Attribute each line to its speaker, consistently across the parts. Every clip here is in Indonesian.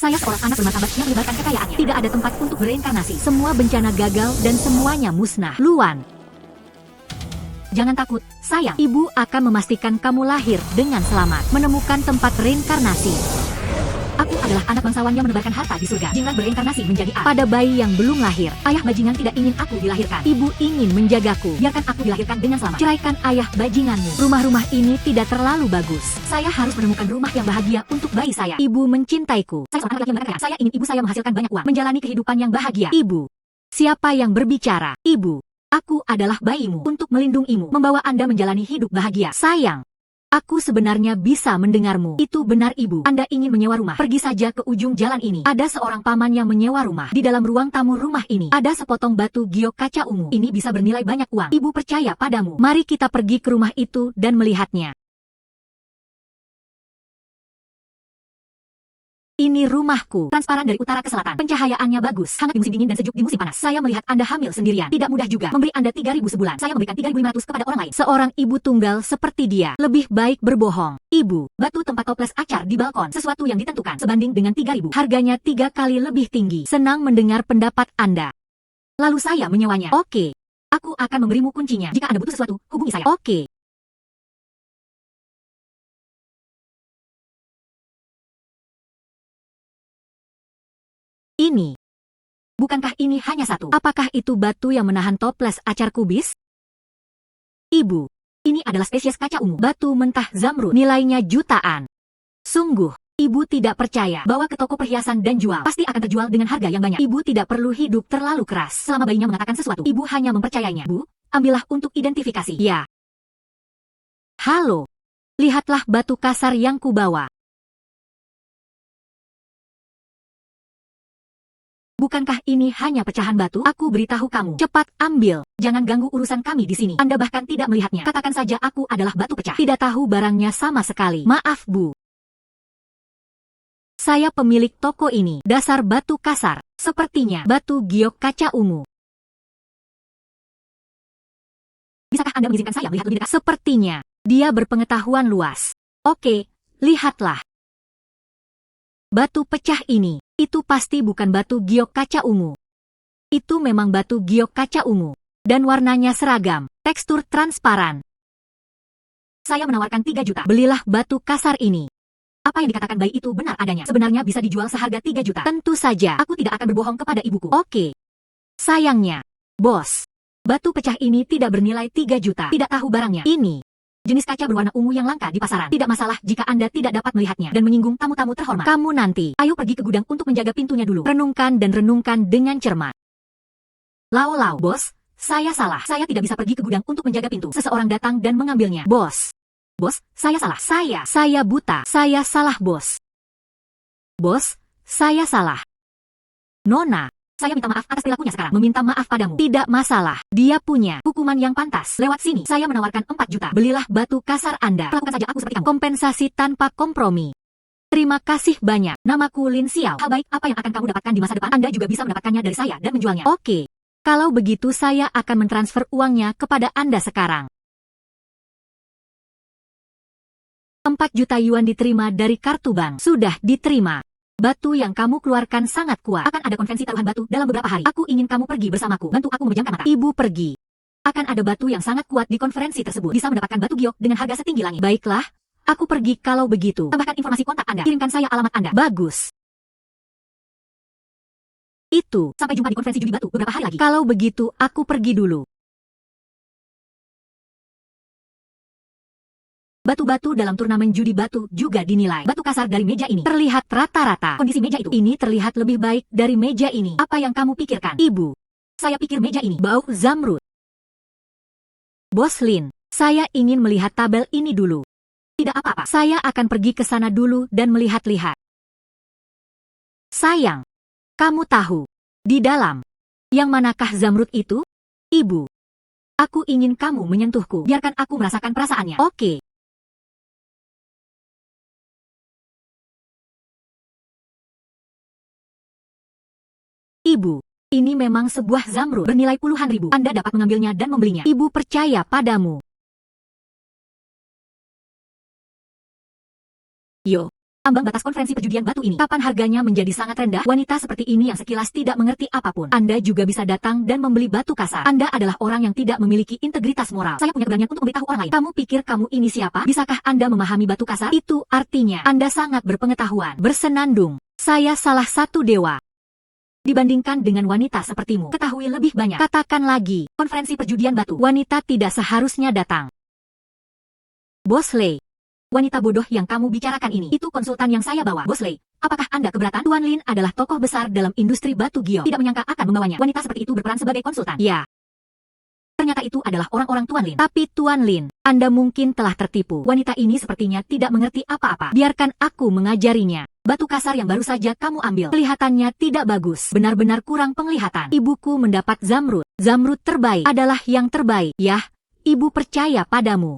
Speaker 1: Saya seorang anak bermartabat yang menyebarkan kekayaannya. Tidak ada tempat untuk bereinkarnasi. Semua bencana gagal dan semuanya musnah. Luan, jangan takut, sayang. Ibu akan memastikan kamu lahir dengan selamat. Menemukan tempat reinkarnasi. Aku adalah anak bangsawan yang menebarkan harta di surga. Jingan bereinkarnasi menjadi A. Pada bayi yang belum lahir, ayah bajingan tidak ingin aku dilahirkan. Ibu ingin menjagaku. Biarkan aku dilahirkan dengan selamat. Ceraikan ayah bajinganmu. Rumah-rumah ini tidak terlalu bagus. Saya harus menemukan rumah yang bahagia untuk bayi saya. Ibu mencintaiku. Saya seorang anak yang kaya. Saya ingin ibu saya menghasilkan banyak uang. Menjalani kehidupan yang bahagia. Ibu. Siapa yang berbicara? Ibu. Aku adalah bayimu. Untuk melindungimu. Membawa Anda menjalani hidup bahagia. Sayang. Aku sebenarnya bisa mendengarmu. Itu benar, Ibu. Anda ingin menyewa rumah. Pergi saja ke ujung jalan ini. Ada seorang paman yang menyewa rumah. Di dalam ruang tamu rumah ini, ada sepotong batu giok kaca ungu. Ini bisa bernilai banyak uang. Ibu percaya padamu. Mari kita pergi ke rumah itu dan melihatnya. Ini rumahku. Transparan dari utara ke selatan. Pencahayaannya bagus. Hangat di musim dingin dan sejuk di musim panas. Saya melihat Anda hamil sendirian. Tidak mudah juga. Memberi Anda 3.000 sebulan. Saya memberikan 3.500 kepada orang lain. Seorang ibu tunggal seperti dia. Lebih baik berbohong. Ibu, batu tempat toples acar di balkon. Sesuatu yang ditentukan. Sebanding dengan 3.000. Harganya 3 kali lebih tinggi. Senang mendengar pendapat Anda. Lalu saya menyewanya. Oke. Aku akan memberimu kuncinya. Jika Anda butuh sesuatu, hubungi saya. Oke. Ini. Bukankah ini hanya satu? Apakah itu batu yang menahan toples acar kubis? Ibu, ini adalah spesies kaca ungu. Batu mentah zamrud. Nilainya jutaan. Sungguh, ibu tidak percaya bawa ke toko perhiasan dan jual. Pasti akan terjual dengan harga yang banyak. Ibu tidak perlu hidup terlalu keras. Selama bayinya mengatakan sesuatu, ibu hanya mempercayainya. Bu, ambillah untuk identifikasi. Ya. Halo. Lihatlah batu kasar yang kubawa. Bukankah ini hanya pecahan batu? Aku beritahu kamu. Cepat ambil. Jangan ganggu urusan kami di sini. Anda bahkan tidak melihatnya. Katakan saja aku adalah batu pecah. Tidak tahu barangnya sama sekali. Maaf, Bu. Saya pemilik toko ini. Dasar batu kasar. Sepertinya batu giok kaca ungu. Bisakah Anda mengizinkan saya melihat lebih dekat? Sepertinya dia berpengetahuan luas. Oke, lihatlah. Batu pecah ini. Itu pasti bukan batu giok kaca ungu. Itu memang batu giok kaca ungu. Dan warnanya seragam, tekstur transparan. Saya menawarkan 3 juta. Belilah batu kasar ini. Apa yang dikatakan bayi itu benar adanya. Sebenarnya bisa dijual seharga 3 juta. Tentu saja, aku tidak akan berbohong kepada ibuku. Oke. Sayangnya, bos, batu pecah ini tidak bernilai 3 juta. Tidak tahu barangnya. Ini jenis kaca berwarna ungu yang langka di pasaran. Tidak masalah jika Anda tidak dapat melihatnya dan menyinggung tamu-tamu terhormat. Kamu nanti, ayo pergi ke gudang untuk menjaga pintunya dulu. Renungkan dan renungkan dengan cermat. Lau, bos, saya salah. Saya tidak bisa pergi ke gudang untuk menjaga pintu. Seseorang datang dan mengambilnya. Bos, saya salah. Saya buta. Saya salah, bos. Bos, saya salah. Nona. Saya minta maaf atas perilakunya sekarang. Meminta maaf padamu. Tidak masalah. Dia punya hukuman yang pantas. Lewat sini. Saya menawarkan 4 juta. Belilah batu kasar Anda. Perlakukan saja aku seperti kamu. Kompensasi tanpa kompromi. Terima kasih banyak. Namaku Lin Xiao. Hal baik apa yang akan kamu dapatkan di masa depan? Anda juga bisa mendapatkannya dari saya dan menjualnya. Oke. Kalau begitu saya akan mentransfer uangnya kepada Anda sekarang. 4 juta yuan diterima dari kartu bank. Sudah diterima. Batu yang kamu keluarkan sangat kuat. Akan ada konvensi taruhan batu dalam beberapa hari. Aku ingin kamu pergi bersamaku. Bantu aku memejamkan mata. Ibu pergi. Akan ada batu yang sangat kuat di konferensi tersebut. Bisa mendapatkan batu giok dengan harga setinggi langit. Baiklah. Aku pergi kalau begitu. Tambahkan informasi kontak Anda. Kirimkan saya alamat Anda. Bagus. Itu. Sampai jumpa di konferensi judi batu beberapa hari lagi. Kalau begitu, aku pergi dulu. Batu-batu dalam turnamen judi batu juga dinilai. Batu kasar dari meja ini terlihat rata-rata. Kondisi meja itu ini terlihat lebih baik dari meja ini. Apa yang kamu pikirkan? Ibu, saya pikir meja ini bau zamrud. Bos Lin, saya ingin melihat tabel ini dulu. Tidak apa-apa. Saya akan pergi ke sana dulu dan melihat-lihat. Sayang, kamu tahu, di dalam, yang manakah zamrud itu? Ibu, aku ingin kamu menyentuhku. Biarkan aku merasakan perasaannya. Oke. Ibu, ini memang sebuah zamrud bernilai puluhan ribu. Anda dapat mengambilnya dan membelinya. Ibu percaya padamu. Yo, Ambang batas konferensi perjudian batu ini. Kapan harganya menjadi sangat rendah? Wanita seperti ini yang sekilas tidak mengerti apapun. Anda juga bisa datang dan membeli batu kasar. Anda adalah orang yang tidak memiliki integritas moral. Saya punya keberanian untuk memberitahu orang lain. Kamu pikir kamu ini siapa? Bisakah Anda memahami batu kasar? Itu artinya Anda sangat berpengetahuan. Bersenandung. Saya salah satu dewa. Dibandingkan dengan wanita sepertimu, ketahui lebih banyak. Katakan lagi, konferensi perjudian batu. Wanita tidak seharusnya datang. Bosley. Wanita bodoh yang kamu bicarakan ini, itu konsultan yang saya bawa. Bosley, apakah Anda keberatan? Tuan Lin adalah tokoh besar dalam industri batu giok. Tidak menyangka akan membawanya. Wanita seperti itu berperan sebagai konsultan. Ya. Ternyata itu adalah orang-orang Tuan Lin. Tapi Tuan Lin, Anda mungkin telah tertipu. Wanita ini sepertinya tidak mengerti apa-apa. Biarkan aku mengajarinya. Batu kasar yang baru saja kamu ambil, kelihatannya tidak bagus. Benar-benar kurang penglihatan. Ibuku mendapat zamrud. Zamrud terbaik adalah yang terbaik. Yah, ibu percaya padamu.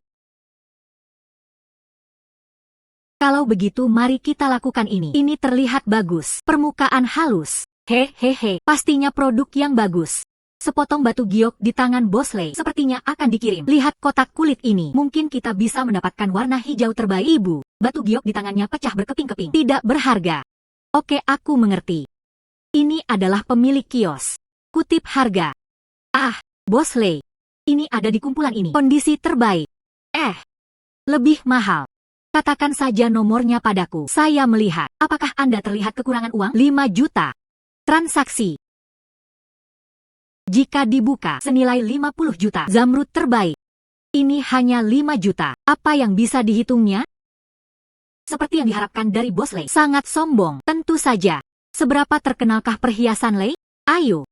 Speaker 1: Kalau begitu mari kita lakukan ini. Ini terlihat bagus. Permukaan halus. Hehehe, pastinya produk yang bagus. Sepotong batu giok di tangan Bosley sepertinya akan dikirim. Lihat kotak kulit ini. Mungkin kita bisa mendapatkan warna hijau terbaik. Ibu, batu giok di tangannya pecah berkeping-keping. Tidak berharga. Oke, aku mengerti. Ini adalah pemilik kios. Kutip harga. Ah, Bosley. Ini ada di kumpulan ini. Kondisi terbaik. Lebih mahal. Katakan saja nomornya padaku. Saya melihat. Apakah Anda terlihat kekurangan uang? 5 juta. Transaksi. Jika dibuka, senilai 50 juta. Zamrud terbaik. Ini hanya 5 juta. Apa yang bisa dihitungnya? Seperti yang diharapkan dari Bosley. Sangat sombong. Tentu saja. Seberapa terkenalkah perhiasan Lei? Ayo.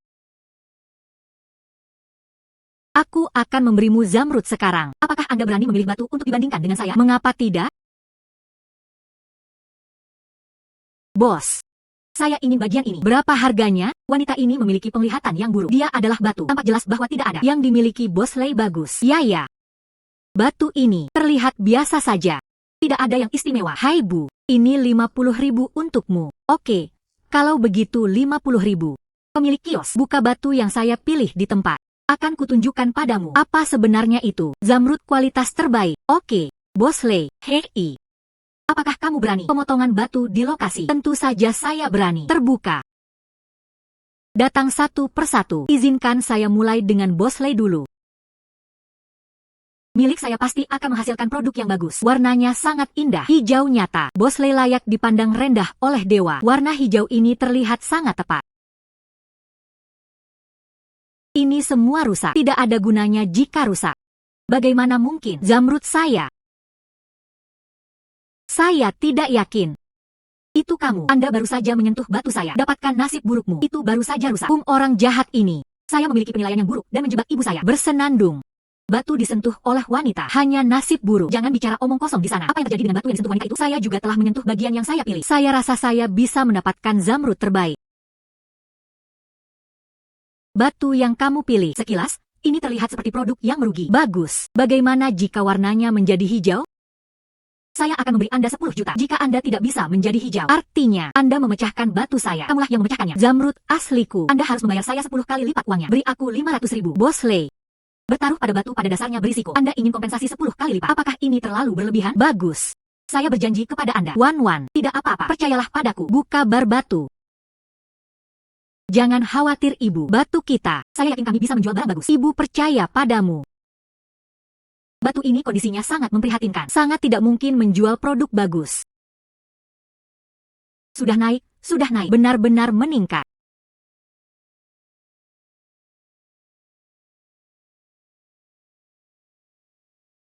Speaker 1: Aku akan memberimu zamrud sekarang. Apakah Anda berani memilih batu untuk dibandingkan dengan saya? Mengapa tidak? Bos, saya ingin bagian ini. Berapa harganya? Wanita ini memiliki penglihatan yang buruk. Dia adalah batu. Tampak jelas bahwa tidak ada yang dimiliki Bosley bagus. Ya. Batu ini terlihat biasa saja. Tidak ada yang istimewa. Hai Bu, ini 50.000 untukmu. Oke, kalau begitu 50.000. Pemilik kios, buka batu yang saya pilih di tempat. Akan kutunjukkan padamu apa sebenarnya itu. Zamrud kualitas terbaik. Oke, Bosley. Hei. Apakah kamu berani pemotongan batu di lokasi? Tentu saja saya berani. Terbuka. Datang satu persatu. Izinkan saya mulai dengan Bosley dulu. Milik saya pasti akan menghasilkan produk yang bagus. Warnanya sangat indah. Hijau nyata. Bosley layak dipandang rendah oleh dewa. Warna hijau ini terlihat sangat tepat. Ini semua rusak. Tidak ada gunanya jika rusak. Bagaimana mungkin? Zamrud saya. Saya tidak yakin. Itu kamu. Anda baru saja menyentuh batu saya. Dapatkan nasib burukmu. Itu baru saja rusak. Orang jahat ini. Saya memiliki penilaian yang buruk dan menjebak ibu saya. Bersenandung. Batu disentuh oleh wanita. Hanya nasib buruk. Jangan bicara omong kosong di sana. Apa yang terjadi dengan batu yang disentuh wanita itu? Saya juga telah menyentuh bagian yang saya pilih. Saya rasa saya bisa mendapatkan zamrud terbaik. Batu yang kamu pilih. Sekilas, ini terlihat seperti produk yang merugi. Bagus. Bagaimana jika warnanya menjadi hijau? Saya akan memberi Anda 10 juta jika Anda tidak bisa menjadi hijau. Artinya, Anda memecahkan batu saya. Kamulah yang memecahkannya. Zamrud asliku. Anda harus membayar saya 10 kali lipat uangnya. Beri aku 500.000. Bosley. Bertaruh pada batu pada dasarnya berisiko. Anda ingin kompensasi 10 kali lipat. Apakah ini terlalu berlebihan? Bagus. Saya berjanji kepada Anda. Wan, tidak apa-apa. Percayalah padaku. Buka bar batu. Jangan khawatir ibu. Batu kita. Saya yakin kami bisa menjual barang bagus. Ibu percaya padamu. Batu ini kondisinya sangat memprihatinkan. Sangat tidak mungkin menjual produk bagus. Sudah naik. Benar-benar meningkat.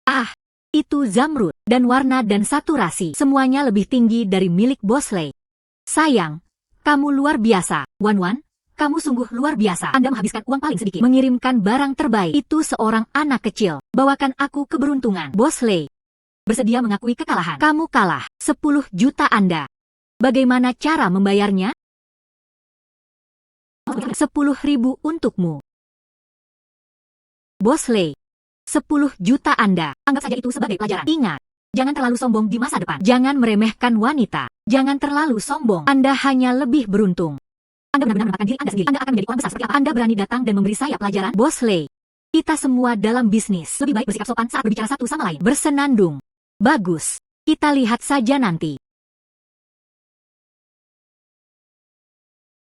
Speaker 1: Ah, itu zamrud. Dan warna dan saturasi. Semuanya lebih tinggi dari milik Bosley. Sayang, kamu luar biasa. Wan, kamu sungguh luar biasa. Anda menghabiskan uang paling sedikit. Mengirimkan barang terbaik. Itu seorang anak kecil. Bawakan aku keberuntungan. Bosley. Bersedia mengakui kekalahan. Kamu kalah. 10 juta Anda. Bagaimana cara membayarnya? 10.000 untukmu. Bosley. 10 juta Anda. Anggap saja itu sebagai pelajaran. Ingat. Jangan terlalu sombong di masa depan. Jangan meremehkan wanita. Jangan terlalu sombong. Anda hanya lebih beruntung. Anda benar-benar menampakkan diri Anda sendiri. Anda akan menjadi orang besar seperti apa? Anda berani datang dan memberi saya pelajaran? Bosley. Kita semua dalam bisnis. Lebih baik bersikap sopan saat berbicara satu sama lain. Bersenandung. Bagus. Kita lihat saja nanti.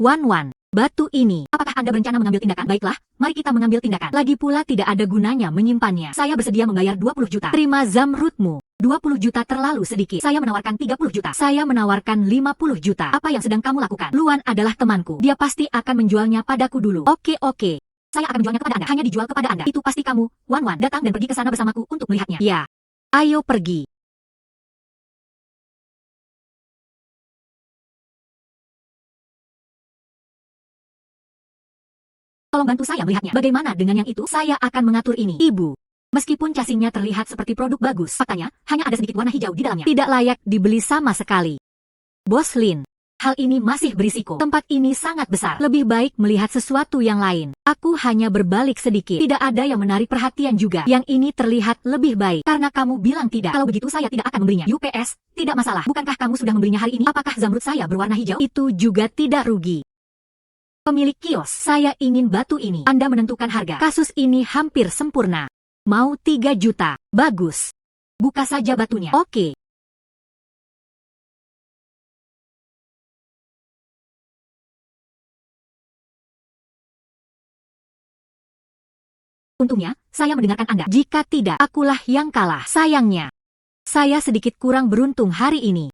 Speaker 1: Wan, batu ini. Apakah Anda berencana mengambil tindakan? Baiklah, mari kita mengambil tindakan. Lagi pula tidak ada gunanya menyimpannya. Saya bersedia membayar 20 juta. Terima zamrudmu. 20 juta terlalu sedikit. Saya menawarkan 30 juta. Saya menawarkan 50 juta. Apa yang sedang kamu lakukan? Luan adalah temanku. Dia pasti akan menjualnya padaku dulu. Oke. Saya akan menjualnya kepada Anda. Hanya dijual kepada Anda. Itu pasti kamu. Wan, datang dan pergi ke sana bersamaku untuk melihatnya. Ya. Ayo pergi. Tolong bantu saya melihatnya. Bagaimana dengan yang itu? Saya akan mengatur ini. Ibu. Meskipun casingnya terlihat seperti produk bagus, faktanya hanya ada sedikit warna hijau di dalamnya. Tidak layak dibeli sama sekali. Bos Lin, hal ini masih berisiko. Tempat ini sangat besar. Lebih baik melihat sesuatu yang lain. Aku hanya berbalik sedikit. Tidak ada yang menarik perhatian juga. Yang ini terlihat lebih baik. Karena kamu bilang tidak. Kalau begitu saya tidak akan membelinya. UPS, tidak masalah. Bukankah kamu sudah membelinya hari ini? Apakah zamrud saya berwarna hijau? Itu juga tidak rugi. Pemilik kios, saya ingin batu ini. Anda menentukan harga. Kasus ini hampir sempurna. Mau 3 juta. Bagus. Buka saja batunya. Oke. Untungnya, saya mendengarkan Anda. Jika tidak, akulah yang kalah. Sayangnya, saya sedikit kurang beruntung hari ini.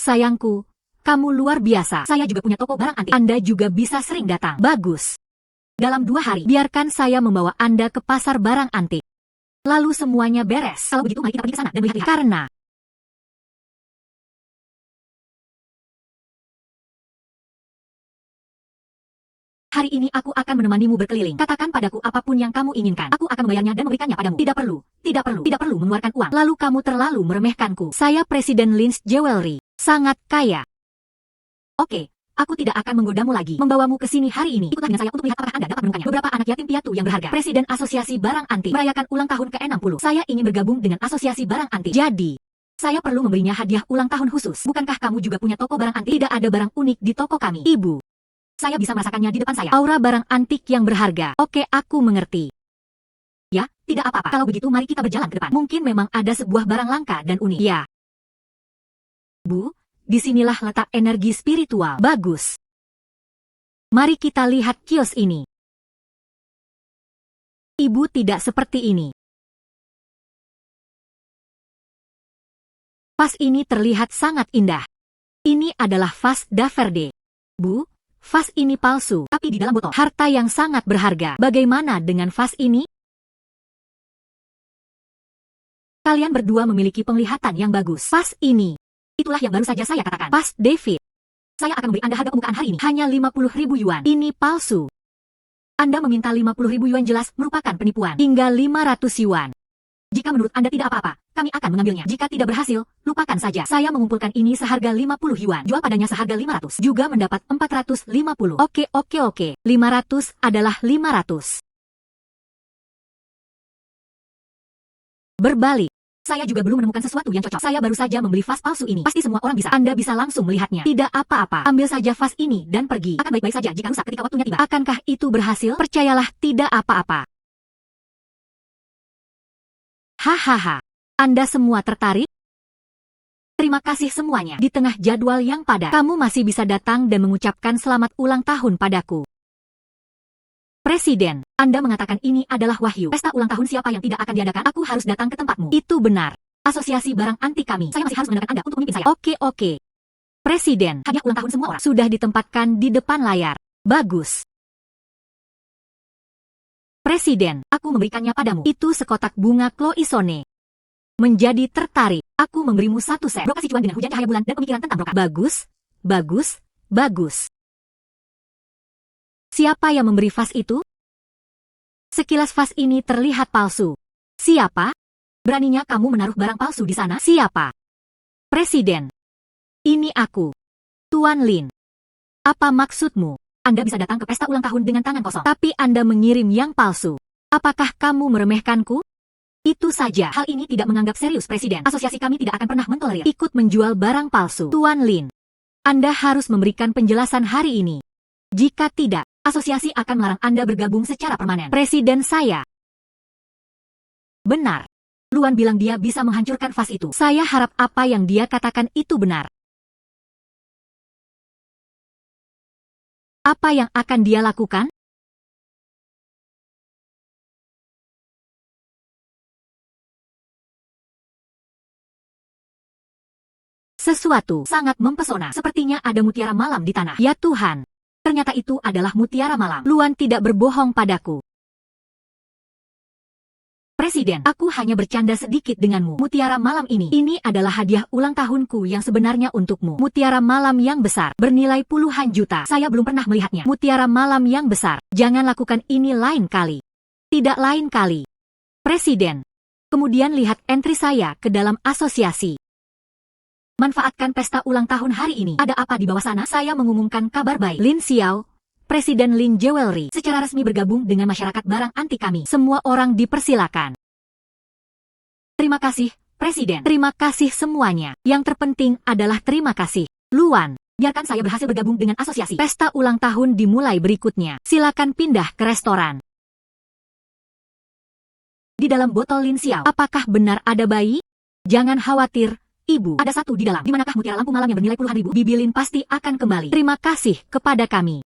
Speaker 1: Sayangku, kamu luar biasa. Saya juga punya toko barang antik. Anda juga bisa sering datang. Bagus. Dalam 2 hari, biarkan saya membawa Anda ke pasar barang antik. Lalu semuanya beres. Kalau begitu, mari kita pergi ke sana dan melihat-lihat. Karena hari ini aku akan menemanimu berkeliling. Katakan padaku apapun yang kamu inginkan. Aku akan membayarnya dan memberikannya padamu. Tidak perlu mengeluarkan uang. Lalu kamu terlalu meremehkanku. Saya Presiden Lin's Jewelry. Sangat kaya. Oke. Aku tidak akan menggodamu lagi. Membawamu ke sini hari ini. Ikutlah dengan saya untuk melihat apakah Anda dapat menemukannya. Beberapa anak yatim piatu yang berharga. Presiden Asosiasi Barang Antik merayakan ulang tahun ke-60. Saya ingin bergabung dengan Asosiasi Barang Antik. Jadi, saya perlu memberinya hadiah ulang tahun khusus. Bukankah kamu juga punya toko barang antik? Tidak ada barang unik di toko kami. Ibu, saya bisa merasakannya di depan saya. Aura barang antik yang berharga. Oke, aku mengerti. Ya, tidak apa-apa. Kalau begitu mari kita berjalan ke depan. Mungkin memang ada sebuah barang langka dan unik. Ya. Bu, disinilah letak energi spiritual. Bagus. Mari kita lihat kios ini. Ibu tidak seperti ini. Vas ini terlihat sangat indah. Ini adalah vas Daverde. Bu, vas ini palsu, tapi di dalam botol. Harta yang sangat berharga. Bagaimana dengan vas ini? Kalian berdua memiliki penglihatan yang bagus. Vas ini. Itulah yang baru saja saya katakan. Pas, David. Saya akan memberi Anda harga pembukaan hari ini. Hanya 50.000 yuan. Ini palsu. Anda meminta 50.000 yuan jelas merupakan penipuan. Hingga 500 yuan. Jika menurut Anda tidak apa-apa, kami akan mengambilnya. Jika tidak berhasil, lupakan saja. Saya mengumpulkan ini seharga 50 yuan. Jual padanya seharga 500. Juga mendapat 450. Oke. 500 adalah 500. Berbalik. Saya juga belum menemukan sesuatu yang cocok. Saya baru saja membeli vas palsu ini. Pasti semua orang bisa. Anda bisa langsung melihatnya. Tidak apa-apa. Ambil saja vas ini dan pergi. Akan baik-baik saja jika rusak ketika waktunya tiba. Akankah itu berhasil? Percayalah, tidak apa-apa. Hahaha. Anda semua tertarik? Terima kasih semuanya. Di tengah jadwal yang padat, kamu masih bisa datang dan mengucapkan selamat ulang tahun padaku. Presiden, Anda mengatakan ini adalah wahyu. Pesta ulang tahun siapa yang tidak akan diadakan? Aku harus datang ke tempatmu. Itu benar. Asosiasi barang antik kami. Saya masih harus menggunakan Anda untuk memimpin saya. Oke. Presiden, hadiah ulang tahun semua orang sudah ditempatkan di depan layar. Bagus. Presiden, aku memberikannya padamu. Itu sekotak bunga cloisonne. Menjadi tertarik. Aku memberimu 1 set. Brokasi cuan dengan hujan cahaya bulan dan pemikiran tentang brokat. Bagus. Siapa yang memberi vas itu? Sekilas vas ini terlihat palsu. Siapa? Beraninya kamu menaruh barang palsu di sana? Siapa? Presiden. Ini aku. Tuan Lin. Apa maksudmu? Anda bisa datang ke pesta ulang tahun dengan tangan kosong. Tapi Anda mengirim yang palsu. Apakah kamu meremehkanku? Itu saja. Hal ini tidak menganggap serius, Presiden. Asosiasi kami tidak akan pernah mentolerir ikut menjual barang palsu. Tuan Lin. Anda harus memberikan penjelasan hari ini. Jika tidak, asosiasi akan melarang Anda bergabung secara permanen. Presiden saya. Benar. Luan bilang dia bisa menghancurkan vas itu. Saya harap apa yang dia katakan itu benar. Apa yang akan dia lakukan? Sesuatu sangat mempesona. Sepertinya ada mutiara malam di tanah. Ya Tuhan, ternyata itu adalah mutiara malam. Luan tidak berbohong padaku. Presiden, aku hanya bercanda sedikit denganmu. Mutiara malam ini adalah hadiah ulang tahunku yang sebenarnya untukmu. Mutiara malam yang besar, bernilai puluhan juta. Saya belum pernah melihatnya. Mutiara malam yang besar. Jangan lakukan ini lain kali. Tidak lain kali. Presiden. Kemudian lihat entry saya ke dalam asosiasi. Manfaatkan pesta ulang tahun hari ini. Ada apa di bawah sana? Saya mengumumkan kabar baik. Lin Xiao, Presiden Lin Jewelry, secara resmi bergabung dengan masyarakat barang antik kami. Semua orang dipersilakan. Terima kasih, Presiden. Terima kasih semuanya. Yang terpenting adalah terima kasih. Luan, biarkan saya berhasil bergabung dengan asosiasi. Pesta ulang tahun dimulai berikutnya. Silakan pindah ke restoran. Di dalam botol Lin Xiao, apakah benar ada bayi? Jangan khawatir, Ibu. Ada satu di dalam. Di manakah mutiara lampu malam yang bernilai puluhan ribu? Bibi Lin pasti akan kembali. Terima kasih kepada kami.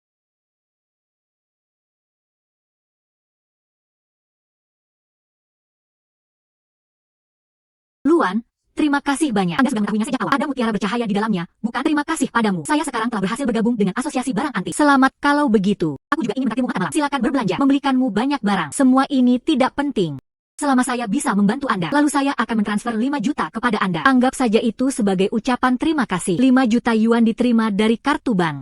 Speaker 1: Luan, terima kasih banyak. Anda sudah mengetahuinya sejak awal. Ada mutiara bercahaya di dalamnya, bukan? Terima kasih padamu. Saya sekarang telah berhasil bergabung dengan asosiasi barang antik. Selamat kalau begitu. Aku juga ingin menraktirmu makan malam. Silakan berbelanja. Membelikanmu banyak barang. Semua ini tidak penting. Selama saya bisa membantu Anda, lalu saya akan mentransfer 5 juta kepada Anda. Anggap saja itu sebagai ucapan terima kasih. 5 juta yuan diterima dari kartu bank.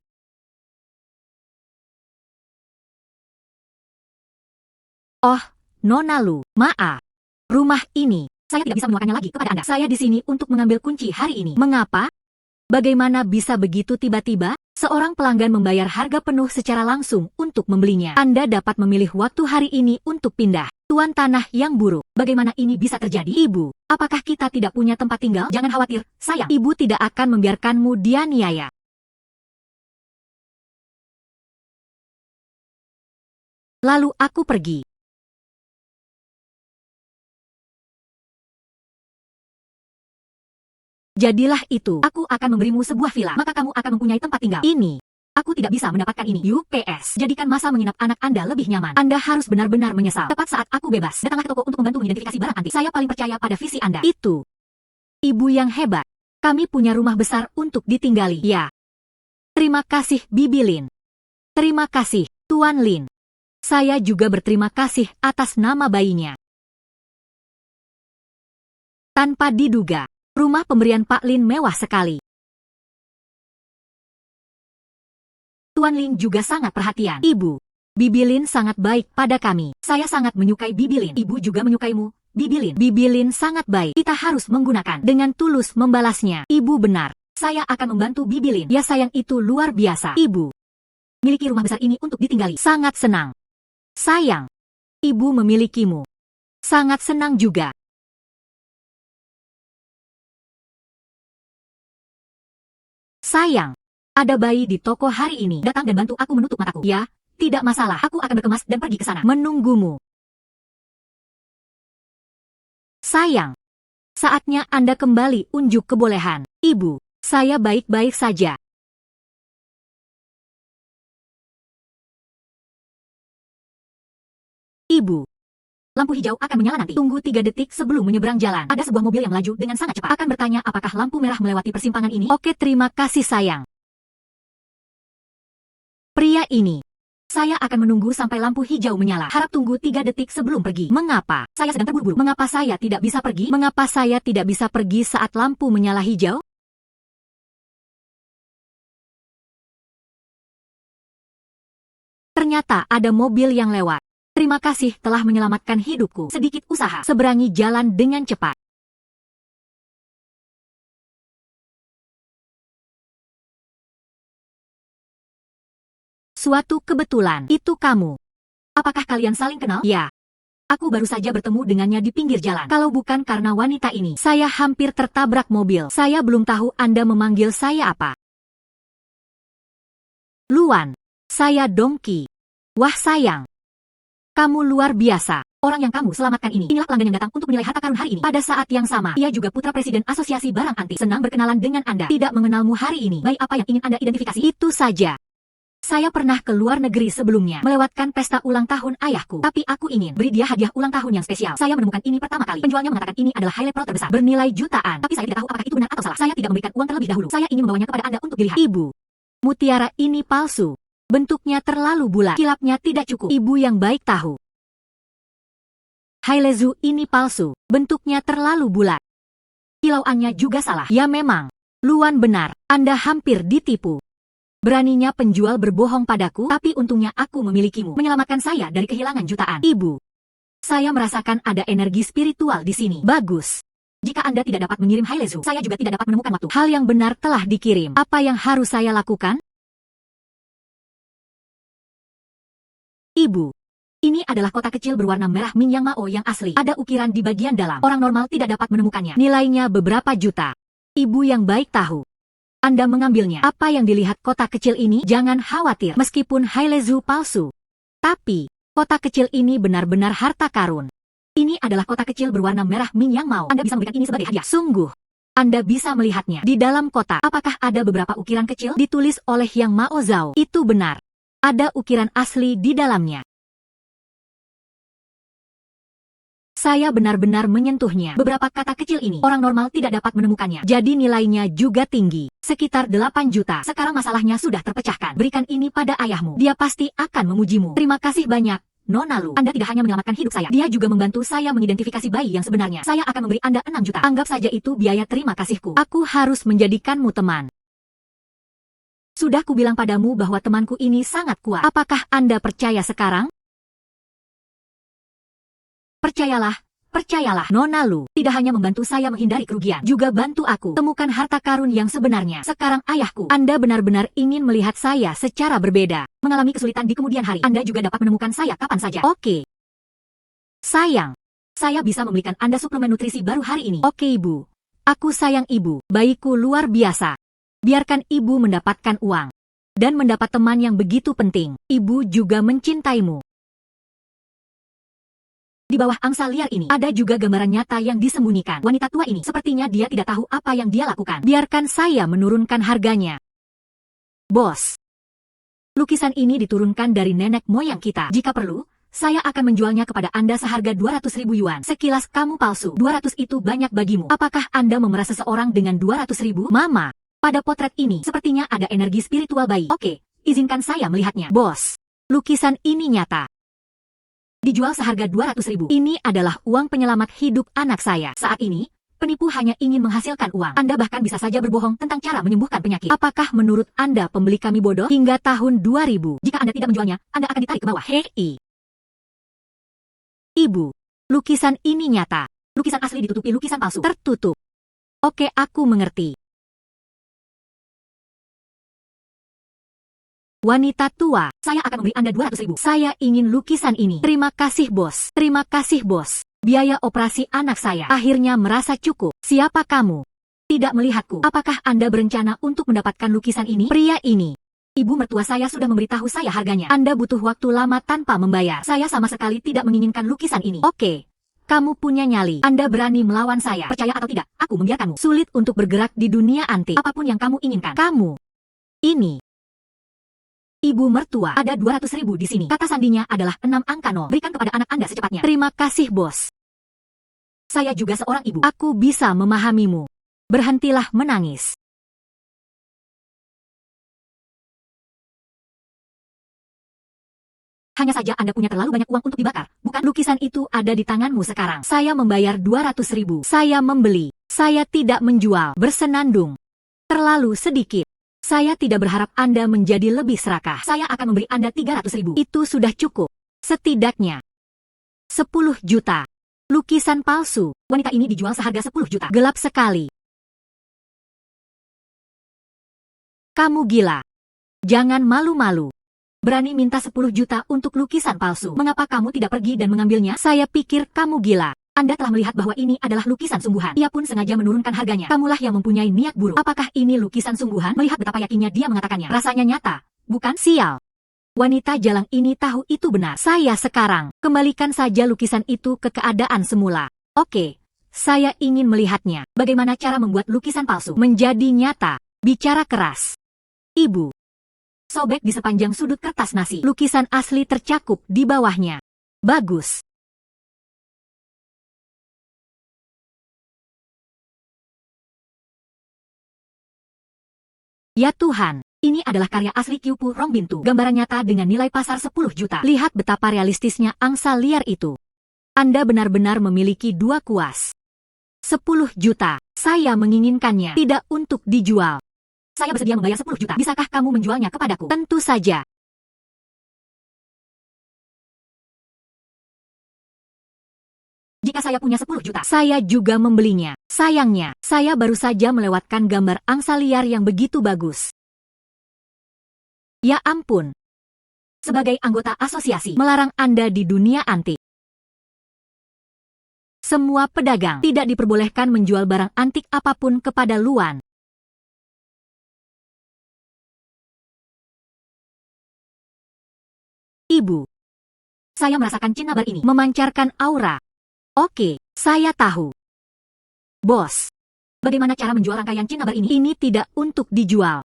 Speaker 1: Oh, Nona Lu, maaf. Rumah ini, saya tidak bisa menukarnya lagi kepada Anda. Saya di sini untuk mengambil kunci hari ini. Mengapa? Bagaimana bisa begitu tiba-tiba? Seorang pelanggan membayar harga penuh secara langsung untuk membelinya. Anda dapat memilih waktu hari ini untuk pindah. Tuan tanah yang buruk. Bagaimana ini bisa terjadi? Ibu, apakah kita tidak punya tempat tinggal? Jangan khawatir, sayang. Ibu tidak akan membiarkanmu dianiaya. Lalu aku pergi. Jadilah itu. Aku akan memberimu sebuah villa. Maka kamu akan mempunyai tempat tinggal. Ini. Aku tidak bisa mendapatkan ini. UPS. Jadikan masa menginap anak Anda lebih nyaman. Anda harus benar-benar menyesal. Tepat saat aku bebas, datanglah ke toko untuk membantu mengidentifikasi barang antik. Saya paling percaya pada visi Anda. Itu. Ibu yang hebat. Kami punya rumah besar untuk ditinggali. Ya. Terima kasih, Bibi Lin. Terima kasih, Tuan Lin. Saya juga berterima kasih atas nama bayinya. Tanpa diduga, rumah pemberian Pak Lin mewah sekali. Tuan Lin juga sangat perhatian. Ibu, Bibi Lin sangat baik pada kami. Saya sangat menyukai Bibi Lin. Ibu juga menyukaimu, Bibi Lin. Bibi Lin sangat baik. Kita harus menggunakan dengan tulus membalasnya. Ibu benar. Saya akan membantu Bibi Lin. Ya sayang, itu luar biasa. Ibu, miliki rumah besar ini untuk ditinggali. Sangat senang. Sayang, ibu memilikimu. Sangat senang juga. Sayang, ada bayi di toko hari ini. Datang dan bantu aku menutup mataku. Ya, tidak masalah. Aku akan berkemas dan pergi ke sana. Menunggumu. Sayang, saatnya Anda kembali unjuk kebolehan. Ibu, saya baik-baik saja. Ibu, lampu hijau akan menyala nanti. Tunggu 3 detik sebelum menyeberang jalan. Ada sebuah mobil yang melaju dengan sangat cepat. Akan bertanya apakah lampu merah melewati persimpangan ini. Oke, terima kasih sayang. Pria ini. Saya akan menunggu sampai lampu hijau menyala. Harap tunggu 3 detik sebelum pergi. Mengapa? Saya sedang terburu-buru. Mengapa saya tidak bisa pergi? Mengapa saya tidak bisa pergi saat lampu menyala hijau? Ternyata ada mobil yang lewat. Terima kasih telah menyelamatkan hidupku. Sedikit usaha. Seberangi jalan dengan cepat. Suatu kebetulan. Itu kamu. Apakah kalian saling kenal? Ya. Aku baru saja bertemu dengannya di pinggir jalan. Kalau bukan karena wanita ini, saya hampir tertabrak mobil. Saya belum tahu Anda memanggil saya apa. Luan. Saya Dongki. Wah sayang. Kamu luar biasa. Orang yang kamu selamatkan ini. Inilah pelanggan yang datang untuk menilai harta karun hari ini. Pada saat yang sama, ia juga putra presiden asosiasi barang antik. Senang berkenalan dengan Anda. Tidak mengenalmu hari ini. Baik, apa yang ingin Anda identifikasi? Itu saja. Saya pernah ke luar negeri sebelumnya, melewatkan pesta ulang tahun ayahku. Tapi aku ingin beri dia hadiah ulang tahun yang spesial. Saya menemukan ini pertama kali. Penjualnya mengatakan ini adalah highlight pro terbesar, bernilai jutaan. Tapi saya tidak tahu apakah itu benar atau salah. Saya tidak memberikan uang terlebih dahulu. Saya ingin membawanya kepada Anda untuk dilihat. Ibu, mutiara ini palsu. Bentuknya terlalu bulat. Kilapnya tidak cukup. Ibu yang baik tahu. Hailezu ini palsu. Bentuknya terlalu bulat. Kilauannya juga salah. Ya memang. Luan benar. Anda hampir ditipu. Beraninya penjual berbohong padaku, tapi untungnya aku memilikimu. Menyelamatkan saya dari kehilangan jutaan. Ibu, saya merasakan ada energi spiritual di sini. Bagus. Jika Anda tidak dapat mengirim Hailezu, saya juga tidak dapat menemukan waktu. Hal yang benar telah dikirim. Apa yang harus saya lakukan? Ibu, ini adalah kotak kecil berwarna merah Mingyang Mao yang asli. Ada ukiran di bagian dalam. Orang normal tidak dapat menemukannya. Nilainya beberapa juta. Ibu yang baik tahu. Anda mengambilnya. Apa yang dilihat kotak kecil ini? Jangan khawatir. Meskipun Hailezu palsu, tapi kotak kecil ini benar-benar harta karun. Ini adalah kotak kecil berwarna merah Mingyang Mao. Anda bisa memberikan ini sebagai hadiah. Sungguh. Anda bisa melihatnya. Di dalam kotak, apakah ada beberapa ukiran kecil? Ditulis oleh Yang Mao Zhao. Itu benar. Ada ukiran asli di dalamnya. Saya benar-benar menyentuhnya. Beberapa kata kecil ini, orang normal tidak dapat menemukannya. Jadi nilainya juga tinggi. Sekitar 8 juta. Sekarang masalahnya sudah terpecahkan. Berikan ini pada ayahmu. Dia pasti akan memujimu. Terima kasih banyak, Nona Lu. Anda tidak hanya menyelamatkan hidup saya. Dia juga membantu saya mengidentifikasi bayi yang sebenarnya. Saya akan memberi Anda 6 juta. Anggap saja itu biaya terima kasihku. Aku harus menjadikanmu teman. Sudah kubilang padamu bahwa temanku ini sangat kuat. Apakah Anda percaya sekarang? Percayalah, Nona Lu tidak hanya membantu saya menghindari kerugian, juga bantu aku temukan harta karun yang sebenarnya. Sekarang ayahku, Anda benar-benar ingin melihat saya secara berbeda, mengalami kesulitan di kemudian hari. Anda juga dapat menemukan saya kapan saja. Oke. Sayang, saya bisa memberikan Anda suplemen nutrisi baru hari ini. Oke Ibu, aku sayang Ibu, bayiku luar biasa. Biarkan Ibu mendapatkan uang dan mendapat teman yang begitu penting. Ibu juga mencintaimu. Di bawah angsa liar ini, ada juga gambaran nyata yang disembunyikan. Wanita tua ini, sepertinya dia tidak tahu apa yang dia lakukan. Biarkan saya menurunkan harganya. Bos, lukisan ini diturunkan dari nenek moyang kita. Jika perlu, saya akan menjualnya kepada Anda seharga 200.000 yuan. Sekilas kamu palsu. 200 itu banyak bagimu. Apakah Anda memeras seseorang dengan 200.000? Mama, pada potret ini, sepertinya ada energi spiritual bayi. Oke, izinkan saya melihatnya. Bos, lukisan ini nyata. Dijual seharga 200.000. Ini adalah uang penyelamat hidup anak saya. Saat ini, penipu hanya ingin menghasilkan uang. Anda bahkan bisa saja berbohong tentang cara menyembuhkan penyakit. Apakah menurut Anda pembeli kami bodoh? Hingga tahun 2000, jika Anda tidak menjualnya, Anda akan ditarik ke bawah. Hei. Ibu, lukisan ini nyata. Lukisan asli ditutupi lukisan palsu. Tertutup. Oke, aku mengerti. Wanita tua, saya akan memberi Anda 200.000. Saya ingin lukisan ini. Terima kasih bos. Terima kasih bos. Biaya operasi anak saya akhirnya merasa cukup. Siapa kamu? Tidak melihatku. Apakah Anda berencana untuk mendapatkan lukisan ini? Pria ini. Ibu mertua saya sudah memberitahu saya harganya. Anda butuh waktu lama tanpa membayar. Saya sama sekali tidak menginginkan lukisan ini. Oke. Kamu punya nyali. Anda berani melawan saya. Percaya atau tidak, aku membiarkanmu. Sulit untuk bergerak di dunia antik. Apapun yang kamu inginkan. Kamu. Ini. Ibu mertua, ada 200.000 di sini. Kata sandinya adalah 6 angka 0. Berikan kepada anak Anda secepatnya. Terima kasih bos. Saya juga seorang ibu. Aku bisa memahamimu. Berhentilah menangis. Hanya saja Anda punya terlalu banyak uang untuk dibakar. Bukan, lukisan itu ada di tanganmu sekarang. Saya membayar 200.000. Saya membeli. Saya tidak menjual. Bersenandung. Terlalu sedikit. Saya tidak berharap Anda menjadi lebih serakah. Saya akan memberi Anda 300.000. Itu sudah cukup. Setidaknya 10 juta. Lukisan palsu. Wanita ini dijual seharga 10 juta. Gelap sekali. Kamu gila. Jangan malu-malu. Berani minta 10 juta untuk lukisan palsu. Mengapa kamu tidak pergi dan mengambilnya? Saya pikir kamu gila. Anda telah melihat bahwa ini adalah lukisan sungguhan. Ia pun sengaja menurunkan harganya. Kamulah yang mempunyai niat buruk. Apakah ini lukisan sungguhan? Melihat betapa yakinnya dia mengatakannya. Rasanya nyata. Bukan? Sial. Wanita jalang ini tahu itu benar. Saya sekarang. Kembalikan saja lukisan itu ke keadaan semula. Oke. Saya ingin melihatnya. Bagaimana cara membuat lukisan palsu menjadi nyata? Bicara keras. Ibu. Sobek di sepanjang sudut kertas nasi. Lukisan asli tercakup di bawahnya. Bagus. Ya Tuhan, ini adalah karya asli Kyupu Rongbintu. Gambaran nyata dengan nilai pasar 10 juta. Lihat betapa realistisnya angsa liar itu. Anda benar-benar memiliki 2 kuas. 10 juta. Saya menginginkannya. Tidak untuk dijual. Saya bersedia membayar 10 juta. Bisakah kamu menjualnya kepadaku? Tentu saja. Jika saya punya 10 juta, saya juga membelinya. Sayangnya, saya baru saja melewatkan gambar angsa liar yang begitu bagus. Ya ampun. Sebagai anggota asosiasi, melarang Anda di dunia antik. Semua pedagang tidak diperbolehkan menjual barang antik apapun kepada Luan. Ibu, saya merasakan cinnabar ini memancarkan aura. Oke, saya tahu. Bos, bagaimana cara menjual rangkaian cinnabar ini? Ini tidak untuk dijual.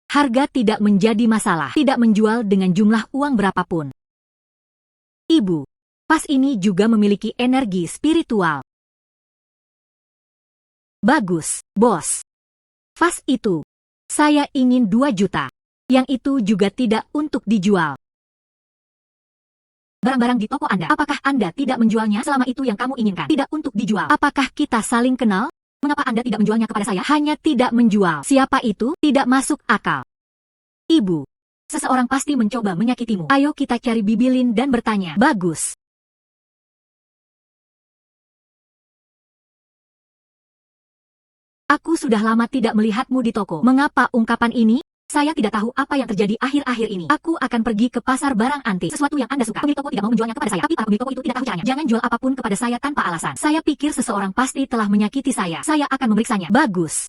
Speaker 1: Harga tidak menjadi masalah. Tidak menjual dengan jumlah uang berapapun. Ibu, vas ini juga memiliki energi spiritual. Bagus, bos. Vas itu, saya ingin 2 juta. Yang itu juga tidak untuk dijual. Barang-barang di toko Anda, apakah Anda tidak menjualnya selama itu yang kamu inginkan? Tidak untuk dijual. Apakah kita saling kenal? Mengapa Anda tidak menjualnya kepada saya? Hanya tidak menjual. Siapa itu? Tidak masuk akal. Ibu, seseorang pasti mencoba menyakitimu. Ayo kita cari Bibilin dan bertanya. Bagus. Aku sudah lama tidak melihatmu di toko. Mengapa ungkapan ini? Saya tidak tahu apa yang terjadi akhir-akhir ini. Aku akan pergi ke pasar barang antik. Sesuatu yang Anda suka. Pemilik toko tidak mau menjualnya kepada saya. Tapi para pemilik toko itu tidak tahu caranya. Jangan jual apapun kepada saya tanpa alasan. Saya pikir seseorang pasti telah menyakiti saya. Saya akan memeriksanya. Bagus.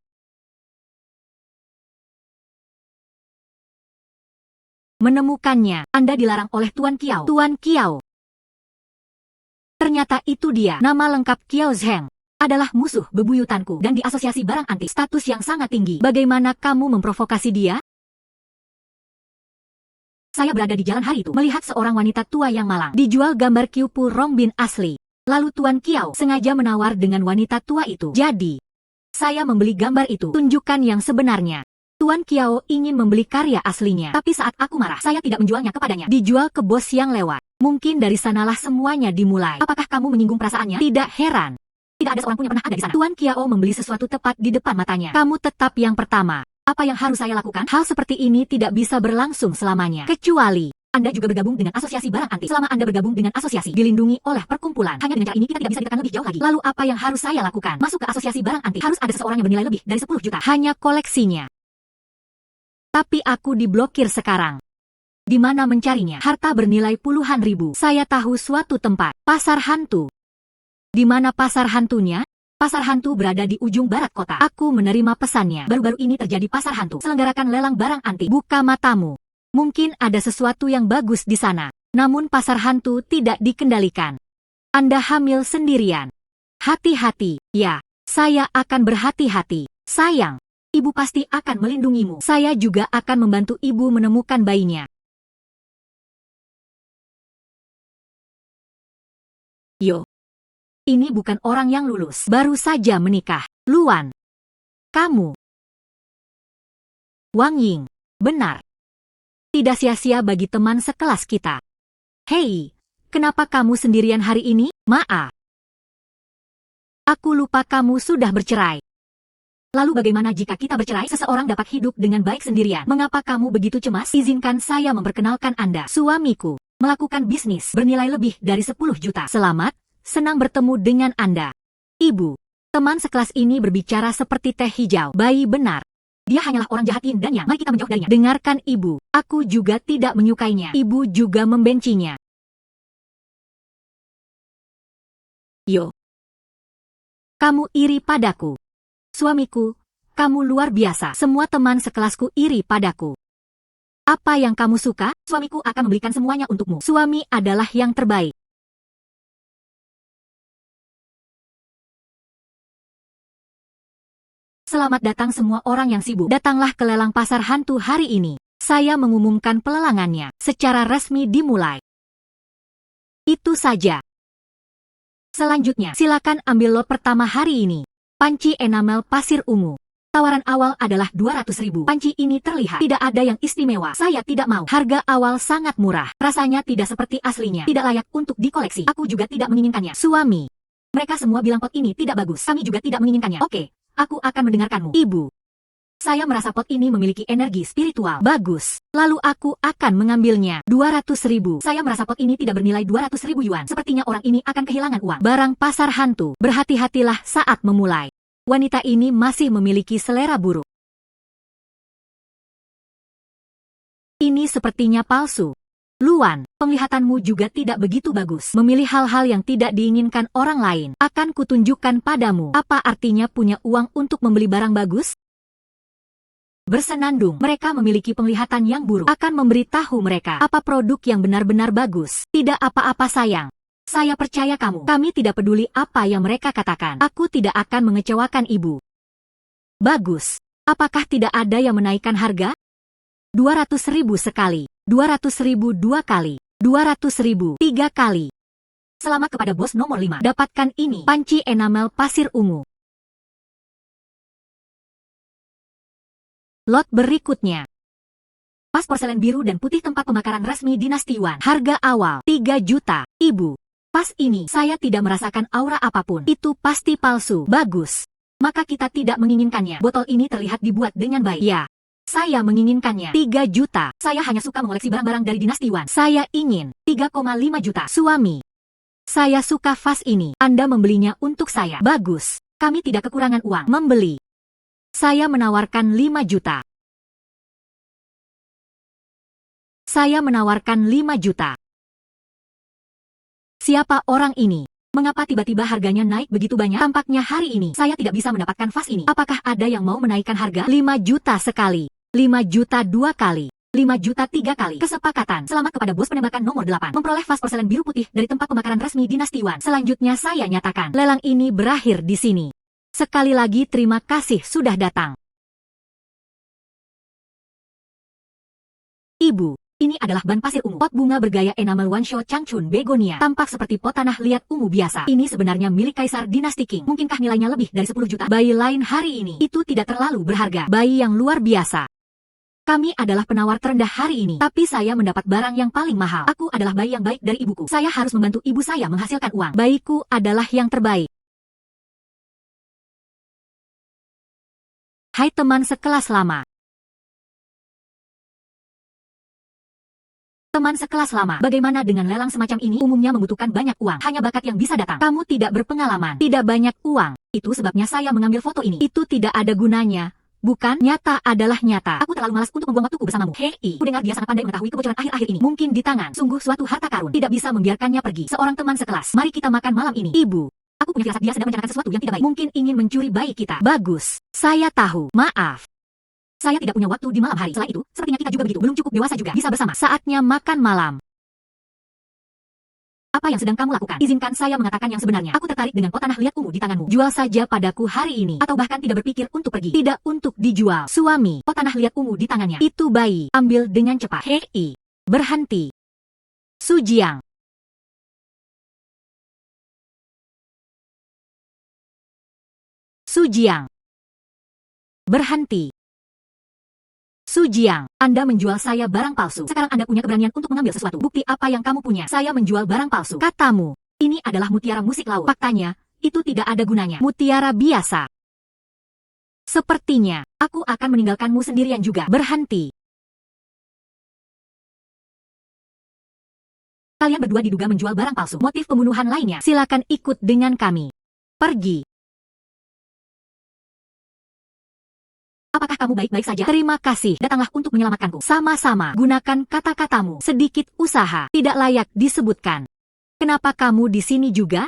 Speaker 1: Menemukannya. Anda dilarang oleh Tuan Kiao. Tuan Kiao. Ternyata itu dia. Nama lengkap Kiao Zheng. Adalah musuh bebuyutanku dan di asosiasi barang antik. Status yang sangat tinggi. Bagaimana kamu memprovokasi dia? Saya berada di jalan hari itu, melihat seorang wanita tua yang malang. Dijual gambar Kyupu Rongbin asli. Lalu Tuan Kiao sengaja menawar dengan wanita tua itu. Jadi, saya membeli gambar itu. Tunjukkan yang sebenarnya. Tuan Kiao ingin membeli karya aslinya. Tapi saat aku marah, saya tidak menjualnya kepadanya. Dijual ke bos yang lewat. Mungkin dari sanalah semuanya dimulai. Apakah kamu menyinggung perasaannya? Tidak heran. Tidak ada seorang pun yang pernah ada di sana. Tuan Kiao membeli sesuatu tepat di depan matanya. Kamu tetap yang pertama. Apa yang harus saya lakukan? Hal seperti ini tidak bisa berlangsung selamanya. Kecuali Anda juga bergabung dengan asosiasi barang antik. Selama Anda bergabung dengan asosiasi, dilindungi oleh perkumpulan. Hanya dengan cara ini kita tidak bisa ditekan lebih jauh lagi. Lalu apa yang harus saya lakukan? Masuk ke asosiasi barang antik. Harus ada seseorang yang bernilai lebih dari 10 juta. Hanya koleksinya. Tapi aku diblokir sekarang. Di mana mencarinya? Harta bernilai puluhan ribu. Saya tahu suatu tempat. Pasar hantu. Di mana pasar hantunya? Pasar hantu berada di ujung barat kota. Aku menerima pesannya. Baru-baru ini terjadi pasar hantu. Selenggarakan lelang barang antik. Buka matamu. Mungkin ada sesuatu yang bagus di sana. Namun pasar hantu tidak dikendalikan. Anda hamil sendirian. Hati-hati. Ya, saya akan berhati-hati. Sayang, ibu pasti akan melindungimu. Saya juga akan membantu ibu menemukan bayinya. Yo. Ini bukan orang yang lulus, baru saja menikah. Luan. Kamu. Wang Ying. Benar. Tidak sia-sia bagi teman sekelas kita. Hei, kenapa kamu sendirian hari ini? Maaf. Aku lupa kamu sudah bercerai. Lalu bagaimana jika kita bercerai? Seseorang dapat hidup dengan baik sendirian. Mengapa kamu begitu cemas? Izinkan saya memperkenalkan Anda. Suamiku. Melakukan bisnis bernilai lebih dari 10 juta. Selamat. Senang bertemu dengan Anda. Ibu, teman sekelas ini berbicara seperti teh hijau. Bayi benar. Dia hanyalah orang jahat dan yang. Mari kita menjauh darinya. Dengarkan ibu. Aku juga tidak menyukainya. Ibu juga membencinya. Yo. Kamu iri padaku. Suamiku, kamu luar biasa. Semua teman sekelasku iri padaku. Apa yang kamu suka? Suamiku akan membelikan semuanya untukmu. Suami adalah yang terbaik. Selamat datang semua orang yang sibuk. Datanglah ke lelang pasar hantu hari ini. Saya mengumumkan pelelangannya. Secara resmi dimulai. Itu saja. Selanjutnya, silakan ambil lot pertama hari ini. Panci enamel pasir ungu. Tawaran awal adalah 200.000. Panci ini terlihat tidak ada yang istimewa. Saya tidak mau. Harga awal sangat murah. Rasanya tidak seperti aslinya. Tidak layak untuk dikoleksi. Aku juga tidak menginginkannya. Suami. Mereka semua bilang pot ini tidak bagus. Kami juga tidak menginginkannya. Oke. Aku akan mendengarkanmu. Ibu. Saya merasa pot ini memiliki energi spiritual. Bagus. Lalu aku akan mengambilnya. 200.000. Saya merasa pot ini tidak bernilai 200.000 yuan. Sepertinya orang ini akan kehilangan uang. Barang pasar hantu. Berhati-hatilah saat memulai. Wanita ini masih memiliki selera buruk. Ini sepertinya palsu. Luan, penglihatanmu juga tidak begitu bagus. Memilih hal-hal yang tidak diinginkan orang lain. Akan kutunjukkan padamu. Apa artinya punya uang untuk membeli barang bagus? Bersenandung, mereka memiliki penglihatan yang buruk. Akan memberitahu mereka apa produk yang benar-benar bagus. Tidak apa-apa sayang. Saya percaya kamu. Kami tidak peduli apa yang mereka katakan. Aku tidak akan mengecewakan ibu. Bagus. Apakah tidak ada yang menaikkan harga? 200.000 sekali. 200.000 2 kali. 200.000 3 kali. Selama kepada bos nomor 5. Dapatkan ini. Panci enamel pasir ungu. Lot berikutnya. Vas porselen biru dan putih tempat pemakaran resmi dinasti Yuan. Harga awal 3 juta. Ibu. Pas ini saya tidak merasakan aura apapun. Itu pasti palsu. Bagus. Maka kita tidak menginginkannya. Botol ini terlihat dibuat dengan baik. Ya. Saya menginginkannya. 3 juta. Saya hanya suka mengoleksi barang-barang dari dinasti Yuan. Saya ingin 3,5 juta. Suami. Saya suka vas ini. Anda membelinya untuk saya. Bagus. Kami tidak kekurangan uang. Membeli. Saya menawarkan 5 juta. Saya menawarkan 5 juta. Siapa orang ini? Mengapa tiba-tiba harganya naik begitu banyak? Tampaknya hari ini saya tidak bisa mendapatkan vas ini. Apakah ada yang mau menaikkan harga? 5 juta sekali. 5 juta 2 kali. 5 juta 3 kali. Kesepakatan. Selamat kepada bos penembakan nomor 8. Memperoleh vas porselen biru putih dari tempat pemakaran resmi dinasti Yuan. Selanjutnya saya nyatakan. Lelang ini berakhir di sini. Sekali lagi terima kasih sudah datang. Ibu. Ini adalah ban pasir ungu. Pot bunga bergaya enamel Wansho Changchun Begonia. Tampak seperti pot tanah liat ungu biasa. Ini sebenarnya milik Kaisar Dinasti Qing. Mungkinkah nilainya lebih dari 10 juta? Bayi lain hari ini. Itu tidak terlalu berharga. Bayi yang luar biasa. Kami adalah penawar terendah hari ini. Tapi saya mendapat barang yang paling mahal. Aku adalah bayi yang baik dari ibuku. Saya harus membantu ibu saya menghasilkan uang. Bayiku adalah yang terbaik. Hai teman sekelas lama. Teman sekelas lama, bagaimana dengan lelang semacam ini? Umumnya membutuhkan banyak uang. Hanya bakat yang bisa datang. Kamu tidak berpengalaman. Tidak banyak uang. Itu sebabnya saya mengambil foto ini. Itu tidak ada gunanya. Bukan, nyata adalah nyata. Aku terlalu malas untuk membuang waktuku bersamamu. Hei, aku dengar dia sangat pandai mengetahui kebocoran akhir-akhir ini. Mungkin di tangan. Sungguh suatu harta karun. Tidak bisa membiarkannya pergi. Seorang teman sekelas. Mari kita makan malam ini. Ibu. Aku punya firasat dia sedang merencanakan sesuatu yang tidak baik. Mungkin ingin mencuri bayi kita. Bagus. Saya tahu. Maaf. Saya tidak punya waktu di malam hari. Selain itu, sepertinya kita juga begitu. Belum cukup dewasa juga. Bisa bersama. Saatnya makan malam. Apa yang sedang kamu lakukan? Izinkan saya mengatakan yang sebenarnya. Aku tertarik dengan pot tanah liat ungu di tanganmu. Jual saja padaku hari ini. Atau bahkan tidak berpikir untuk pergi. Tidak untuk dijual. Suami, pot tanah liat ungu di tangannya. Itu bayi. Ambil dengan cepat. Hei. Berhenti. Sujiang. Sujiang. Berhenti. Sujiang, Anda menjual saya barang palsu. Sekarang Anda punya keberanian untuk mengambil sesuatu. Bukti apa yang kamu punya? Saya menjual barang palsu. Katamu, ini adalah mutiara musik laut. Faktanya, itu tidak ada gunanya. Mutiara biasa. Sepertinya, aku akan meninggalkanmu sendirian juga. Berhenti. Kalian berdua diduga menjual barang palsu. Motif pembunuhan lainnya. Silakan ikut dengan kami. Pergi. Apakah kamu baik-baik saja? Terima kasih. Datanglah untuk menyelamatkanku. Sama-sama. Gunakan kata-katamu. Sedikit usaha. Tidak layak disebutkan. Kenapa kamu di sini juga?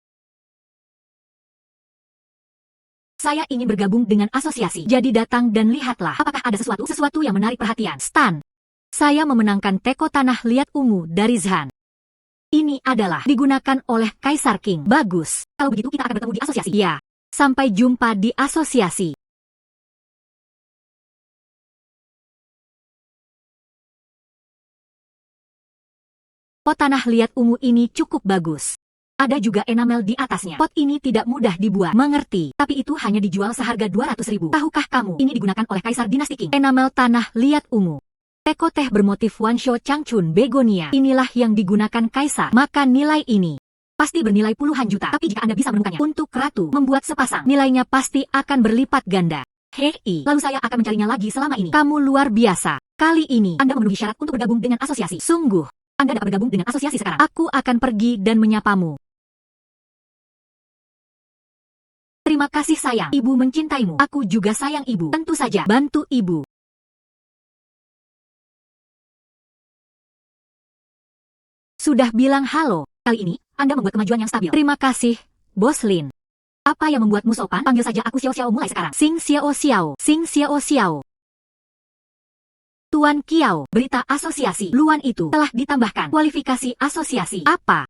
Speaker 1: Saya ingin bergabung dengan asosiasi. Jadi datang dan lihatlah. Apakah ada sesuatu yang menarik perhatian? Stan. Saya memenangkan teko tanah liat ungu dari Zhan. Ini adalah digunakan oleh Kaisar Qing. Bagus. Kalau begitu kita akan bertemu di asosiasi. Ya. Sampai jumpa di asosiasi. Pot tanah liat ungu ini cukup bagus. Ada juga enamel di atasnya. Pot ini tidak mudah dibuat. Mengerti, tapi itu hanya dijual seharga 200.000. Tahukah kamu, ini digunakan oleh Kaisar Dinasti Qing. Enamel tanah liat ungu. Teko teh bermotif Wansho Changchun Begonia. Inilah yang digunakan Kaisar. Maka nilai ini pasti bernilai puluhan juta. Tapi jika Anda bisa menemukannya untuk ratu membuat sepasang, nilainya pasti akan berlipat ganda. Hei, lalu saya akan mencarinya lagi selama ini. Kamu luar biasa. Kali ini Anda memenuhi syarat untuk bergabung dengan asosiasi. Sungguh, Anda dapat bergabung dengan asosiasi sekarang. Aku akan pergi dan menyapamu. Terima kasih sayang, ibu mencintaimu. Aku juga sayang ibu. Tentu saja, bantu ibu. Sudah bilang halo. Kali ini, Anda membuat kemajuan yang stabil. Terima kasih, Bos Lin. Apa yang membuatmu sopan? Panggil saja aku Xiao Xiao mulai sekarang. Xing Xiao Xiao. Xing Xiao Xiao. Tuan Kiao, berita asosiasi. Luan itu telah ditambahkan kualifikasi asosiasi. Apa?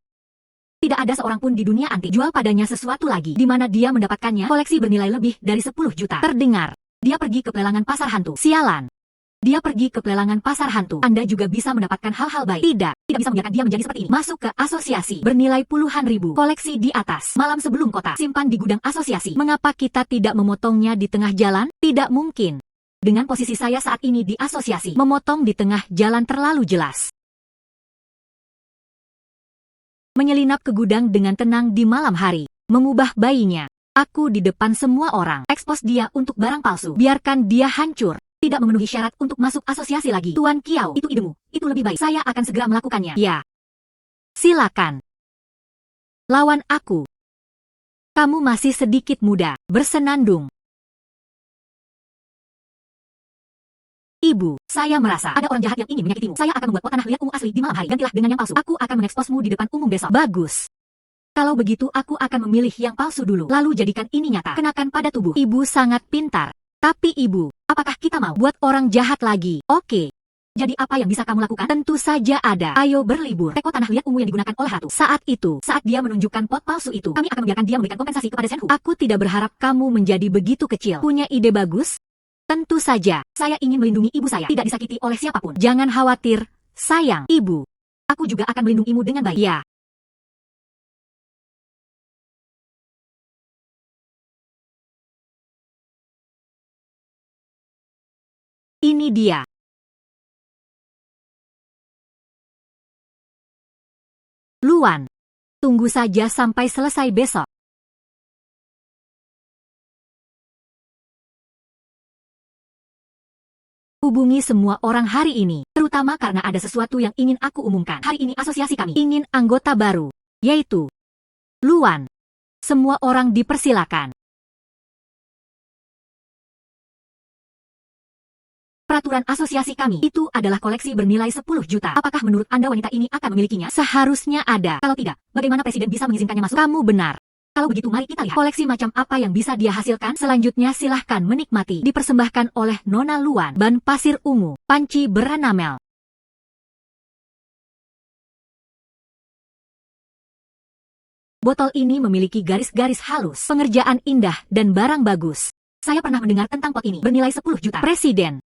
Speaker 1: Tidak ada seorang pun di dunia antik jual padanya sesuatu lagi. Di mana dia mendapatkannya? Koleksi bernilai lebih dari 10 juta. Terdengar. Dia pergi ke pelelangan pasar hantu. Sialan. Dia pergi ke pelelangan pasar hantu. Anda juga bisa mendapatkan hal-hal baik. Tidak bisa membiarkan dia menjadi seperti ini. Masuk ke asosiasi. Bernilai puluhan ribu. Koleksi di atas. Malam sebelum kota. Simpan di gudang asosiasi. Mengapa kita tidak memotongnya di tengah jalan? Tidak mungkin. Dengan posisi saya saat ini di asosiasi, memotong di tengah jalan terlalu jelas. Menyelinap ke gudang dengan tenang di malam hari. Mengubah bayinya. Aku di depan semua orang. Ekspos dia untuk barang palsu. Biarkan dia hancur. Tidak memenuhi syarat untuk masuk asosiasi lagi. Tuan Kiao, itu idemu. Itu lebih baik. Saya akan segera melakukannya. Ya. Silakan. Lawan aku. Kamu masih sedikit muda. Bersenandung. Ibu, saya merasa ada orang jahat yang ingin menyakitimu. Saya akan membuat pot tanah liat ungu asli di malam hari. Gantilah dengan yang palsu. Aku akan mengeksposmu di depan umum besok. Bagus. Kalau begitu aku akan memilih yang palsu dulu. Lalu jadikan ini nyata. Kenakan pada tubuh. Ibu sangat pintar. Tapi ibu, apakah kita mau buat orang jahat lagi? Oke. Jadi apa yang bisa kamu lakukan? Tentu saja ada. Ayo berlibur. Teko tanah liat ungu yang digunakan oleh ratu. Saat itu, saat dia menunjukkan pot palsu itu, kami akan membiarkan dia memberikan kompensasi kepada Shenhu. Aku tidak berharap kamu menjadi begitu kecil. Punya ide bagus? Tentu saja, saya ingin melindungi ibu saya. Tidak disakiti oleh siapapun. Jangan khawatir, sayang, ibu. Aku juga akan melindungimu dengan baik. Ya. Ini dia. Luan. Tunggu saja sampai selesai besok. Hubungi semua orang hari ini, terutama karena ada sesuatu yang ingin aku umumkan. Hari ini asosiasi kami ingin anggota baru, yaitu Luan. Semua orang dipersilakan. Peraturan asosiasi kami itu adalah koleksi bernilai 10 juta. Apakah menurut Anda wanita ini akan memilikinya? Seharusnya ada. Kalau tidak, bagaimana presiden bisa mengizinkannya masuk? Kamu benar. Kalau begitu mari kita lihat koleksi macam apa yang bisa dia hasilkan. Selanjutnya silahkan menikmati. Dipersembahkan oleh Nona Luan. Ban pasir ungu. Panci beranamel. Botol ini memiliki garis-garis halus. Pengerjaan indah dan barang bagus. Saya pernah mendengar tentang pot ini. Bernilai 10 juta. Presiden.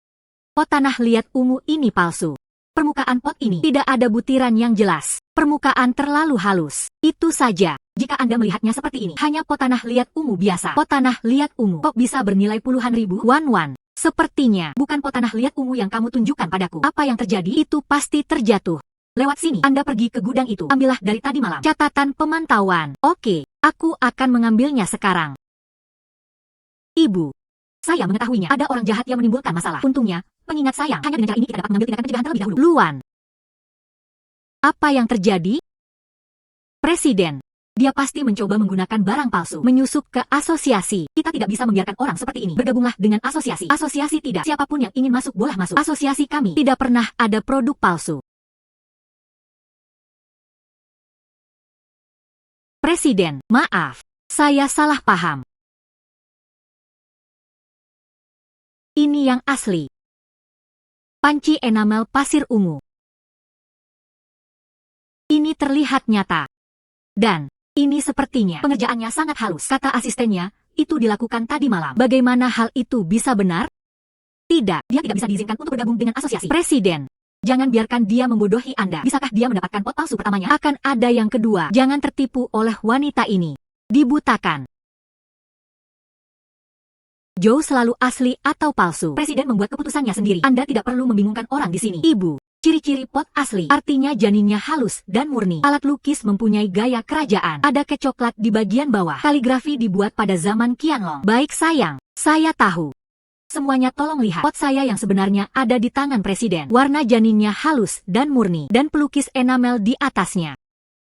Speaker 1: Pot tanah liat ungu ini palsu. Permukaan pot ini tidak ada butiran yang jelas. Permukaan terlalu halus. Itu saja. Jika Anda melihatnya seperti ini, hanya pot tanah liat ungu biasa. Pot tanah liat ungu kok bisa bernilai puluhan ribu? Wan. Sepertinya bukan pot tanah liat ungu yang kamu tunjukkan padaku. Apa yang terjadi? Itu pasti terjatuh. Lewat sini, Anda pergi ke gudang itu. Ambillah dari tadi malam. Catatan pemantauan. Oke, aku akan mengambilnya sekarang. Ibu, saya mengetahuinya. Ada orang jahat yang menimbulkan masalah. Untungnya, pengingat sayang. Hanya dengan cara ini kita dapat mengambil tindakan pencegahan terlebih dahulu. Luan. Apa yang terjadi? Presiden. Dia pasti mencoba menggunakan barang palsu. Menyusup ke asosiasi. Kita tidak bisa membiarkan orang seperti ini. Bergabunglah dengan asosiasi. Asosiasi tidak. Siapapun yang ingin masuk boleh masuk. Asosiasi kami tidak pernah ada produk palsu. Presiden, maaf. Saya salah paham. Ini yang asli. Panci enamel pasir ungu. Ini terlihat nyata. Dan ini sepertinya pengerjaannya sangat halus. Kata asistennya, itu dilakukan tadi malam. Bagaimana hal itu bisa benar? Tidak, dia tidak bisa diizinkan untuk bergabung dengan asosiasi. Presiden. Jangan biarkan dia membodohi Anda. Bisakah dia mendapatkan pot palsu pertamanya? Akan ada yang kedua. Jangan tertipu oleh wanita ini. Dibutakan. Joe selalu asli atau palsu. Presiden membuat keputusannya sendiri. Anda tidak perlu membingungkan orang di sini. Ibu. Ciri-ciri pot asli, artinya janinnya halus dan murni. Alat lukis mempunyai gaya kerajaan. Ada cat coklat di bagian bawah. Kaligrafi dibuat pada zaman Qianlong. Baik sayang, saya tahu. Semuanya tolong lihat. Pot saya yang sebenarnya ada di tangan presiden. Warna janinnya halus dan murni. Dan pelukis enamel di atasnya.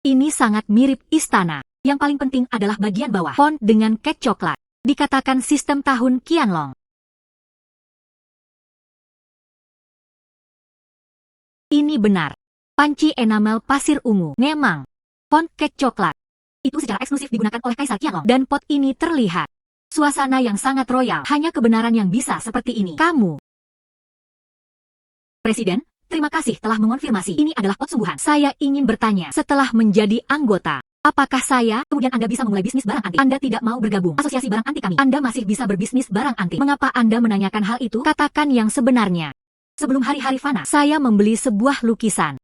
Speaker 1: Ini sangat mirip istana. Yang paling penting adalah bagian bawah. Font dengan cat coklat. Dikatakan sistem tahun Qianlong. Ini benar. Panci enamel pasir ungu. Memang. Font cat coklat. Itu secara eksklusif digunakan oleh Kaisar Qianlong. Dan pot ini terlihat. Suasana yang sangat royal. Hanya kebenaran yang bisa seperti ini. Kamu. Presiden, terima kasih telah mengonfirmasi. Ini adalah pot sungguhan. Saya ingin bertanya. Setelah menjadi anggota, apakah saya, kemudian Anda bisa memulai bisnis barang antik? Anda tidak mau bergabung asosiasi barang antik kami. Anda masih bisa berbisnis barang antik. Mengapa Anda menanyakan hal itu? Katakan yang sebenarnya. Sebelum hari-hari fana, saya membeli sebuah lukisan.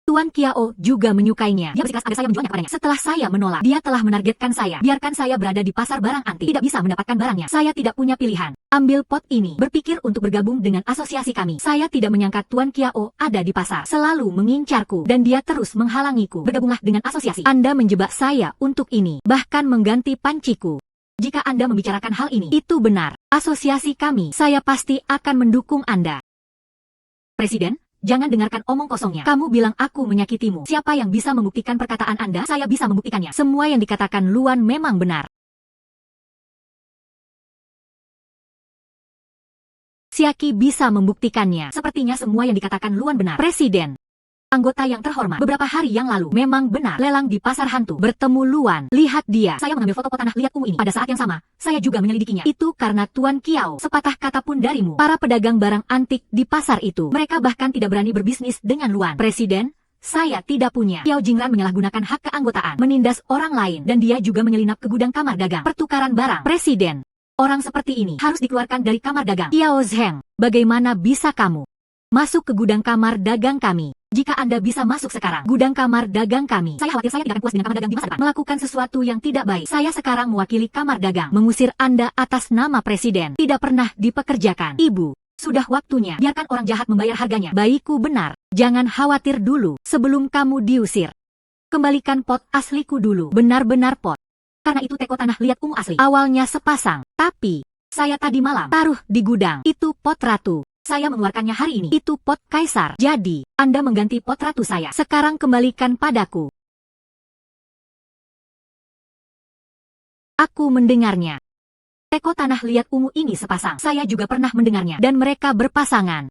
Speaker 1: Tuan Qiao juga menyukainya. Dia bersikeras agar saya menjualnya kepadanya. Setelah saya menolak, dia telah menargetkan saya. Biarkan saya berada di pasar barang antik. Tidak bisa mendapatkan barangnya. Saya tidak punya pilihan. Ambil pot ini. Berpikir untuk bergabung dengan asosiasi kami. Saya tidak menyangka Tuan Qiao ada di pasar. Selalu mengincarku. Dan dia terus menghalangiku. Bergabunglah dengan asosiasi. Anda menjebak saya untuk ini. Bahkan mengganti panciku. Jika Anda membicarakan hal ini, itu benar. Asosiasi kami, saya pasti akan mendukung Anda. Presiden, jangan dengarkan omong kosongnya. Kamu bilang aku menyakitimu. Siapa yang bisa membuktikan perkataan Anda? Saya bisa membuktikannya. Semua yang dikatakan Luan memang benar. Xiaqi bisa membuktikannya. Sepertinya semua yang dikatakan Luan benar. Presiden. Anggota yang terhormat, beberapa hari yang lalu, memang benar, lelang di pasar hantu, bertemu Luan, lihat dia. Saya mengambil foto pot tanah liat ungu ini. Pada saat yang sama, saya juga menyelidikinya. Itu karena Tuan Qiao, sepatah kata pun darimu. Para pedagang barang antik di pasar itu, mereka bahkan tidak berani berbisnis dengan Luan. Presiden, saya tidak punya. Qiao Jingran menyalahgunakan hak keanggotaan, menindas orang lain, dan dia juga menyelinap ke gudang kamar dagang. Pertukaran barang. Presiden, orang seperti ini harus dikeluarkan dari kamar dagang. Qiao Zheng, bagaimana bisa kamu masuk ke gudang kamar dagang kami? Jika Anda bisa masuk sekarang, gudang kamar dagang kami, saya khawatir saya tidak akan puas dengan kamar dagang di masa depan. Melakukan sesuatu yang tidak baik. Saya sekarang mewakili kamar dagang, mengusir Anda atas nama presiden. Tidak pernah dipekerjakan. Ibu, sudah waktunya. Biarkan orang jahat membayar harganya. Baikku benar. Jangan khawatir dulu, sebelum kamu diusir. Kembalikan pot asliku dulu. Benar-benar pot. Karena itu teko tanah liat ungu asli. Awalnya sepasang, tapi saya tadi malam taruh di gudang. Itu pot ratu. Saya mengeluarkannya hari ini. Itu pot kaisar. Jadi, Anda mengganti pot ratu saya. Sekarang kembalikan padaku. Aku mendengarnya. Teko tanah liat ungu ini sepasang. Saya juga pernah mendengarnya. Dan mereka berpasangan.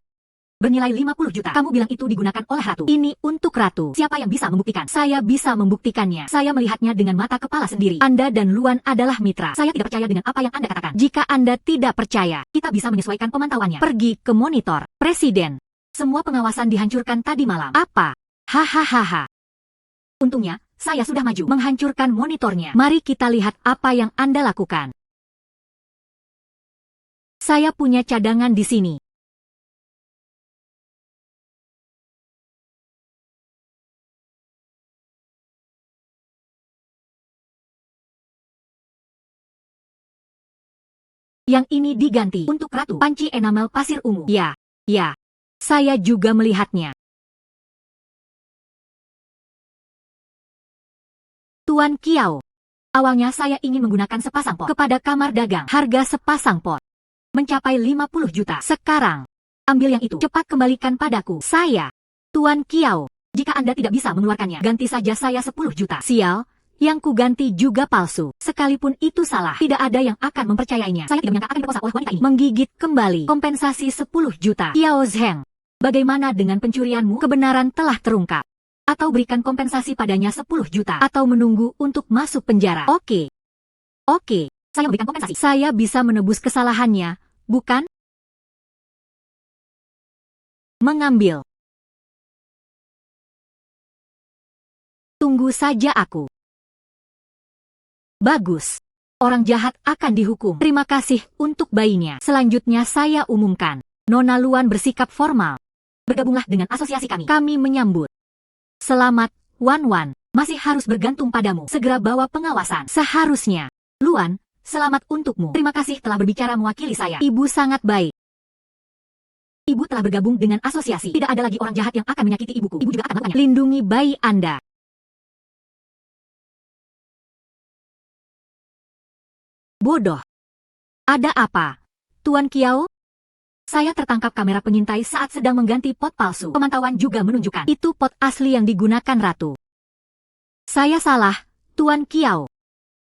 Speaker 1: Bernilai 50 juta. Kamu bilang itu digunakan oleh ratu. Ini untuk ratu. Siapa yang bisa membuktikan? Saya bisa membuktikannya. Saya melihatnya dengan mata kepala sendiri. Anda dan Luan adalah mitra. Saya tidak percaya dengan apa yang Anda katakan. Jika Anda tidak percaya, kita bisa menyesuaikan pemantauannya. Pergi ke monitor. Presiden. Semua pengawasan dihancurkan tadi malam. Apa? Hahaha. Untungnya, saya sudah maju menghancurkan monitornya. Mari kita lihat apa yang Anda lakukan. Saya punya cadangan di sini. Yang ini diganti untuk ratu. Panci enamel pasir ungu. Ya, ya. Saya juga melihatnya. Tuan Qiao. Awalnya saya ingin menggunakan sepasang pot kepada kamar dagang. Harga sepasang pot mencapai 50 juta. Sekarang, ambil yang itu. Cepat kembalikan padaku. Saya, Tuan Qiao. Jika Anda tidak bisa mengeluarkannya, ganti saja saya 10 juta. Sial. Yang ku ganti juga palsu. Sekalipun itu salah, tidak ada yang akan mempercayainya. Saya tidak menyangka akan diperkosa oleh wanita ini. Menggigit kembali. Kompensasi 10 juta. Qiao Zheng, bagaimana dengan pencurianmu? Kebenaran telah terungkap. Atau berikan kompensasi padanya 10 juta. Atau menunggu untuk masuk penjara. Oke. Oke, saya memberikan kompensasi. Saya bisa menebus kesalahannya, bukan? Mengambil. Tunggu saja aku. Bagus. Orang jahat akan dihukum. Terima kasih untuk bayinya. Selanjutnya saya umumkan. Nona Luan bersikap formal. Bergabunglah dengan asosiasi kami. Kami menyambut. Selamat, Wan Wan. Masih harus bergantung padamu. Segera bawa pengawasan. Seharusnya. Luan, selamat untukmu. Terima kasih telah berbicara mewakili saya. Ibu sangat baik. Ibu telah bergabung dengan asosiasi. Tidak ada lagi orang jahat yang akan menyakiti ibuku. Ibu juga akan melakukannya. Lindungi bayi Anda. Bodoh. Ada apa? Tuan Kiao? Saya tertangkap kamera pengintai saat sedang mengganti pot palsu. Pemantauan juga menunjukkan itu pot asli yang digunakan Ratu. Saya salah, Tuan Kiao.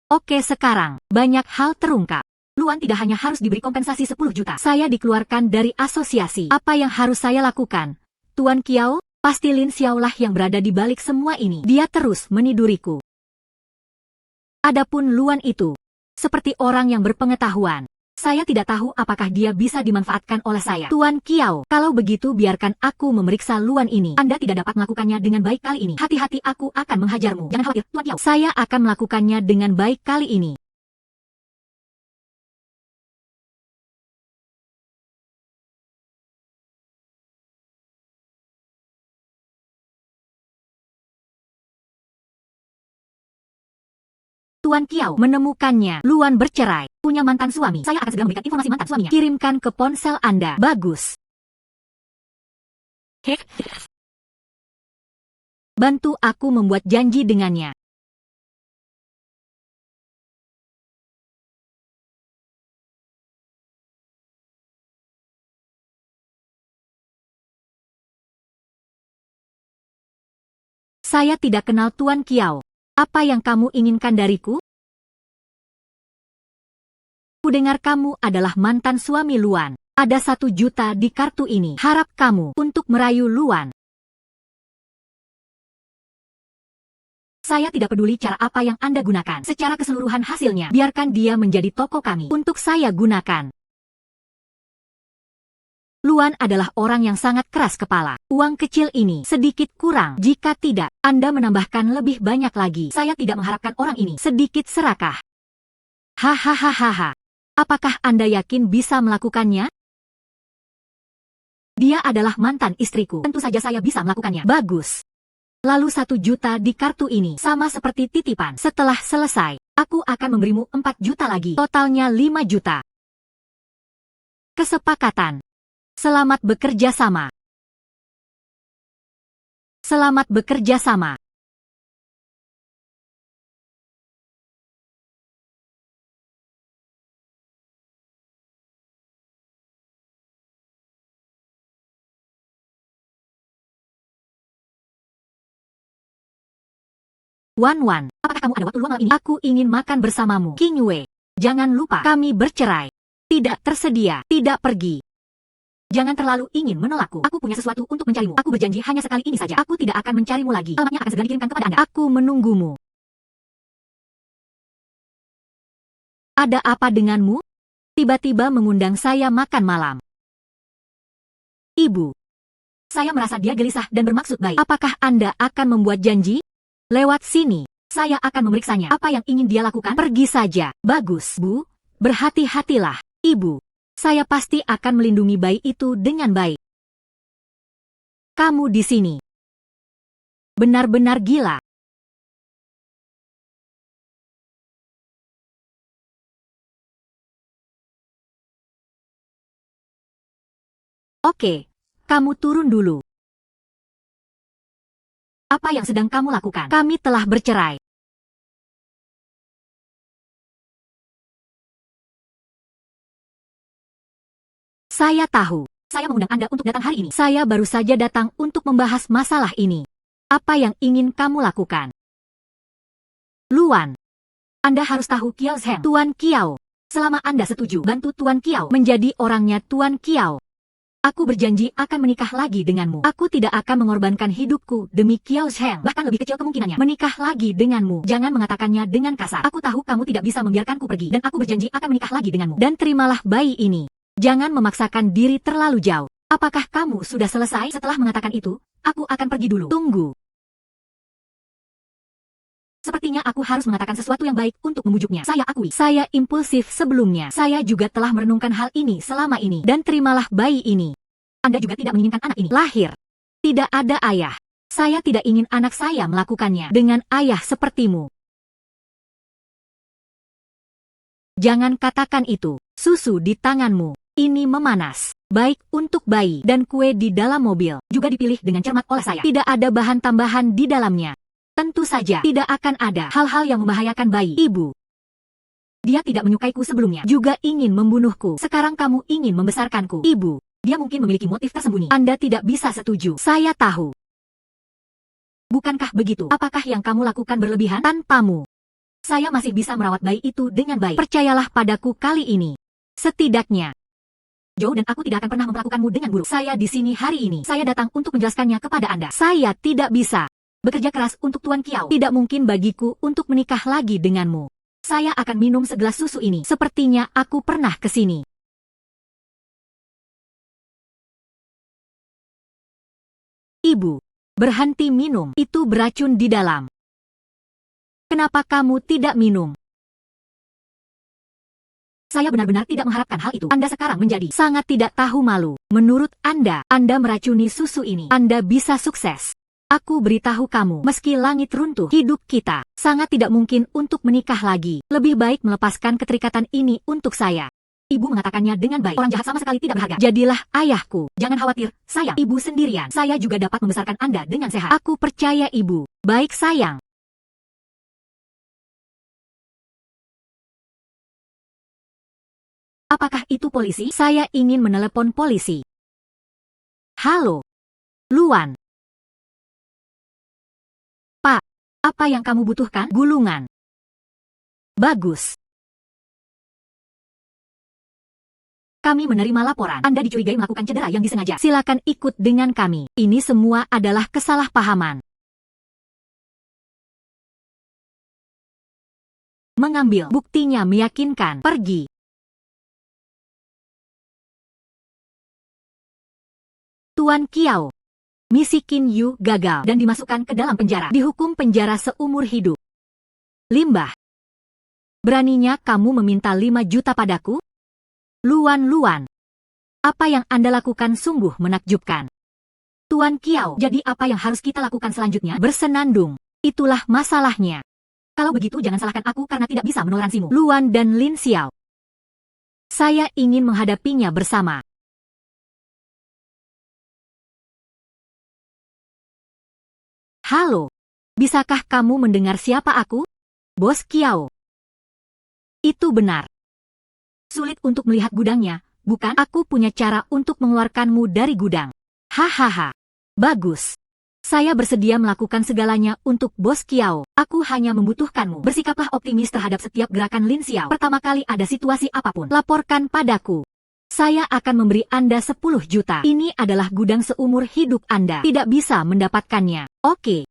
Speaker 1: Oke, sekarang banyak hal terungkap. Luan tidak hanya harus diberi kompensasi 10 juta. Saya dikeluarkan dari asosiasi. Apa yang harus saya lakukan? Tuan Kiao, pasti Lin Xiao lah yang berada di balik semua ini. Dia terus meniduriku. Adapun Luan itu, seperti orang yang berpengetahuan. Saya tidak tahu apakah dia bisa dimanfaatkan oleh saya. Tuan Kiao, kalau begitu biarkan aku memeriksa Luan ini. Anda tidak dapat melakukannya dengan baik kali ini. Hati-hati, aku akan menghajarmu. Jangan khawatir, Tuan Kiao. Saya akan melakukannya dengan baik kali ini. Tuan Kiao menemukannya. Luan bercerai, punya mantan suami. Saya akan segera memberikan informasi mantan suaminya. Kirimkan ke ponsel Anda. Bagus. Hek. Bantu aku membuat janji dengannya. Saya tidak kenal Tuan Kiao. Apa yang kamu inginkan dariku? Kudengar kamu adalah mantan suami Luan. Ada 1 juta di kartu ini. Harap kamu untuk merayu Luan. Saya tidak peduli cara apa yang Anda gunakan. Secara keseluruhan hasilnya, biarkan dia menjadi toko kami. Untuk saya gunakan. Luan adalah orang yang sangat keras kepala. Uang kecil ini sedikit kurang. Jika tidak, Anda menambahkan lebih banyak lagi. Saya tidak mengharapkan orang ini sedikit serakah. Hahaha. Apakah Anda yakin bisa melakukannya? Dia adalah mantan istriku. Tentu saja saya bisa melakukannya. Bagus. Lalu 1 juta di kartu ini sama seperti titipan. Setelah selesai, aku akan memberimu 4 juta lagi. Totalnya 5 juta. Kesepakatan. Selamat bekerja sama. Selamat bekerja sama. Wan Wan, apakah kamu ada waktu luang malam ini? Aku ingin makan bersamamu. King Yue, jangan lupa kami bercerai. Tidak tersedia, tidak pergi. Jangan terlalu ingin menolakku. Aku punya sesuatu untuk mencarimu. Aku berjanji hanya sekali ini saja. Aku tidak akan mencarimu lagi. Alamatnya akan segera dikirimkan kepada Anda. Aku menunggumu. Ada apa denganmu? Tiba-tiba mengundang saya makan malam. Ibu. Saya merasa dia gelisah dan bermaksud baik. Apakah Anda akan membuat janji? Lewat sini. Saya akan memeriksanya. Apa yang ingin dia lakukan? Pergi saja. Bagus, Bu. Berhati-hatilah. Ibu. Saya pasti akan melindungi bayi itu dengan baik. Kamu di sini. Benar-benar gila. Oke, kamu turun dulu. Apa yang sedang kamu lakukan? Kami telah bercerai. Saya tahu. Saya mengundang Anda untuk datang hari ini. Saya baru saja datang untuk membahas masalah ini. Apa yang ingin kamu lakukan? Luan. Anda harus tahu Kiao Zheng. Tuan Kiao. Selama Anda setuju bantu Tuan Kiao menjadi orangnya Tuan Kiao, aku berjanji akan menikah lagi denganmu. Aku tidak akan mengorbankan hidupku demi Kiao Zheng. Bahkan lebih kecil kemungkinannya menikah lagi denganmu. Jangan mengatakannya dengan kasar. Aku tahu kamu tidak bisa membiarkanku pergi. Dan aku berjanji akan menikah lagi denganmu. Dan terimalah bayi ini. Jangan memaksakan diri terlalu jauh. Apakah kamu sudah selesai? Setelah mengatakan itu, aku akan pergi dulu. Tunggu. Sepertinya aku harus mengatakan sesuatu yang baik untuk memujuknya. Saya akui, saya impulsif sebelumnya. Saya juga telah merenungkan hal ini selama ini. Dan terimalah bayi ini. Anda juga tidak menginginkan anak ini lahir. Tidak ada ayah. Saya tidak ingin anak saya melakukannya dengan ayah sepertimu. Jangan katakan itu. Susu di tanganmu. Ini memanas. Baik untuk bayi dan kue di dalam mobil. Juga dipilih dengan cermat oleh saya. Tidak ada bahan tambahan di dalamnya. Tentu saja tidak akan ada hal-hal yang membahayakan bayi. Ibu. Dia tidak menyukaiku sebelumnya. Juga ingin membunuhku. Sekarang kamu ingin membesarkanku. Ibu. Dia mungkin memiliki motif tersembunyi. Anda tidak bisa setuju. Saya tahu. Bukankah begitu? Apakah yang kamu lakukan berlebihan? Tanpamu, saya masih bisa merawat bayi itu dengan baik. Percayalah padaku kali ini. Setidaknya, Joe dan aku tidak akan pernah memperlakukanmu dengan buruk. Saya di sini hari ini. Saya datang untuk menjelaskannya kepada Anda. Saya tidak bisa bekerja keras untuk Tuan Kiao. Tidak mungkin bagiku untuk menikah lagi denganmu. Saya akan minum segelas susu ini. Sepertinya aku pernah ke sini. Ibu. Berhenti minum, itu beracun di dalam. Kenapa kamu tidak minum? Saya benar-benar tidak mengharapkan hal itu. Anda sekarang menjadi sangat tidak tahu malu. Menurut Anda meracuni susu ini. Anda bisa sukses. Aku beritahu kamu, meski langit runtuh, hidup kita sangat tidak mungkin untuk menikah lagi. Lebih baik melepaskan keterikatan ini untuk saya. Ibu mengatakannya dengan baik. Orang jahat sama sekali tidak berharga. Jadilah ayahku. Jangan khawatir, sayang. Ibu sendirian. Saya juga dapat membesarkan Anda dengan sehat. Aku percaya ibu. Baik sayang. Apakah itu polisi? Saya ingin menelepon polisi. Halo. Luan. Pak, apa yang kamu butuhkan? Gulungan. Bagus. Kami menerima laporan. Anda dicurigai melakukan cedera yang disengaja. Silakan ikut dengan kami. Ini semua adalah kesalahpahaman. Mengambil buktinya meyakinkan. Pergi. Tuan Kiao. Misi Qin Yu gagal dan dimasukkan ke dalam penjara. Dihukum penjara seumur hidup. Limbah. Beraninya kamu meminta 5 juta padaku? Luan. Apa yang Anda lakukan sungguh menakjubkan. Tuan Kiao, jadi apa yang harus kita lakukan selanjutnya? Bersenandung. Itulah masalahnya. Kalau begitu jangan salahkan aku karena tidak bisa menoleransimu. Luan dan Lin Xiao. Saya ingin menghadapinya bersama. Halo. Bisakah kamu mendengar siapa aku? Bos Kiao. Itu benar. Sulit untuk melihat gudangnya, bukan? Aku punya cara untuk mengeluarkanmu dari gudang. Hahaha. Bagus. Saya bersedia melakukan segalanya untuk Bos Kiao. Aku hanya membutuhkanmu. Bersikaplah optimis terhadap setiap gerakan Lin Xiao. Pertama kali ada situasi apapun, laporkan padaku. Saya akan memberi Anda 10 juta. Ini adalah gudang seumur hidup Anda. Tidak bisa mendapatkannya. Oke.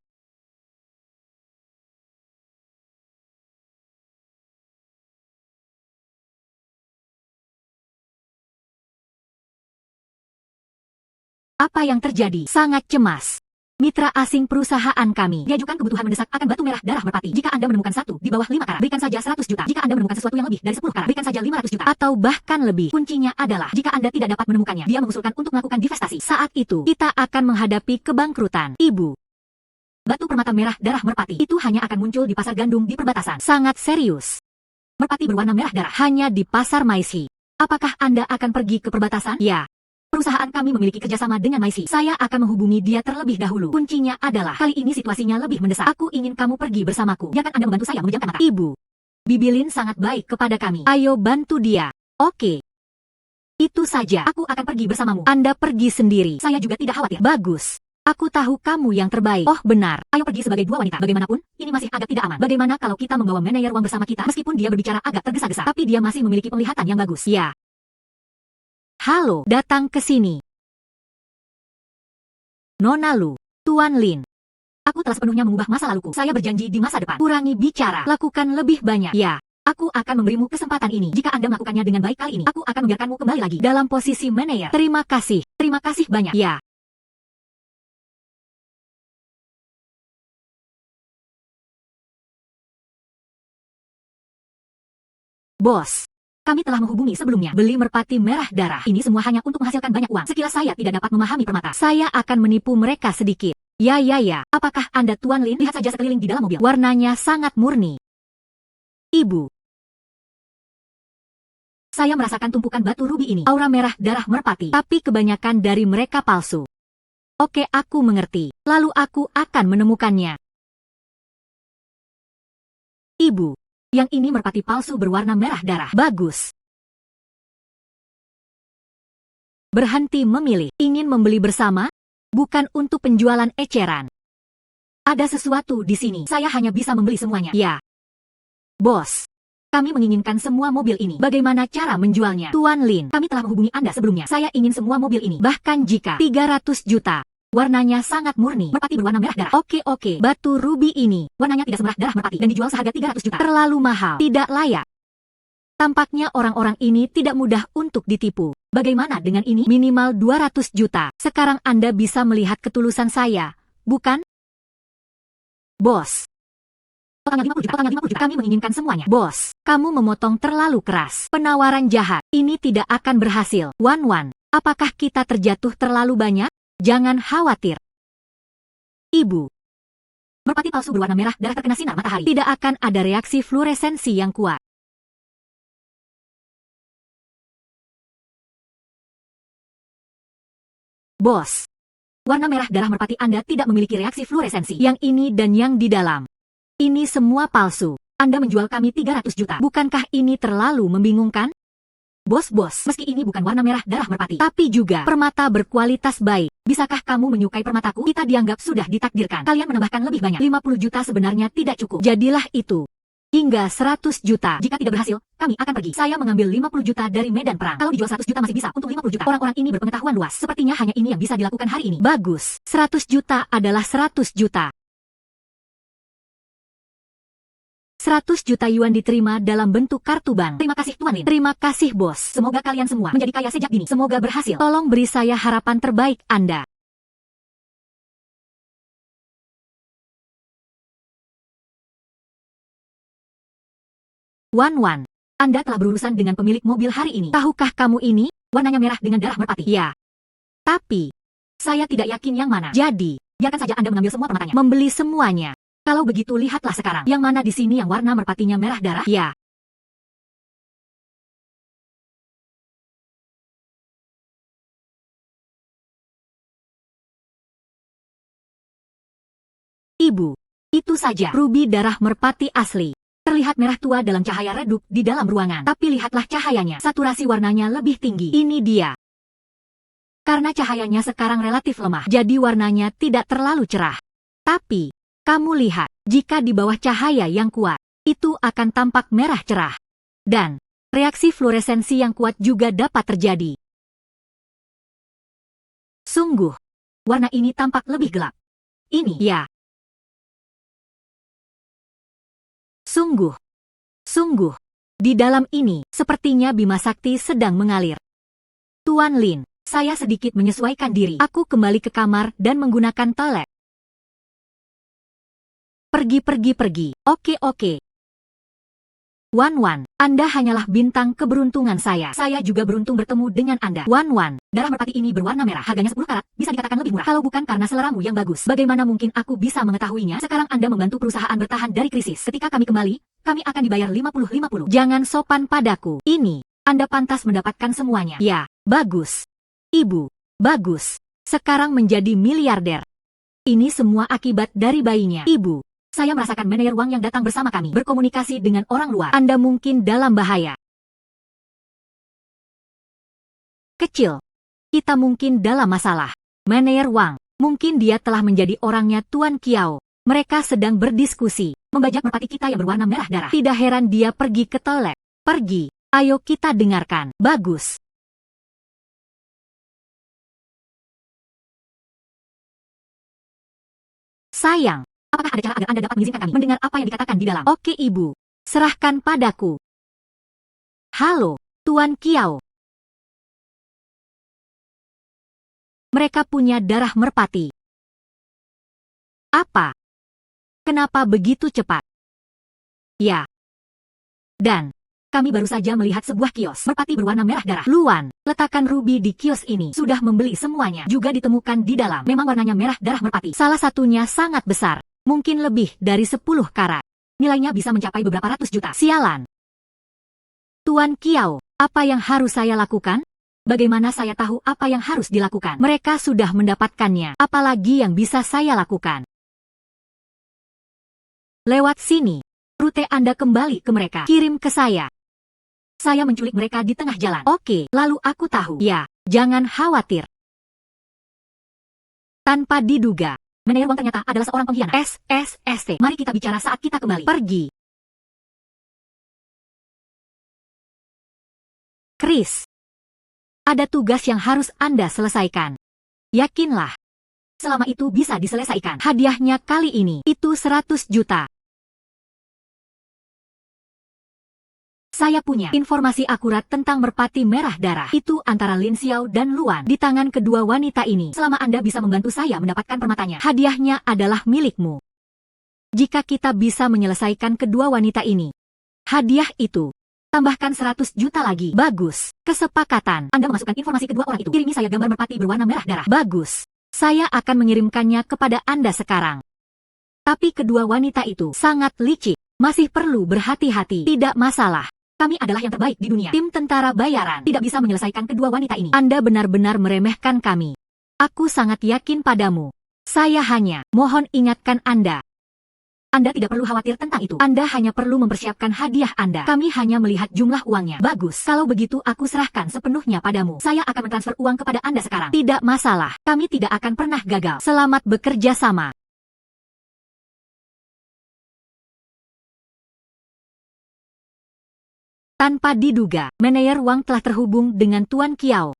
Speaker 1: Apa yang terjadi? Sangat cemas. Mitra asing perusahaan kami diajukan kebutuhan mendesak akan batu merah darah merpati. Jika Anda menemukan satu di bawah 5 karat, berikan saja 100 juta. Jika Anda menemukan sesuatu yang lebih dari 10 karat, berikan saja 500 juta. Atau bahkan lebih. Kuncinya adalah, jika Anda tidak dapat menemukannya, dia mengusulkan untuk melakukan divestasi. Saat itu, kita akan menghadapi kebangkrutan. Ibu. Batu permata merah darah merpati itu hanya akan muncul di pasar gandum di perbatasan. Sangat serius. Merpati berwarna merah darah hanya di pasar Maisi. Apakah Anda akan pergi ke perbatasan? Ya. Perusahaan kami memiliki kerjasama dengan Maisi. Saya akan menghubungi dia terlebih dahulu. Kuncinya adalah, kali ini situasinya lebih mendesak. Aku ingin kamu pergi bersamaku. Biarkan Anda membantu saya memejamkan mata. Ibu. Bibilin sangat baik kepada kami. Ayo bantu dia. Oke. Itu saja. Aku akan pergi bersamamu. Anda pergi sendiri. Saya juga tidak khawatir. Bagus. Aku tahu kamu yang terbaik. Oh benar. Ayo pergi sebagai dua wanita. Bagaimanapun, ini masih agak tidak aman. Bagaimana kalau kita membawa manajer uang bersama kita? Meskipun dia berbicara agak tergesa-gesa, tapi dia masih memiliki penglihatan yang bagus. Ya. Halo, datang ke sini. Nona Lu, Tuan Lin. Aku telah sepenuhnya mengubah masa laluku. Saya berjanji di masa depan. Kurangi bicara, lakukan lebih banyak. Ya, aku akan memberimu kesempatan ini. Jika Anda melakukannya dengan baik kali ini, aku akan membiarkanmu kembali lagi dalam posisi manajer. Terima kasih banyak. Ya. Bos. Kami telah menghubungi sebelumnya. Beli merpati merah darah. Ini semua hanya untuk menghasilkan banyak uang. Sekilas saya tidak dapat memahami permata. Saya akan menipu mereka sedikit. Ya. Apakah Anda Tuan Lin? Lihat saja sekeliling di dalam mobil. Warnanya sangat murni. Ibu. Saya merasakan tumpukan batu rubi ini. Aura merah darah merpati. Tapi kebanyakan dari mereka palsu. Oke, aku mengerti. Lalu aku akan menemukannya. Ibu. Yang ini merpati palsu berwarna merah darah. Bagus. Berhenti memilih. Ingin membeli bersama? Bukan untuk penjualan eceran. Ada sesuatu di sini. Saya hanya bisa membeli semuanya. Ya. Bos. Kami menginginkan semua mobil ini. Bagaimana cara menjualnya? Tuan Lin, kami telah menghubungi Anda sebelumnya. Saya ingin semua mobil ini. Bahkan jika 300 juta. Warnanya sangat murni. Merpati berwarna merah darah. Oke. Batu rubi ini. Warnanya tidak semerah darah merpati. Dan dijual seharga 300 juta. Terlalu mahal. Tidak layak. Tampaknya orang-orang ini tidak mudah untuk ditipu. Bagaimana dengan ini? Minimal 200 juta. Sekarang Anda bisa melihat ketulusan saya. Bukan? Bos. Totalnya 50 juta. Kami menginginkan semuanya. Bos, kamu memotong terlalu keras. Penawaran jahat. Ini tidak akan berhasil. Wan, apakah kita terjatuh terlalu banyak? Jangan khawatir. Ibu. Merpati palsu berwarna merah darah terkena sinar matahari. Tidak akan ada reaksi fluoresensi yang kuat. Bos. Warna merah darah merpati Anda tidak memiliki reaksi fluoresensi. Yang ini dan yang di dalam. Ini semua palsu. Anda menjual kami 300 juta. Bukankah ini terlalu membingungkan? Bos, meski ini bukan warna merah darah merpati, tapi juga permata berkualitas baik. Bisakah kamu menyukai permataku? Kita dianggap sudah ditakdirkan. Kalian menambahkan lebih banyak. 50 juta sebenarnya tidak cukup. Jadilah itu. Hingga 100 juta. Jika tidak berhasil, kami akan pergi. Saya mengambil 50 juta dari medan perang. Kalau dijual 100 juta masih bisa. Untuk 50 juta. Orang-orang ini berpengetahuan luas. Sepertinya hanya ini yang bisa dilakukan hari ini. Bagus. 100 juta adalah 100 juta. 100 juta yuan diterima dalam bentuk kartu bank. Terima kasih Tuan Lin. Terima kasih bos. Semoga kalian semua menjadi kaya sejak dini. Semoga berhasil. Tolong beri saya harapan terbaik Anda. Wan, Anda telah berurusan dengan pemilik mobil hari ini. Tahukah kamu ini? Warnanya merah dengan darah merpati. Ya. Tapi, saya tidak yakin yang mana. Jadi, biarkan saja Anda mengambil semua permatanya. Membeli semuanya. Kalau begitu lihatlah sekarang. Yang mana di sini yang warna merpatinya merah darah? Ya. Ibu. Itu saja. Rubi darah merpati asli. Terlihat merah tua dalam cahaya redup di dalam ruangan. Tapi lihatlah cahayanya. Saturasi warnanya lebih tinggi. Ini dia. Karena cahayanya sekarang relatif lemah, jadi warnanya tidak terlalu cerah. Tapi, kamu lihat, jika di bawah cahaya yang kuat, itu akan tampak merah cerah. Dan, reaksi fluoresensi yang kuat juga dapat terjadi. Sungguh, warna ini tampak lebih gelap. Ini, ya. Sungguh, di dalam ini, sepertinya Bima Sakti sedang mengalir. Tuan Lin, saya sedikit menyesuaikan diri. Aku kembali ke kamar dan menggunakan toilet. Pergi. Oke. Wan, Anda hanyalah bintang keberuntungan saya. Saya juga beruntung bertemu dengan Anda. Wan, darah merpati ini berwarna merah. Harganya 10 karat, bisa dikatakan lebih murah. Kalau bukan karena seleramu yang bagus, bagaimana mungkin aku bisa mengetahuinya? Sekarang Anda membantu perusahaan bertahan dari krisis. Ketika kami kembali, kami akan dibayar 50-50. Jangan sopan padaku. Ini, Anda pantas mendapatkan semuanya. Ya, bagus. Ibu, bagus. Sekarang menjadi miliarder. Ini semua akibat dari bayinya. Ibu. Saya merasakan manajer Wang yang datang bersama kami berkomunikasi dengan orang luar. Anda mungkin dalam bahaya. Kecil. Kita mungkin dalam masalah. Manajer Wang. Mungkin dia telah menjadi orangnya Tuan Kiao. Mereka sedang berdiskusi. Membajak merpati kita yang berwarna merah darah. Tidak heran dia pergi ke toilet. Pergi. Ayo kita dengarkan. Bagus. Sayang. Apakah ada cara agar Anda dapat mengizinkan kami mendengar apa yang dikatakan di dalam? Oke Ibu, serahkan padaku. Halo, Tuan Kiao. Mereka punya darah merpati. Apa? Kenapa begitu cepat? Ya. Dan, Kami baru saja melihat sebuah kios merpati berwarna merah darah. Luan, letakkan ruby di kios ini. Sudah membeli semuanya. Juga ditemukan di dalam. Memang warnanya merah darah merpati. Salah satunya sangat besar. Mungkin lebih dari 10 karat. Nilainya bisa mencapai beberapa ratus juta. Sialan. Tuan Kiao, apa yang harus saya lakukan? Bagaimana saya tahu apa yang harus dilakukan? Mereka sudah mendapatkannya. Apalagi yang bisa saya lakukan? Lewat sini. Rute Anda kembali ke mereka. Kirim ke saya. Saya menculik mereka di tengah jalan. Oke, lalu aku tahu. Ya, jangan khawatir. Tanpa diduga, manajer Wang ternyata adalah seorang pengkhianat. SSST. Mari kita bicara saat kita kembali. Pergi. Chris. Ada tugas yang harus Anda selesaikan. Yakinlah. Selama itu bisa diselesaikan. Hadiahnya kali ini itu 100 juta. Saya punya informasi akurat tentang merpati merah darah. Itu antara Lin Xiao dan Luan. Di tangan kedua wanita ini. Selama Anda bisa membantu saya mendapatkan permatanya, hadiahnya adalah milikmu. Jika kita bisa menyelesaikan kedua wanita ini, hadiah itu, tambahkan 100 juta lagi. Bagus. Kesepakatan. Anda memasukkan informasi kedua orang itu. Kirimi saya gambar merpati berwarna merah darah. Bagus. Saya akan mengirimkannya kepada Anda sekarang. Tapi kedua wanita itu sangat licik. Masih perlu berhati-hati. Tidak masalah. Kami adalah yang terbaik di dunia. Tim tentara bayaran tidak bisa menyelesaikan kedua wanita ini. Anda benar-benar meremehkan kami. Aku sangat yakin padamu. Saya hanya mohon ingatkan Anda. Anda tidak perlu khawatir tentang itu. Anda hanya perlu mempersiapkan hadiah Anda. Kami hanya melihat jumlah uangnya. Bagus. Kalau begitu aku serahkan sepenuhnya padamu. Saya akan mentransfer uang kepada Anda sekarang. Tidak masalah. Kami tidak akan pernah gagal. Selamat bekerja sama. Tanpa diduga, manajer Wang telah terhubung dengan Tuan Kiao.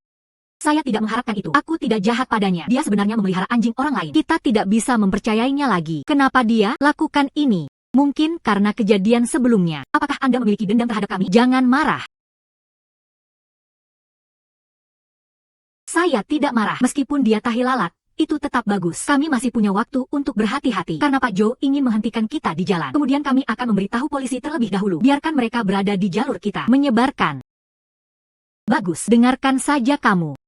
Speaker 1: Saya tidak mengharapkan itu. Aku tidak jahat padanya. Dia sebenarnya memelihara anjing orang lain. Kita tidak bisa mempercayainya lagi. Kenapa dia lakukan ini? Mungkin karena kejadian sebelumnya. Apakah Anda memiliki dendam terhadap kami? Jangan marah. Saya tidak marah. Meskipun dia tahi lalat, itu tetap bagus. Kami masih punya waktu untuk berhati-hati. Karena Pak Zhou ingin menghentikan kita di jalan. Kemudian kami akan memberitahu polisi terlebih dahulu. Biarkan mereka berada di jalur kita. Menyebarkan. Bagus. Dengarkan saja kamu.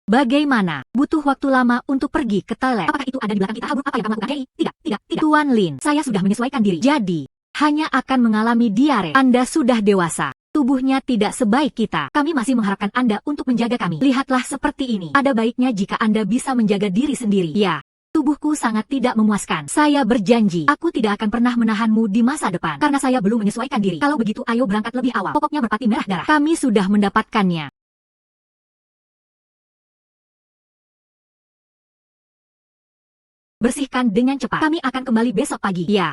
Speaker 1: Bagaimana? Butuh waktu lama untuk pergi ke toilet. Apakah itu ada di belakang kita? Habur apa yang kamu lakukan? Tidak. Tuan Lin, saya sudah menyesuaikan diri. Jadi, hanya akan mengalami diare. Anda sudah dewasa. Tubuhnya tidak sebaik kita. Kami masih mengharapkan Anda untuk menjaga kami. Lihatlah seperti ini. Ada baiknya jika Anda bisa menjaga diri sendiri. Ya, tubuhku sangat tidak memuaskan. Saya berjanji, aku tidak akan pernah menahanmu di masa depan. Karena saya belum menyesuaikan diri. Kalau begitu ayo berangkat lebih awal. Pokoknya merpati merah darah. Kami sudah mendapatkannya. Bersihkan dengan cepat. Kami akan kembali besok pagi. Ya.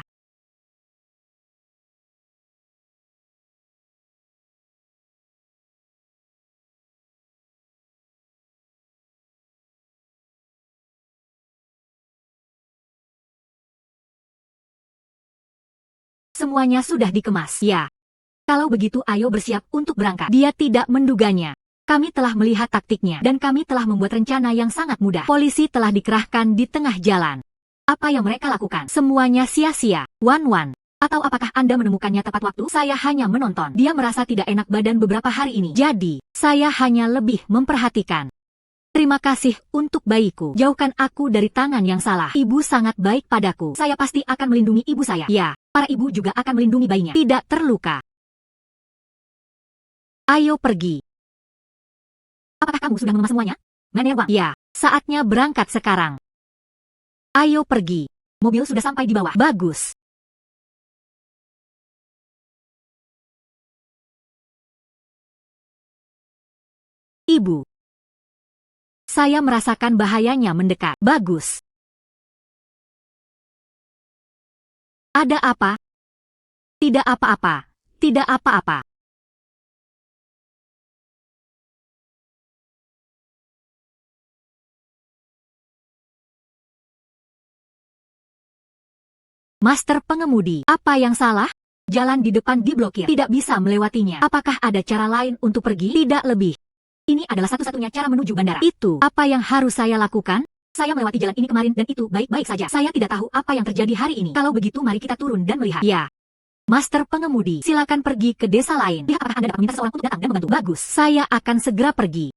Speaker 1: Semuanya sudah dikemas. Ya. Kalau begitu ayo bersiap untuk berangkat. Dia tidak menduganya. Kami telah melihat taktiknya dan kami telah membuat rencana yang sangat mudah. Polisi telah dikerahkan di tengah jalan. Apa yang mereka lakukan? Semuanya sia-sia. Wan. Atau apakah Anda menemukannya tepat waktu? Saya hanya menonton. Dia merasa tidak enak badan beberapa hari ini. Jadi, saya hanya lebih memperhatikan. Terima kasih untuk bayiku. Jauhkan aku dari tangan yang salah. Ibu sangat baik padaku. Saya pasti akan melindungi ibu saya. Ya, para ibu juga akan melindungi bayinya. Tidak terluka. Ayo pergi. Apakah kamu sudah mengemas semuanya? Manajer Wang. Ya, saatnya berangkat sekarang. Ayo pergi. Mobil sudah sampai di bawah. Bagus. Ibu. Saya merasakan bahayanya mendekat. Bagus. Ada apa? Tidak apa-apa. Tidak apa-apa. Master pengemudi, apa yang salah? Jalan di depan diblokir. Tidak bisa melewatinya. Apakah ada cara lain untuk pergi? Tidak lebih. Ini adalah satu-satunya cara menuju bandara. Itu apa yang harus saya lakukan? Saya melewati jalan ini kemarin dan itu baik-baik saja. Saya tidak tahu apa yang terjadi hari ini. Kalau begitu mari kita turun dan melihat. Ya. Master pengemudi, silakan pergi ke desa lain. Lihat apakah Anda dapat meminta seseorang untuk datang dan membantu. Bagus, saya akan segera pergi.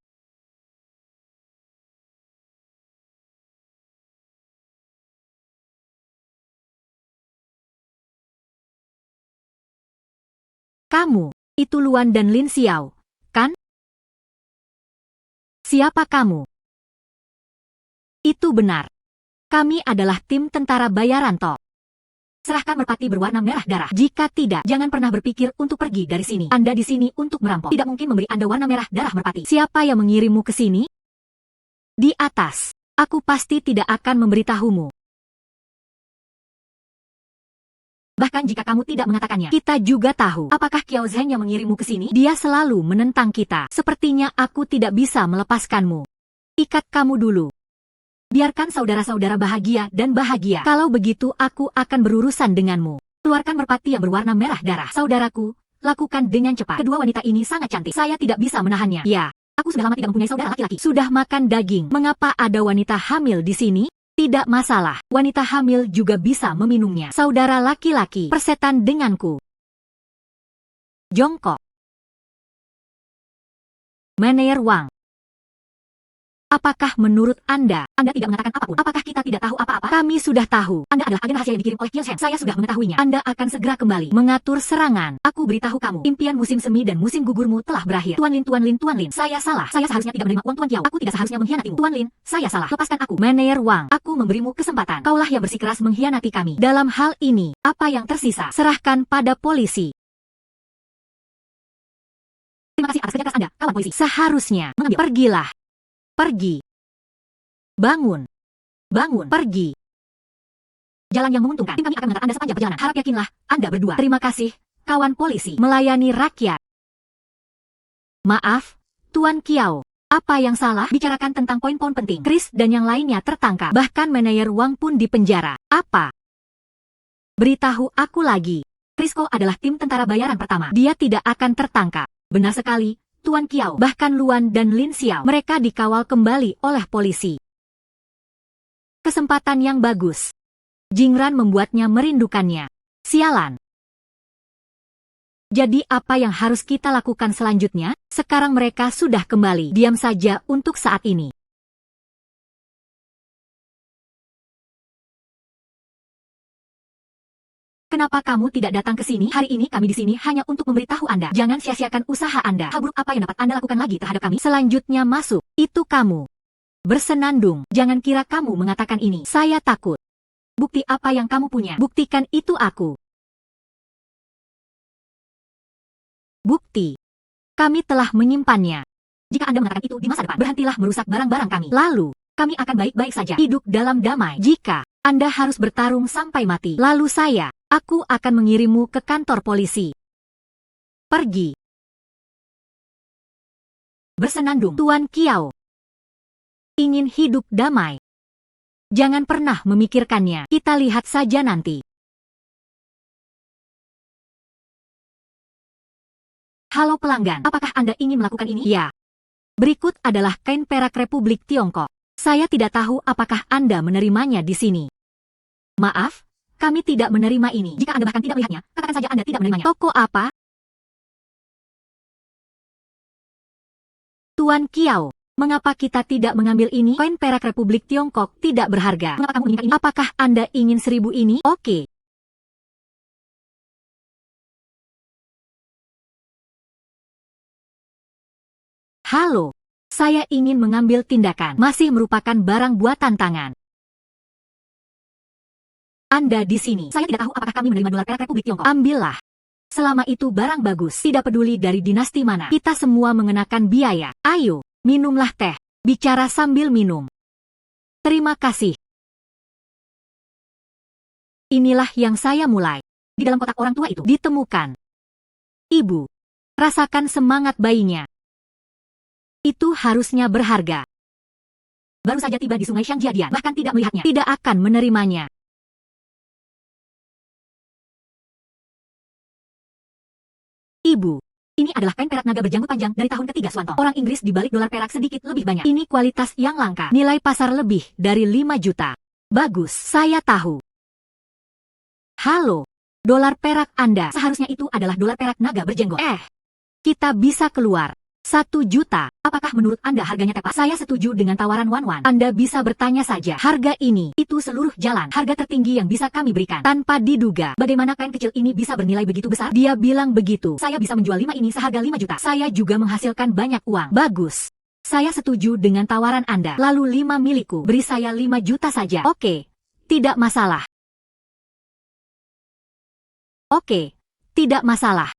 Speaker 1: Kamu, itu Luan dan Lin Xiao, kan? Siapa kamu? Itu benar. Kami adalah tim tentara bayaran toh. Serahkan merpati berwarna merah darah. Jika tidak, jangan pernah berpikir untuk pergi dari sini. Anda di sini untuk merampok. Tidak mungkin memberi Anda warna merah darah merpati. Siapa yang mengirimmu ke sini? Di atas. Aku pasti tidak akan memberitahumu. Bahkan jika kamu tidak mengatakannya, kita juga tahu. Apakah Qiao Zheng yang mengirimmu ke sini? Dia selalu menentang kita. Sepertinya aku tidak bisa melepaskanmu. Ikat kamu dulu. Biarkan saudara-saudara bahagia dan bahagia. Kalau begitu aku akan berurusan denganmu. Keluarkan merpati yang berwarna merah darah. Saudaraku, lakukan dengan cepat. Kedua wanita ini sangat cantik. Saya tidak bisa menahannya. Ya, aku sudah lama tidak mempunyai saudara laki-laki. Sudah makan daging. Mengapa ada wanita hamil di sini? Tidak masalah, wanita hamil juga bisa meminumnya. Saudara laki-laki, persetan denganku. Jongkok. Maneer Wang. Apakah menurut Anda tidak mengatakan apapun? Apakah kita tidak tahu apa-apa? Kami sudah tahu. Anda adalah agen rahasia yang dikirim oleh Qiao Zheng. Saya sudah mengetahuinya. Anda akan segera kembali mengatur serangan. Aku beritahu kamu, impian musim semi dan musim gugurmu telah berakhir. Tuan Lin. Saya salah. Saya seharusnya tidak menerima uang Tuan Qiao. Aku tidak seharusnya mengkhianatimu. Tuan Lin, saya salah. Lepaskan aku. Maneer Wang, aku memberimu kesempatan. Kaulah yang bersikeras mengkhianati kami. Dalam hal ini, apa yang tersisa? Serahkan pada polisi. Terima kasih atas kerja keras Anda, kawan polisi. Seharusnya mengambil. Pergilah. Pergi. Bangun. Pergi. Jalan yang menguntungkan. Tim kami akan mengantar Anda sepanjang perjalanan. Harap yakinlah, Anda berdua. Terima kasih, kawan polisi. Melayani rakyat. Maaf, Tuan Qiao. Apa yang salah? Bicarakan tentang poin-poin penting. Chris dan yang lainnya tertangkap. Bahkan Maneer Wang pun dipenjara. Apa? Beritahu aku lagi. Crisco adalah tim tentara bayaran pertama. Dia tidak akan tertangkap. Benar sekali, Tuan Qiao. Bahkan Luan dan Lin Xiao. Mereka dikawal kembali oleh polisi. Kesempatan yang bagus. Jingran membuatnya merindukannya. Sialan. Jadi apa yang harus kita lakukan selanjutnya? Sekarang mereka sudah kembali. Diam saja untuk saat ini. Kenapa kamu tidak datang ke sini? Hari ini kami di sini hanya untuk memberitahu Anda. Jangan sia-siakan usaha Anda. Hal buruk apa yang dapat Anda lakukan lagi terhadap kami? Selanjutnya masuk. Itu kamu. Bersenandung. Jangan kira kamu mengatakan ini. Saya takut. Bukti apa yang kamu punya? Buktikan itu aku. Bukti. Kami telah menyimpannya. Jika Anda mengatakan itu di masa depan, berhentilah merusak barang-barang kami. Lalu, kami akan baik-baik saja. Hidup dalam damai. Jika Anda harus bertarung sampai mati, lalu aku akan mengirimmu ke kantor polisi. Pergi. Bersenandung. Tuan Qiao. Ingin hidup damai. Jangan pernah memikirkannya. Kita lihat saja nanti. Halo pelanggan, apakah Anda ingin melakukan ini? Ya. Berikut adalah kain perak Republik Tiongkok. Saya tidak tahu apakah Anda menerimanya di sini. Maaf, kami tidak menerima ini. Jika Anda bahkan tidak melihatnya, katakan saja Anda tidak menerimanya. Toko apa? Tuan Qiao, mengapa kita tidak mengambil ini? Koin perak Republik Tiongkok tidak berharga. Mengapa kamu menginginkan ini? Apakah Anda ingin 1000 ini? Oke. Halo, saya ingin mengambil tindakan. Masih merupakan barang buatan tangan. Anda di sini. Saya tidak tahu apakah kami menerima dolar perak Republik Tiongkok. Ambillah. Selama itu barang bagus. Tidak peduli dari dinasti mana. Kita semua mengenakan biaya. Ayo, minumlah teh. Bicara sambil minum. Terima kasih. Inilah yang saya mulai. Di dalam kotak orang tua itu ditemukan. Ibu, rasakan semangat bayinya. Itu harusnya berharga. Baru saja tiba di sungai Shangjiadian, bahkan tidak melihatnya. Tidak akan menerimanya. Ibu, ini adalah kain perak naga berjanggut panjang dari tahun ketiga Swanton. Orang Inggris dibalik dolar perak sedikit lebih banyak. Ini kualitas yang langka. Nilai pasar lebih dari 5 juta. Bagus, saya tahu. Halo, Dolar perak Anda. Seharusnya itu adalah dolar perak naga berjenggot. Kita bisa keluar. 1 juta. Apakah menurut Anda harganya tepat? Saya setuju dengan tawaran Wan. Anda bisa bertanya saja. Harga ini, itu seluruh jalan. Harga tertinggi yang bisa kami berikan. Tanpa diduga, bagaimana kain kecil ini bisa bernilai begitu besar? Dia bilang begitu. Saya bisa menjual 5 ini seharga 5 juta. Saya juga menghasilkan banyak uang. Bagus. Saya setuju dengan tawaran Anda. Lalu 5 milikku. Beri saya 5 juta saja. Oke. Tidak masalah. Oke. Tidak masalah.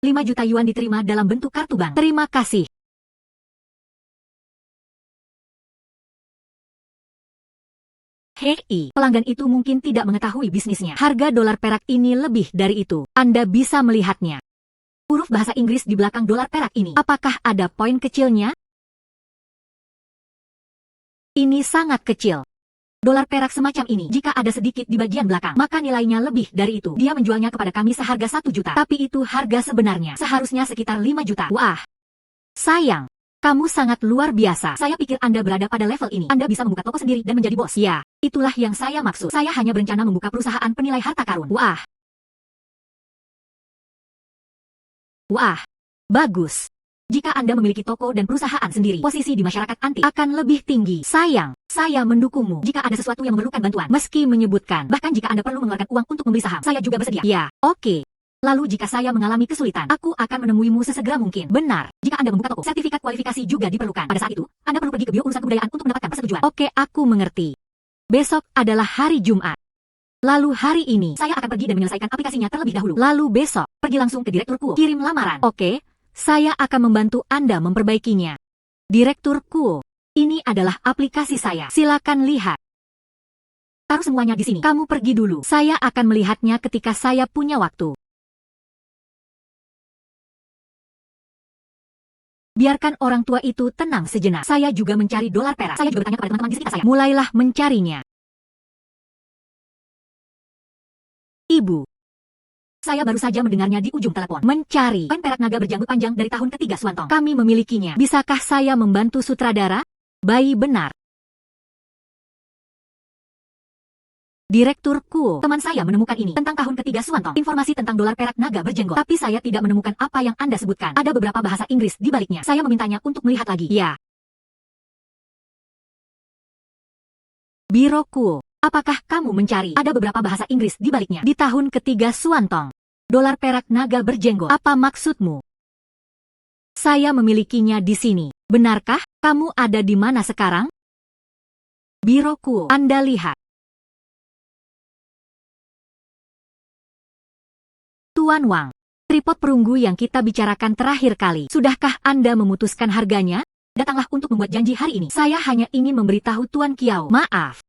Speaker 1: 5 juta yuan diterima dalam bentuk kartu bank. Terima kasih. Hei, pelanggan itu mungkin tidak mengetahui bisnisnya. Harga dolar perak ini lebih dari itu. Anda bisa melihatnya. Huruf bahasa Inggris di belakang dolar perak ini. Apakah ada poin kecilnya? Ini sangat kecil. Dolar perak semacam ini, jika ada sedikit di bagian belakang, maka nilainya lebih dari itu. Dia menjualnya kepada kami seharga 1 juta. Tapi itu harga sebenarnya. Seharusnya sekitar 5 juta. Wah. Sayang. Kamu sangat luar biasa. Saya pikir Anda berada pada level ini. Anda bisa membuka toko sendiri dan menjadi bos. Ya, itulah yang saya maksud. Saya hanya berencana membuka perusahaan penilai harta karun. Wah. Wah. Bagus. Jika Anda memiliki toko dan perusahaan sendiri, posisi di masyarakat antik akan lebih tinggi. Sayang, saya mendukungmu. Jika ada sesuatu yang memerlukan bantuan, meski menyebutkan, bahkan jika Anda perlu mengeluarkan uang untuk membeli saham, saya juga bersedia. Ya, oke. Lalu jika saya mengalami kesulitan, aku akan menemuimu sesegera mungkin. Benar. Jika Anda membuka toko, sertifikat kualifikasi juga diperlukan. Pada saat itu, Anda perlu pergi ke Biro Urusan Kebudayaan untuk mendapatkan persetujuan. Oke, aku mengerti. Besok adalah hari Jumat. Lalu hari ini, saya akan pergi dan menyelesaikan aplikasinya terlebih dahulu. Lalu besok, pergi langsung ke Direktur Kuo. Kirim lamaran. Oke. Saya akan membantu Anda memperbaikinya. Direktur Kuo. Ini adalah aplikasi saya. Silakan lihat. Taruh semuanya di sini. Kamu pergi dulu. Saya akan melihatnya ketika saya punya waktu. Biarkan orang tua itu tenang sejenak. Saya juga mencari dolar perak. Saya juga bertanya kepada teman-teman di sekitar saya. Mulailah mencarinya. Ibu. Saya baru saja mendengarnya di ujung telepon. Mencari koin perak naga berjanggut panjang dari tahun ketiga Suantong. Kami memilikinya. Bisakah saya membantu sutradara? Bayi benar. Direktur Kuo. Teman saya menemukan ini tentang tahun ketiga Suantong. Informasi tentang dolar perak naga berjenggot. Tapi saya tidak menemukan apa yang Anda sebutkan. Ada beberapa bahasa Inggris di baliknya. Saya memintanya untuk melihat lagi. Ya. Biro Kuo. Apakah kamu mencari? Ada beberapa bahasa Inggris di baliknya. Di tahun ketiga Suantong. Dolar perak naga berjenggot. Apa maksudmu? Saya memilikinya di sini. Benarkah? Kamu ada di mana sekarang? Biro Kuo. Anda lihat. Tuan Wang. Tripod perunggu yang kita bicarakan terakhir kali. Sudahkah Anda memutuskan harganya? Datanglah untuk membuat janji hari ini. Saya hanya ingin memberitahu Tuan Kiao. Maaf.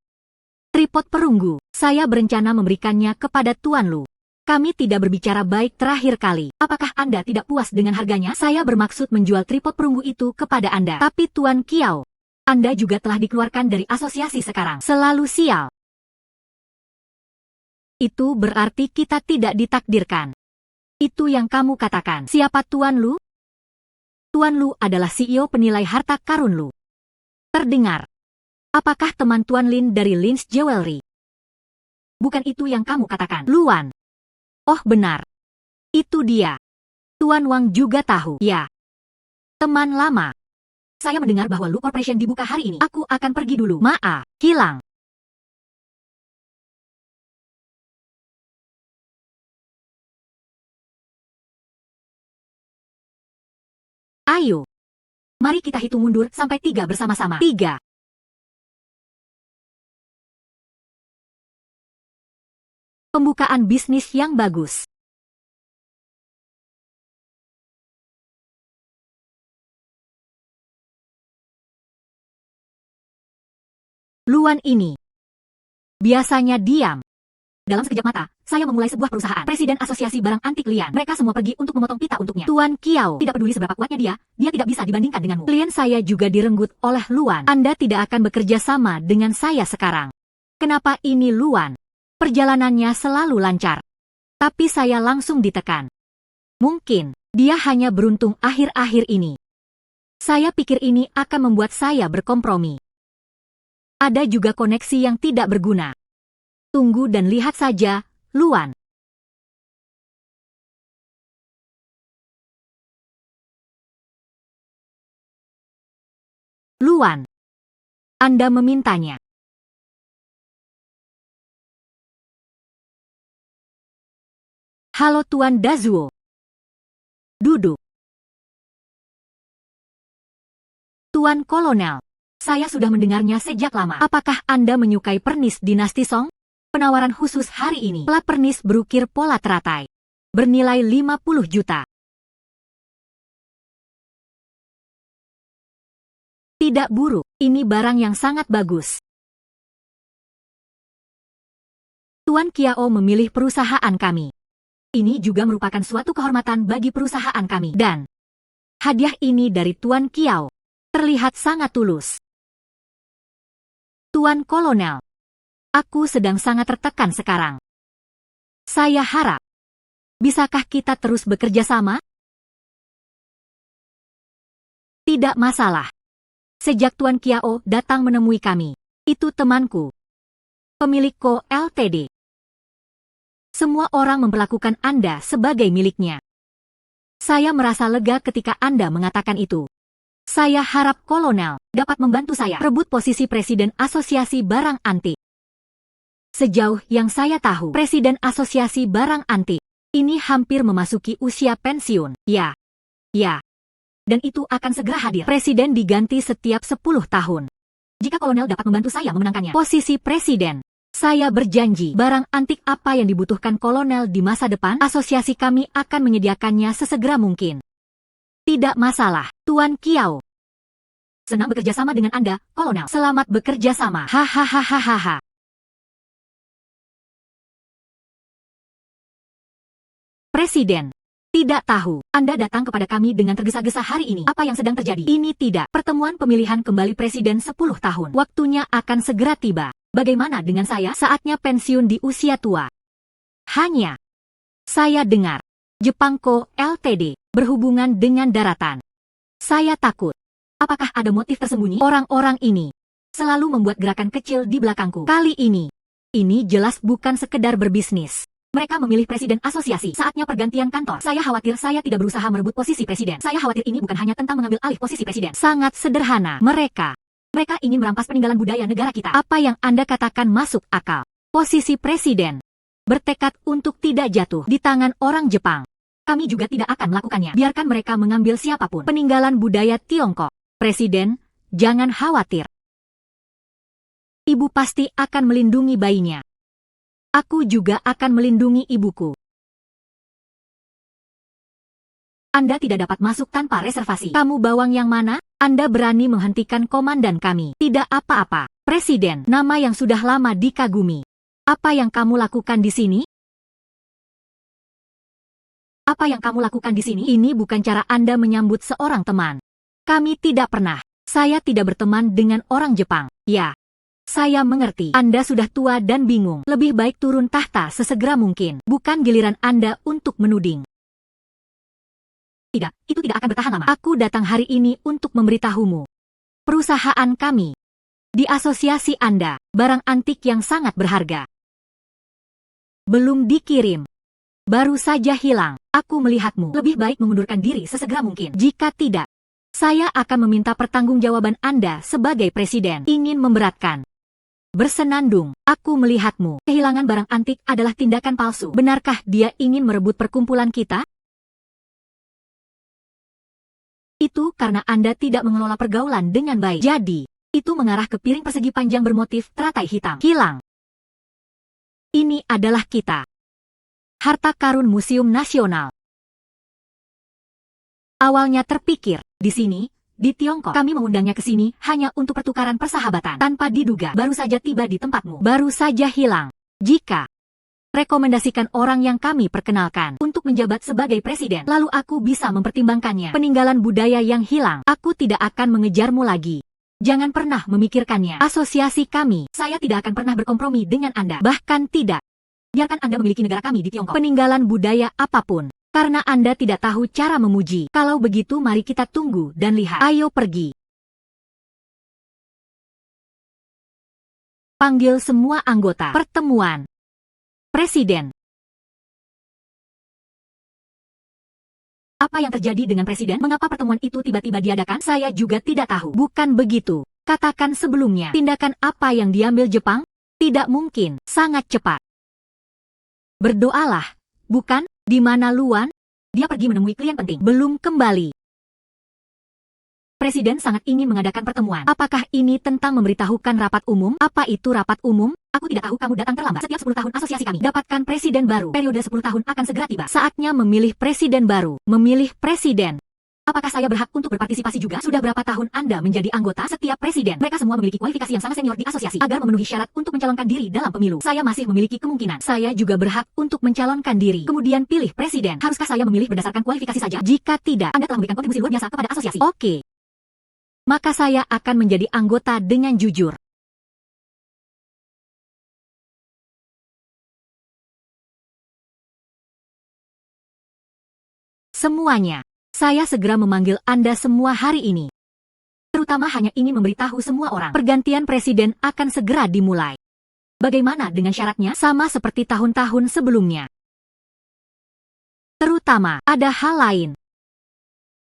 Speaker 1: Tripod perunggu. Saya berencana memberikannya kepada Tuan Lu. Kami tidak berbicara baik terakhir kali. Apakah Anda tidak puas dengan harganya? Saya bermaksud menjual tripod perunggu itu kepada Anda. Tapi Tuan Kiao, Anda juga telah dikeluarkan dari asosiasi sekarang. Selalu sial. Itu berarti kita tidak ditakdirkan. Itu yang kamu katakan. Siapa Tuan Lu? Tuan Lu adalah CEO penilai harta karun Lu. Terdengar. Apakah teman Tuan Lin dari Lin's Jewelry? Bukan itu yang kamu katakan. Luan. Oh benar. Itu dia. Tuan Wang juga tahu. Ya. Teman lama. Saya mendengar bahwa Lu Corporation dibuka hari ini. Aku akan pergi dulu. Maaf. Hilang. Ayo. Mari kita hitung mundur sampai 3 bersama-sama. 3. Pembukaan bisnis yang bagus. Luan ini biasanya diam. Dalam sekejap mata, saya memulai sebuah perusahaan. Presiden Asosiasi Barang Antik Lian. Mereka semua pergi untuk memotong pita untuknya. Tuan Kiao. Tidak peduli seberapa kuatnya dia tidak bisa dibandingkan denganmu. Klien saya juga direnggut oleh Luan. Anda tidak akan bekerja sama dengan saya sekarang. Kenapa ini Luan? Perjalanannya selalu lancar. Tapi saya langsung ditekan. Mungkin, dia hanya beruntung akhir-akhir ini. Saya pikir ini akan membuat saya berkompromi. Ada juga koneksi yang tidak berguna. Tunggu dan lihat saja, Luan. Luan. Anda memintanya. Halo Tuan Dazuo. Duduk. Tuan Kolonel. Saya sudah mendengarnya sejak lama. Apakah Anda menyukai pernis dinasti Song? Penawaran khusus hari ini. Pela pernis berukir pola teratai. Bernilai 50 juta. Tidak buruk, ini barang yang sangat bagus. Tuan Kiao memilih perusahaan kami. Ini juga merupakan suatu kehormatan bagi perusahaan kami. Dan hadiah ini dari Tuan Kiao terlihat sangat tulus. Tuan Kolonel, aku sedang sangat tertekan sekarang. Saya harap, bisakah kita terus bekerja sama? Tidak masalah. Sejak Tuan Kiao datang menemui kami, itu temanku, pemilik Ko Ltd. Semua orang memperlakukan Anda sebagai miliknya. Saya merasa lega ketika Anda mengatakan itu. Saya harap Kolonel dapat membantu saya rebut posisi Presiden Asosiasi Barang Antik. Sejauh yang saya tahu, Presiden Asosiasi Barang Antik ini hampir memasuki usia pensiun. Ya. Dan itu akan segera hadir. Presiden diganti setiap 10 tahun. Jika Kolonel dapat membantu saya memenangkannya posisi Presiden, saya berjanji barang antik apa yang dibutuhkan Kolonel di masa depan, asosiasi kami akan menyediakannya sesegera mungkin. Tidak masalah, Tuan Kiao. Senang bekerja sama dengan Anda, Kolonel. Selamat bekerja sama. Hahaha. Presiden, tidak tahu. Anda datang kepada kami dengan tergesa-gesa hari ini. Apa yang sedang terjadi? Ini tidak. Pertemuan pemilihan kembali Presiden 10 tahun. Waktunya akan segera tiba. Bagaimana dengan saya? Saatnya pensiun di usia tua. Hanya, saya dengar, Jepang Co. Ltd. berhubungan dengan daratan. Saya takut. Apakah ada motif tersembunyi? Orang-orang ini selalu membuat gerakan kecil di belakangku. Kali ini jelas bukan sekedar berbisnis. Mereka memilih presiden asosiasi. Saatnya pergantian kantor. Saya khawatir saya tidak berusaha merebut posisi presiden. Saya khawatir ini bukan hanya tentang mengambil alih posisi presiden. Sangat sederhana. Mereka ingin merampas peninggalan budaya negara kita. Apa yang Anda katakan masuk akal. Posisi presiden bertekad untuk tidak jatuh di tangan orang Jepang. Kami juga tidak akan melakukannya. Biarkan mereka mengambil siapapun. Peninggalan budaya Tiongkok. Presiden, jangan khawatir. Ibu pasti akan melindungi bayinya. Aku juga akan melindungi ibuku. Anda tidak dapat masuk tanpa reservasi. Kamu bawang yang mana? Anda berani menghentikan komandan kami. Tidak apa-apa. Presiden, nama yang sudah lama dikagumi. Apa yang kamu lakukan di sini? Apa yang kamu lakukan di sini? Ini bukan cara Anda menyambut seorang teman. Kami tidak pernah. Saya tidak berteman dengan orang Jepang. Ya, saya mengerti. Anda sudah tua dan bingung. Lebih baik turun tahta sesegera mungkin. Bukan giliran Anda untuk menuding. Tidak, itu tidak akan bertahan lama. Aku datang hari ini untuk memberitahumu. Perusahaan kami, di asosiasi Anda, barang antik yang sangat berharga. Belum dikirim. Baru saja hilang. Aku melihatmu. Lebih baik mengundurkan diri sesegera mungkin. Jika tidak, saya akan meminta pertanggungjawaban Anda sebagai presiden. Ingin memberatkan. Bersenandung. Aku melihatmu. Kehilangan barang antik adalah tindakan palsu. Benarkah dia ingin merebut perkumpulan kita? Itu karena Anda tidak mengelola pergaulan dengan baik. Jadi, itu mengarah ke piring persegi panjang bermotif teratai hitam. Hilang. Ini adalah kita. Harta karun Museum Nasional. Awalnya terpikir, di sini, di Tiongkok, kami mengundangnya ke sini hanya untuk pertukaran persahabatan. Tanpa diduga, baru saja tiba di tempatmu. Baru saja hilang. Jika rekomendasikan orang yang kami perkenalkan untuk menjabat sebagai presiden, lalu aku bisa mempertimbangkannya. Peninggalan budaya yang hilang, aku tidak akan mengejarmu lagi. Jangan pernah memikirkannya. Asosiasi kami, saya tidak akan pernah berkompromi dengan Anda. Bahkan tidak. Biarkan Anda memiliki negara kami di Tiongkok. Peninggalan budaya apapun. Karena Anda tidak tahu cara memuji. Kalau begitu mari kita tunggu dan lihat. Ayo pergi. Panggil semua anggota pertemuan. Presiden. Apa yang terjadi dengan presiden? Mengapa pertemuan itu tiba-tiba diadakan? Saya juga tidak tahu. Bukan begitu. Katakan sebelumnya. Tindakan apa yang diambil Jepang? Tidak mungkin. Sangat cepat. Berdoalah. Bukan? Di mana Luan? Dia pergi menemui klien penting. Belum kembali. Presiden sangat ingin mengadakan pertemuan. Apakah ini tentang memberitahukan rapat umum? Apa itu rapat umum? Aku tidak tahu, kamu datang terlambat. Setiap 10 tahun asosiasi kami dapatkan presiden baru. Periode 10 tahun akan segera tiba. Saatnya memilih presiden baru. Memilih presiden. Apakah saya berhak untuk berpartisipasi juga? Sudah berapa tahun Anda menjadi anggota setiap presiden? Mereka semua memiliki kualifikasi yang sangat senior di asosiasi agar memenuhi syarat untuk mencalonkan diri dalam pemilu. Saya masih memiliki kemungkinan. Saya juga berhak untuk mencalonkan diri. Kemudian pilih presiden. Haruskah saya memilih berdasarkan kualifikasi saja? Jika tidak, Anda telah memberikan kontribusi luar biasa kepada asosiasi. Oke. Maka saya akan menjadi anggota dengan jujur. Semuanya. Saya segera memanggil Anda semua hari ini. Terutama hanya ingin memberitahu semua orang. Pergantian presiden akan segera dimulai. Bagaimana dengan syaratnya? Sama seperti tahun-tahun sebelumnya. Terutama, ada hal lain.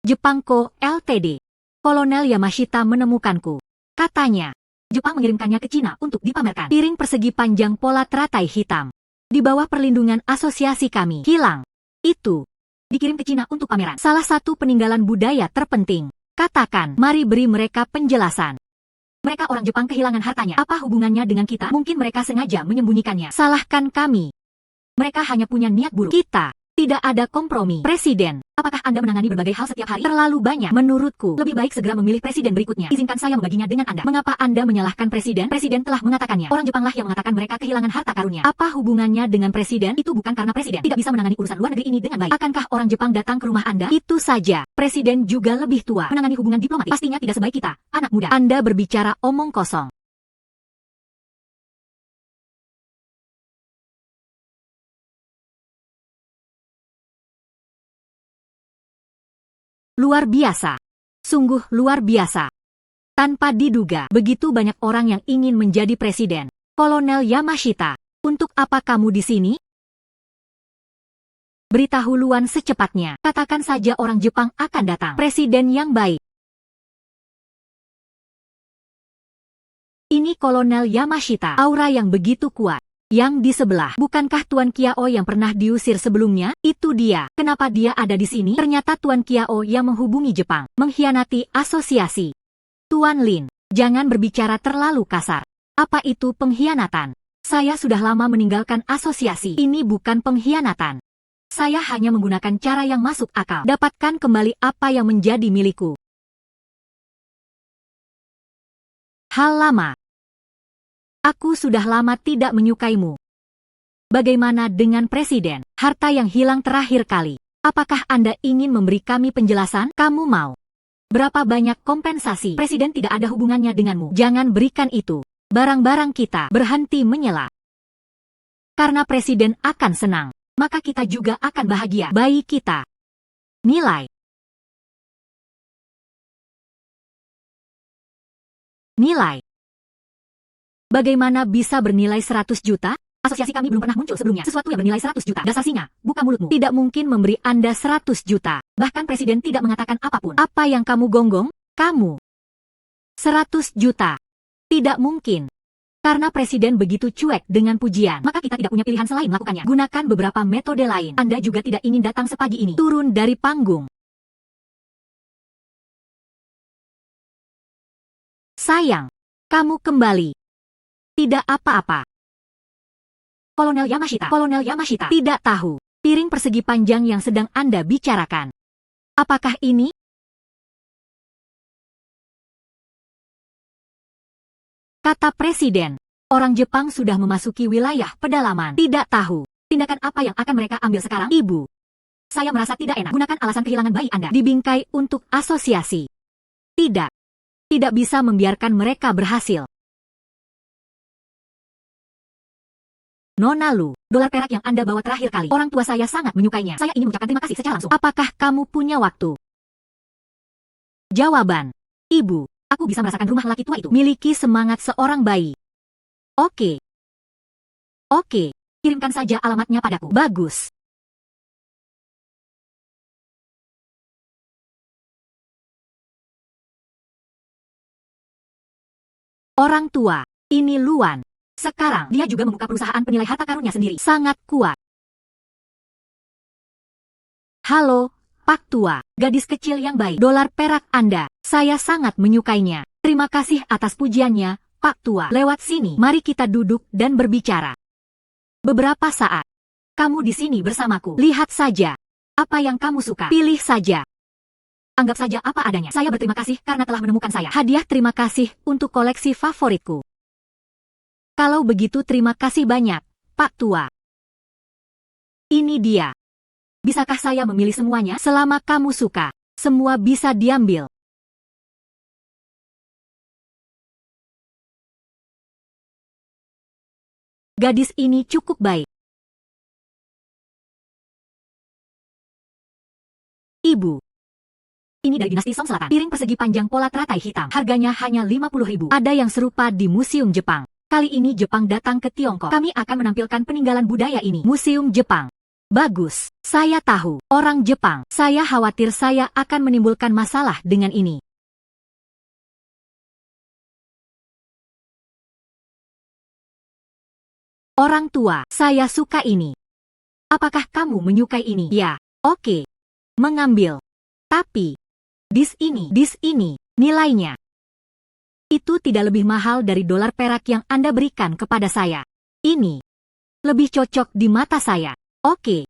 Speaker 1: Jepangko Ltd. Kolonel Yamashita menemukanku. Katanya, Jepang mengirimkannya ke Cina untuk dipamerkan. Piring persegi panjang pola teratai hitam. Di bawah perlindungan asosiasi kami. Hilang. Itu. Dikirim ke Cina untuk pameran. Salah satu peninggalan budaya terpenting. Katakan, mari beri mereka penjelasan. Mereka orang Jepang kehilangan hartanya. Apa hubungannya dengan kita? Mungkin mereka sengaja menyembunyikannya. Salahkan kami. Mereka hanya punya niat buruk. Kita. Tidak ada kompromi. Presiden, apakah Anda menangani berbagai hal setiap hari? Terlalu banyak. Menurutku, lebih baik segera memilih presiden berikutnya. Izinkan saya membaginya dengan Anda. Mengapa Anda menyalahkan presiden? Presiden telah mengatakannya. Orang Jepanglah yang mengatakan mereka kehilangan harta karunnya. Apa hubungannya dengan presiden? Itu bukan karena presiden tidak bisa menangani urusan luar negeri ini dengan baik. Akankah orang Jepang datang ke rumah Anda? Itu saja. Presiden juga lebih tua. Menangani hubungan diplomatik pastinya tidak sebaik kita, anak muda. Anda berbicara omong kosong. Luar biasa. Sungguh luar biasa. Tanpa diduga, begitu banyak orang yang ingin menjadi presiden. Kolonel Yamashita, untuk apa kamu di sini? Beritahu Luan secepatnya. Katakan saja orang Jepang akan datang. Presiden yang baik. Ini Kolonel Yamashita, aura yang begitu kuat. Yang di sebelah, bukankah Tuan Kiao yang pernah diusir sebelumnya? Itu dia. Kenapa dia ada di sini? Ternyata Tuan Kiao yang menghubungi Jepang, mengkhianati asosiasi. Tuan Lin, jangan berbicara terlalu kasar. Apa itu pengkhianatan? Saya sudah lama meninggalkan asosiasi. Ini bukan pengkhianatan. Saya hanya menggunakan cara yang masuk akal. Dapatkan kembali apa yang menjadi milikku. Hal lama. Aku sudah lama tidak menyukaimu. Bagaimana dengan presiden? Harta yang hilang terakhir kali. Apakah Anda ingin memberi kami penjelasan? Kamu mau? Berapa banyak kompensasi? Presiden tidak ada hubungannya denganmu. Jangan berikan itu. Barang-barang kita berhenti menyela. Karena presiden akan senang, maka kita juga akan bahagia. Bayi kita. Nilai. Nilai. Bagaimana bisa bernilai 100 juta? Asosiasi kami belum pernah muncul sebelumnya. Sesuatu yang bernilai 100 juta. Dasar singa, buka mulutmu. Tidak mungkin memberi Anda 100 juta. Bahkan presiden tidak mengatakan apapun. Apa yang kamu gonggong? Kamu. 100 juta. Tidak mungkin. Karena presiden begitu cuek dengan pujian, maka kita tidak punya pilihan selain melakukannya. Gunakan beberapa metode lain. Anda juga tidak ingin datang sepagi ini. Turun dari panggung. Sayang. Kamu kembali. Tidak apa-apa. Kolonel Yamashita tidak tahu piring persegi panjang yang sedang Anda bicarakan. Apakah ini? Kata presiden, orang Jepang sudah memasuki wilayah pedalaman. Tidak tahu tindakan apa yang akan mereka ambil sekarang. Ibu, saya merasa tidak enak. Gunakan alasan kehilangan bayi Anda. Dibingkai untuk asosiasi. Tidak. Tidak bisa membiarkan mereka berhasil. Nona Lu, dolar perak yang Anda bawa terakhir kali. Orang tua saya sangat menyukainya. Saya ingin mengucapkan terima kasih secara langsung. Apakah kamu punya waktu? Jawaban. Ibu, aku bisa merasakan rumah lelaki tua itu. Miliki semangat seorang bayi. Oke. Oke. Kirimkan saja alamatnya padaku. Bagus. Orang tua. Ini Luan. Sekarang dia juga membuka perusahaan penilai harta karunnya sendiri. Sangat kuat. Halo, Pak Tua. Gadis kecil yang baik. Dolar perak Anda. Saya sangat menyukainya. Terima kasih atas pujiannya, Pak Tua. Lewat sini. Mari kita duduk dan berbicara. Beberapa saat. Kamu di sini bersamaku. Lihat saja. Apa yang kamu suka. Pilih saja. Anggap saja apa adanya. Saya berterima kasih karena telah menemukan saya. Hadiah terima kasih untuk koleksi favoritku. Kalau begitu terima kasih banyak, Pak Tua. Ini dia. Bisakah saya memilih semuanya? Selama kamu suka, semua bisa diambil. Gadis ini cukup baik. Ibu. Ini dari dinasti Song Selatan. Piring persegi panjang pola teratai hitam. Harganya hanya 50.000. Ada yang serupa di Museum Jepang. Kali ini Jepang datang ke Tiongkok. Kami akan menampilkan peninggalan budaya ini. Museum Jepang. Bagus. Saya tahu. Orang Jepang. Saya khawatir saya akan menimbulkan masalah dengan ini. Orang tua. Saya suka ini. Apakah kamu menyukai ini? Ya. Oke. Mengambil. Tapi. Dis ini. Nilainya. Itu tidak lebih mahal dari dolar perak yang Anda berikan kepada saya. Ini. Lebih cocok di mata saya. Oke.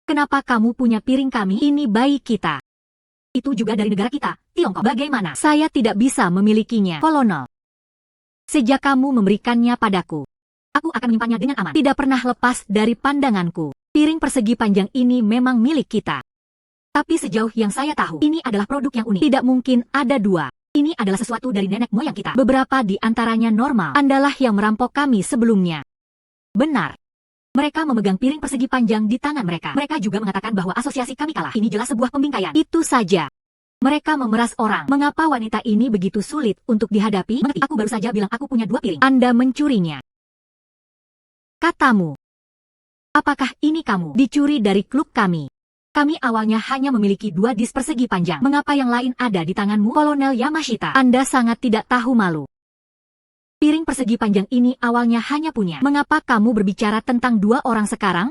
Speaker 1: Kenapa kamu punya piring kami? Ini bayi kita. Itu juga dari negara kita, Tiongkok. Bagaimana? Saya tidak bisa memilikinya, Kolonel. Sejak kamu memberikannya padaku, aku akan menyimpannya dengan aman. Tidak pernah lepas dari pandanganku. Piring persegi panjang ini memang milik kita. Tapi sejauh yang saya tahu, ini adalah produk yang unik. Tidak mungkin ada dua. Ini adalah sesuatu dari nenek moyang kita. Beberapa di antaranya normal. Andalah yang merampok kami sebelumnya. Benar. Mereka memegang piring persegi panjang di tangan mereka. Mereka juga mengatakan bahwa asosiasi kami kalah. Ini jelas sebuah pembingkaian. Itu saja. Mereka memeras orang. Mengapa wanita ini begitu sulit untuk dihadapi? Mengerti? Aku baru saja bilang aku punya 2 piring. Anda mencurinya. Katamu. Apakah ini kamu? Dicuri dari klub kami. Kami awalnya hanya memiliki 2 dis persegi panjang. Mengapa yang lain ada di tanganmu? Kolonel Yamashita, Anda sangat tidak tahu malu. Piring persegi panjang ini awalnya hanya punya. Mengapa kamu berbicara tentang 2 orang sekarang?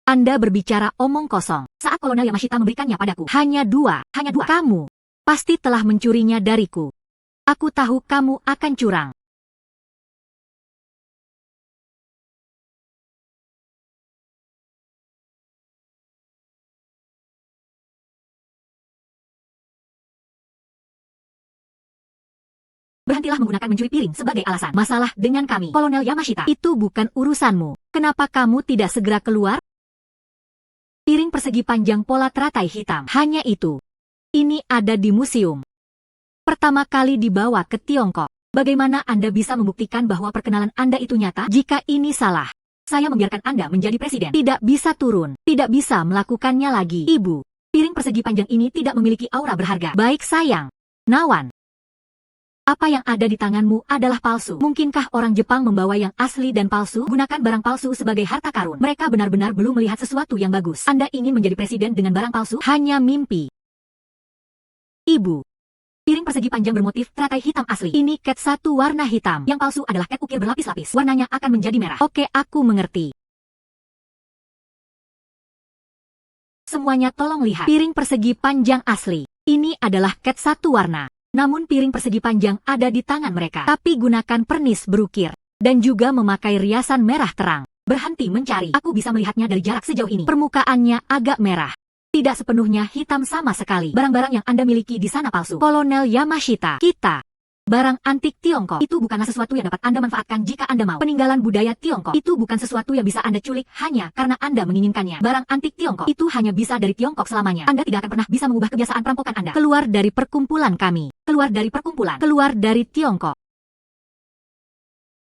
Speaker 1: Anda berbicara omong kosong. Saat Kolonel Yamashita memberikannya padaku. Hanya 2. Kamu pasti telah mencurinya dariku. Aku tahu kamu akan curang. Berhentilah menggunakan mencuri piring sebagai alasan. Masalah dengan kami, Kolonel Yamashita. Itu bukan urusanmu. Kenapa kamu tidak segera keluar? Piring persegi panjang pola teratai hitam. Hanya itu. Ini ada di museum. Pertama kali dibawa ke Tiongkok. Bagaimana Anda bisa membuktikan bahwa perkenalan Anda itu nyata? Jika ini salah, saya membiarkan Anda menjadi presiden. Tidak bisa turun. Tidak bisa melakukannya lagi. Ibu, piring persegi panjang ini tidak memiliki aura berharga. Baik sayang. Nawan. Apa yang ada di tanganmu adalah palsu. Mungkinkah orang Jepang membawa yang asli dan palsu? Gunakan barang palsu sebagai harta karun. Mereka benar-benar belum melihat sesuatu yang bagus. Anda ingin menjadi presiden dengan barang palsu? Hanya mimpi. Ibu. Piring persegi panjang bermotif teratai hitam asli. Ini cat 1 warna hitam. Yang palsu adalah cat ukir berlapis-lapis. Warnanya akan menjadi merah. Oke, aku mengerti. Semuanya tolong lihat. Piring persegi panjang asli. Ini adalah cat 1 warna. Namun piring persegi panjang ada di tangan mereka. Tapi gunakan pernis berukir. Dan juga memakai riasan merah terang. Berhenti mencari. Aku bisa melihatnya dari jarak sejauh ini. Permukaannya agak merah. Tidak sepenuhnya hitam sama sekali. Barang-barang yang Anda miliki di sana palsu. Kolonel Yamashita. Kita. Barang antik Tiongkok. Itu bukanlah sesuatu yang dapat Anda manfaatkan jika Anda mau. Peninggalan budaya Tiongkok. Itu bukan sesuatu yang bisa Anda culik hanya karena Anda menginginkannya. Barang antik Tiongkok. Itu hanya bisa dari Tiongkok selamanya. Anda tidak akan pernah bisa mengubah kebiasaan perampokan Anda. Keluar dari perkumpulan kami. Keluar dari perkumpulan. Keluar dari Tiongkok.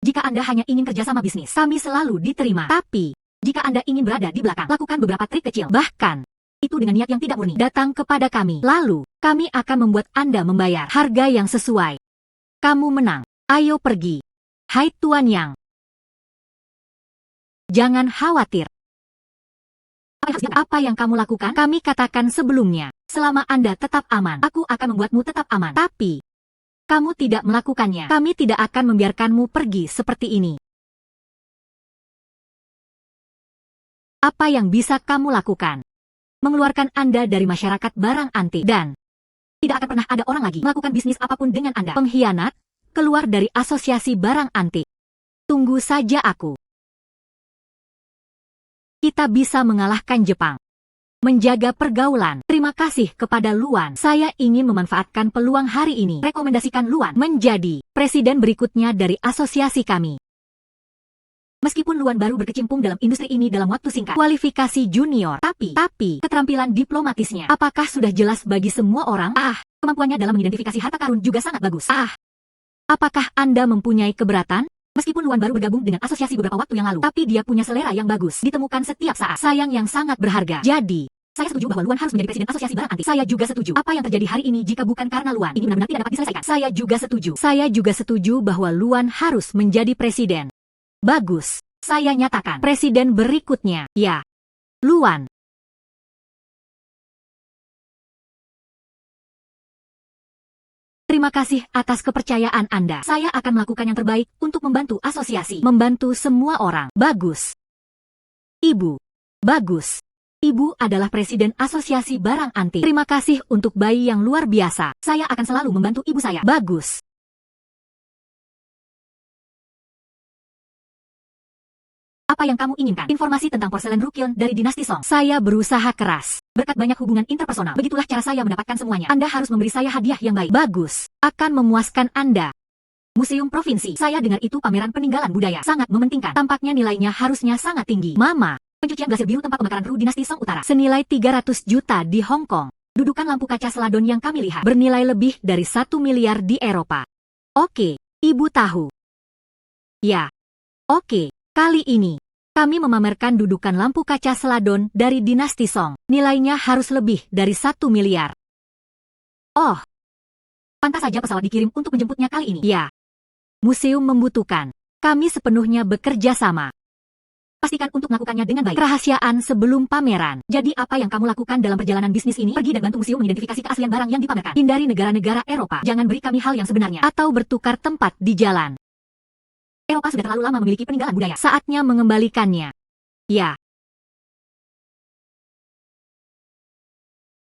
Speaker 1: Jika Anda hanya ingin kerjasama bisnis, kami selalu diterima. Tapi, jika Anda ingin berada di belakang, lakukan beberapa trik kecil. Bahkan, Itu dengan niat yang tidak murni. Datang kepada kami. Lalu, kami akan membuat Anda membayar harga yang sesuai. Kamu menang. Ayo pergi. Hai Tuan Yang. Jangan khawatir. Apa yang kamu lakukan? Kami katakan sebelumnya, selama Anda tetap aman, aku akan membuatmu tetap aman. Tapi, kamu tidak melakukannya. Kami tidak akan membiarkanmu pergi seperti ini. Apa yang bisa kamu lakukan? Mengeluarkan Anda dari masyarakat barang antik dan tidak akan pernah ada orang lagi melakukan bisnis apapun dengan Anda. Pengkhianat, keluar dari asosiasi barang antik. Tunggu saja aku. Kita bisa mengalahkan Jepang. Menjaga pergaulan. Terima kasih kepada Luan. Saya ingin memanfaatkan peluang hari ini. Rekomendasikan Luan menjadi presiden berikutnya dari asosiasi kami. Meskipun Luan baru berkecimpung dalam industri ini dalam waktu singkat, kualifikasi junior, tapi keterampilan diplomatisnya, apakah sudah jelas bagi semua orang? Kemampuannya dalam mengidentifikasi harta karun juga sangat bagus. Apakah Anda mempunyai keberatan? Meskipun Luan baru bergabung dengan asosiasi beberapa waktu yang lalu, tapi dia punya selera yang bagus, ditemukan setiap saat, sayang yang sangat berharga. Jadi, saya setuju bahwa Luan harus menjadi presiden asosiasi barang antik. Saya juga setuju. Apa yang terjadi hari ini jika bukan karena Luan, ini benar-benar tidak dapat diselesaikan. Saya juga setuju. Saya juga setuju bahwa Luan harus menjadi presiden. Bagus. Saya nyatakan presiden berikutnya. Ya. Luan. Terima kasih atas kepercayaan Anda. Saya akan melakukan yang terbaik untuk membantu asosiasi. Membantu semua orang. Bagus. Ibu. Bagus. Ibu adalah presiden asosiasi barang antik. Terima kasih untuk bayi yang luar biasa. Saya akan selalu membantu ibu saya. Bagus. Apa yang kamu inginkan? Informasi tentang porselen Rukyun dari dinasti Song. Saya berusaha keras. Berkat banyak hubungan interpersonal. Begitulah cara saya mendapatkan semuanya. Anda harus memberi saya hadiah yang baik. Bagus. Akan memuaskan Anda. Museum Provinsi. Saya dengar itu pameran peninggalan budaya. Sangat mementingkan. Tampaknya nilainya harusnya sangat tinggi. Mama. Pencucian glasir biru tempat pembakaran Ru dinasti Song Utara. Senilai 300 juta di Hong Kong. Dudukan lampu kaca seladon yang kami lihat. Bernilai lebih dari 1 miliar di Eropa. Oke. Ibu tahu. Ya. Oke. Kali ini, kami memamerkan dudukan lampu kaca seladon dari dinasti Song. Nilainya harus lebih dari 1 miliar. Oh. Pantas saja pesawat dikirim untuk menjemputnya kali ini. Ya. Museum membutuhkan. Kami sepenuhnya bekerja sama. Pastikan untuk melakukannya dengan baik. Kerahasiaan sebelum pameran. Jadi apa yang kamu lakukan dalam perjalanan bisnis ini? Pergi dan bantu museum mengidentifikasi keaslian barang yang dipamerkan. Hindari negara-negara Eropa. Jangan beri kami hal yang sebenarnya. Atau bertukar tempat di jalan. Eropa sudah terlalu lama memiliki peninggalan budaya. Saatnya mengembalikannya. Ya.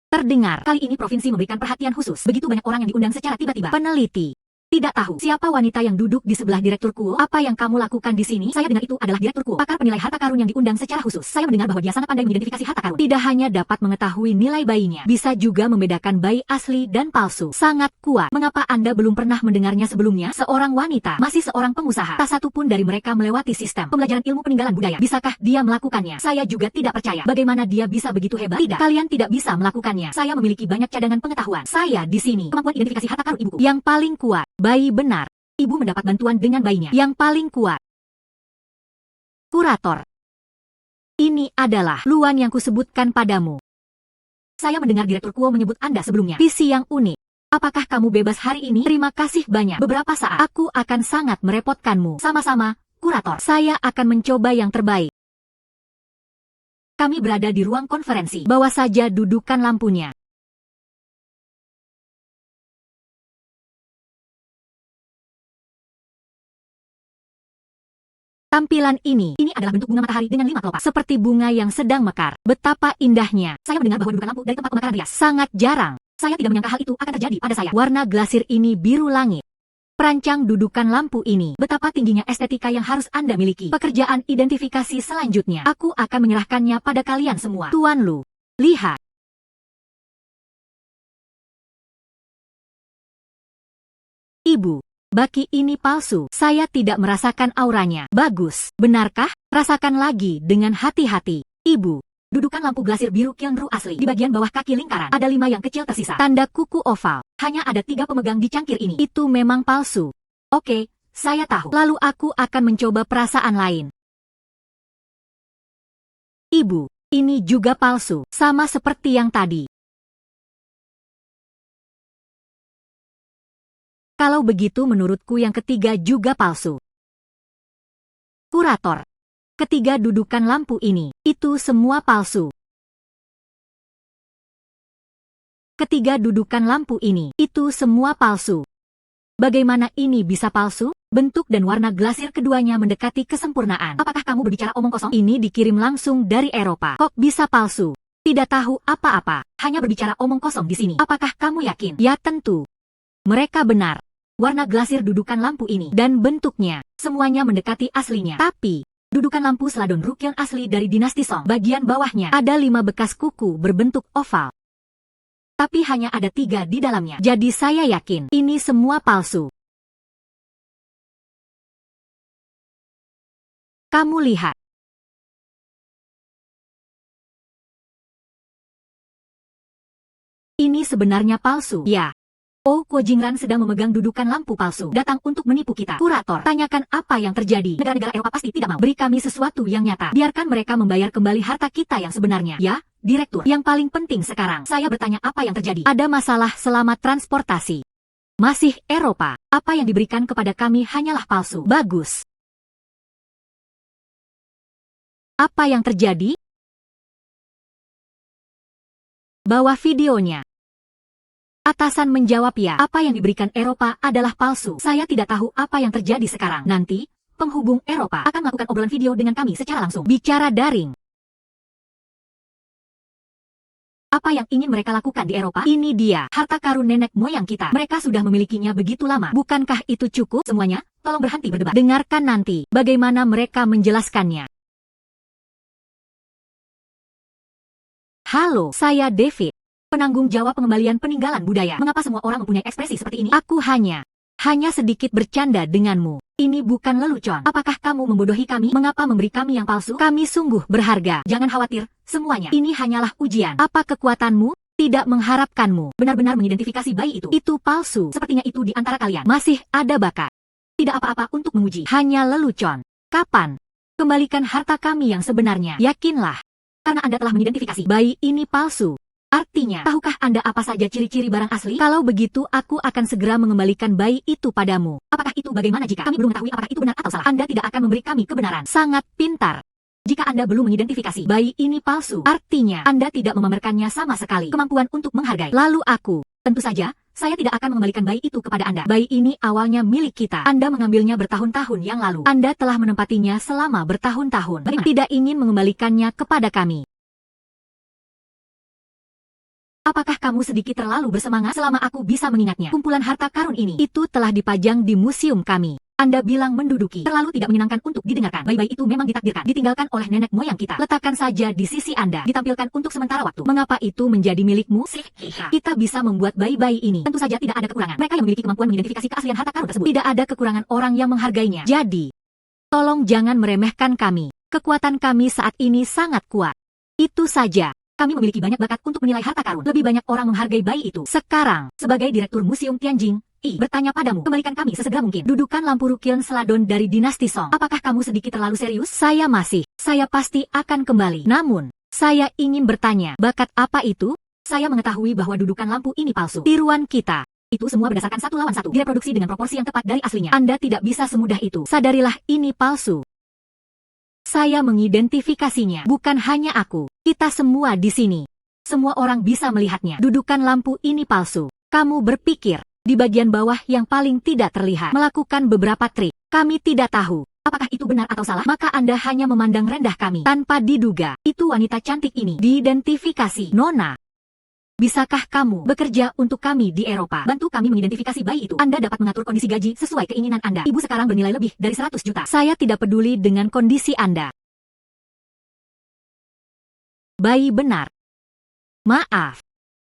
Speaker 1: Terdengar, kali ini provinsi memberikan perhatian khusus. Begitu banyak orang yang diundang secara tiba-tiba. Peneliti. Tidak tahu siapa wanita yang duduk di sebelah Direktur Kuo. Apa yang kamu lakukan di sini? Saya dengar itu adalah Direktur Kuo, pakar penilai harta karun yang diundang secara khusus. Saya mendengar bahwa dia sangat pandai mengidentifikasi harta karun. Tidak hanya dapat mengetahui nilai bayinya, bisa juga membedakan bayi asli dan palsu. Sangat kuat. Mengapa Anda belum pernah mendengarnya sebelumnya? Seorang wanita, masih seorang pengusaha. Tak satu pun dari mereka melewati sistem pembelajaran ilmu peninggalan budaya. Bisakah dia melakukannya? Saya juga tidak percaya. Bagaimana dia bisa begitu hebat? Tidak, kalian tidak bisa melakukannya. Saya memiliki banyak cadangan pengetahuan. Saya di sini. Kemampuan identifikasi harta karun ibuku yang paling kuat. Bayi benar. Ibu mendapat bantuan dengan bayinya yang paling kuat. Kurator. Ini adalah Luan yang kusebutkan padamu. Saya mendengar Direktur Kuo menyebut Anda sebelumnya. Visi yang unik. Apakah kamu bebas hari ini? Terima kasih banyak. Beberapa saat aku akan sangat merepotkanmu. Sama-sama, Kurator. Saya akan mencoba yang terbaik. Kami berada di ruang konferensi. Bawa saja dudukan lampunya. Tampilan ini adalah bentuk bunga matahari dengan 5 kelopak. Seperti bunga yang sedang mekar. Betapa indahnya. Saya mendengar bahwa dudukan lampu dari tempat pemekaran rias sangat jarang. Saya tidak menyangka hal itu akan terjadi pada saya. Warna glasir ini biru langit. Perancang dudukan lampu ini. Betapa tingginya estetika yang harus Anda miliki. Pekerjaan identifikasi selanjutnya. Aku akan menyerahkannya pada kalian semua. Tuan Lu, lihat. Ibu. Baki ini palsu. Saya tidak merasakan auranya. Bagus. Benarkah? Rasakan lagi dengan hati-hati. Ibu. Dudukan lampu glasir biru Kyonru asli. Di bagian bawah kaki lingkaran, ada 5 yang kecil tersisa. Tanda kuku oval. Hanya ada 3 pemegang di cangkir ini. Itu memang palsu. Oke, saya tahu. Lalu aku akan mencoba perasaan lain. Ibu. Ini juga palsu, sama seperti yang tadi. Kalau begitu menurutku yang ketiga juga palsu. Kurator. Ketiga dudukan lampu ini, itu semua palsu. Ketiga dudukan lampu ini, itu semua palsu. Bagaimana ini bisa palsu? Bentuk dan warna glasir keduanya mendekati kesempurnaan. Apakah kamu berbicara omong kosong? Ini dikirim langsung dari Eropa. Kok bisa palsu? Tidak tahu apa-apa, hanya berbicara omong kosong di sini. Apakah kamu yakin? Ya tentu. Mereka benar. Warna glasir dudukan lampu ini dan bentuknya, semuanya mendekati aslinya. Tapi, dudukan lampu Seladon Rukyeon asli dari dinasti Song. Bagian bawahnya ada 5 bekas kuku berbentuk oval. Tapi hanya ada 3 di dalamnya. Jadi saya yakin, ini semua palsu. Kamu lihat. Ini sebenarnya palsu. Ya. Oh, Kuo Jingran sedang memegang dudukan lampu palsu. Datang untuk menipu kita. Kurator, tanyakan apa yang terjadi. Negara-negara Eropa pasti tidak mau beri kami sesuatu yang nyata. Biarkan mereka membayar kembali harta kita yang sebenarnya. Ya, Direktur. Yang paling penting sekarang, saya bertanya apa yang terjadi. Ada masalah selama transportasi. Masih Eropa. Apa yang diberikan kepada kami hanyalah palsu. Bagus. Apa yang terjadi? Bawa videonya. Atasan menjawab ya, apa yang diberikan Eropa adalah palsu. Saya tidak tahu apa yang terjadi sekarang. Nanti, penghubung Eropa akan melakukan obrolan video dengan kami secara langsung. Bicara daring. Apa yang ingin mereka lakukan di Eropa? Ini dia, harta karun nenek moyang kita. Mereka sudah memilikinya begitu lama. Bukankah itu cukup semuanya? Tolong berhenti berdebat. Dengarkan nanti, bagaimana mereka menjelaskannya. Halo, saya David. Penanggung jawab pengembalian peninggalan budaya. Mengapa semua orang mempunyai ekspresi seperti ini? Aku hanya sedikit bercanda denganmu. Ini bukan lelucon. Apakah kamu membodohi kami? Mengapa memberi kami yang palsu? Kami sungguh berharga. Jangan khawatir, semuanya. Ini hanyalah ujian. Apa kekuatanmu? Tidak mengharapkanmu. Benar-benar mengidentifikasi bayi itu. Itu palsu. Sepertinya itu di antara kalian. Masih ada bakat. Tidak apa-apa untuk menguji. Hanya lelucon. Kapan? Kembalikan harta kami yang sebenarnya. Yakinlah. Karena Anda telah mengidentifikasi bayi ini palsu. Artinya, tahukah Anda apa saja ciri-ciri barang asli? Kalau begitu, aku akan segera mengembalikan bayi itu padamu. Apakah itu bagaimana jika kami belum mengetahui apakah itu benar atau salah? Anda tidak akan memberi kami kebenaran. Sangat pintar. Jika Anda belum mengidentifikasi bayi ini palsu, artinya Anda tidak memamerkannya sama sekali. Kemampuan untuk menghargai. Lalu aku, tentu saja, saya tidak akan mengembalikan bayi itu kepada Anda. Bayi ini awalnya milik kita. Anda mengambilnya bertahun-tahun yang lalu. Anda telah menempatinya selama bertahun-tahun. Bagaimana? Tidak ingin mengembalikannya kepada kami. Apakah kamu sedikit terlalu bersemangat? Selama aku bisa mengingatnya, kumpulan harta karun ini, itu telah dipajang di museum kami. Anda bilang menduduki. Terlalu tidak menyenangkan untuk didengarkan. Bayi-bayi itu memang ditakdirkan, ditinggalkan oleh nenek moyang kita. Letakkan saja di sisi Anda, ditampilkan untuk sementara waktu. Mengapa itu menjadi milikmu? Kita bisa membuat bayi-bayi ini. Tentu saja tidak ada kekurangan. Mereka yang memiliki kemampuan mengidentifikasi keaslian harta karun tersebut. Tidak ada kekurangan orang yang menghargainya. Jadi, tolong jangan meremehkan kami. Kekuatan kami saat ini sangat kuat. Itu saja. Kami memiliki banyak bakat untuk menilai harta karun. Lebih banyak orang menghargai bayi itu. Sekarang, sebagai Direktur Museum Tianjin, bertanya padamu, kembalikan kami sesegera mungkin. Dudukan lampu Rukyeon Seladon dari dinasti Song. Apakah kamu sedikit terlalu serius? Saya pasti akan kembali. Namun, saya ingin bertanya, bakat apa itu? Saya mengetahui bahwa dudukan lampu ini palsu. Tiruan kita. Itu semua berdasarkan 1 lawan 1. Direproduksi dengan proporsi yang tepat dari aslinya. Anda tidak bisa semudah itu. Sadarilah ini palsu. Saya mengidentifikasinya. Bukan hanya aku. Kita semua di sini. Semua orang bisa melihatnya. Dudukan lampu ini palsu. Kamu berpikir, di bagian bawah yang paling tidak terlihat, melakukan beberapa trik. Kami tidak tahu, apakah itu benar atau salah. Maka Anda hanya memandang rendah kami. Tanpa diduga, itu wanita cantik ini diidentifikasi. Nona, bisakah kamu bekerja untuk kami di Eropa? Bantu kami mengidentifikasi bayi itu. Anda dapat mengatur kondisi gaji sesuai keinginan Anda. Ibu sekarang bernilai lebih dari 100 juta. Saya tidak peduli dengan kondisi Anda. Bayi benar. Maaf.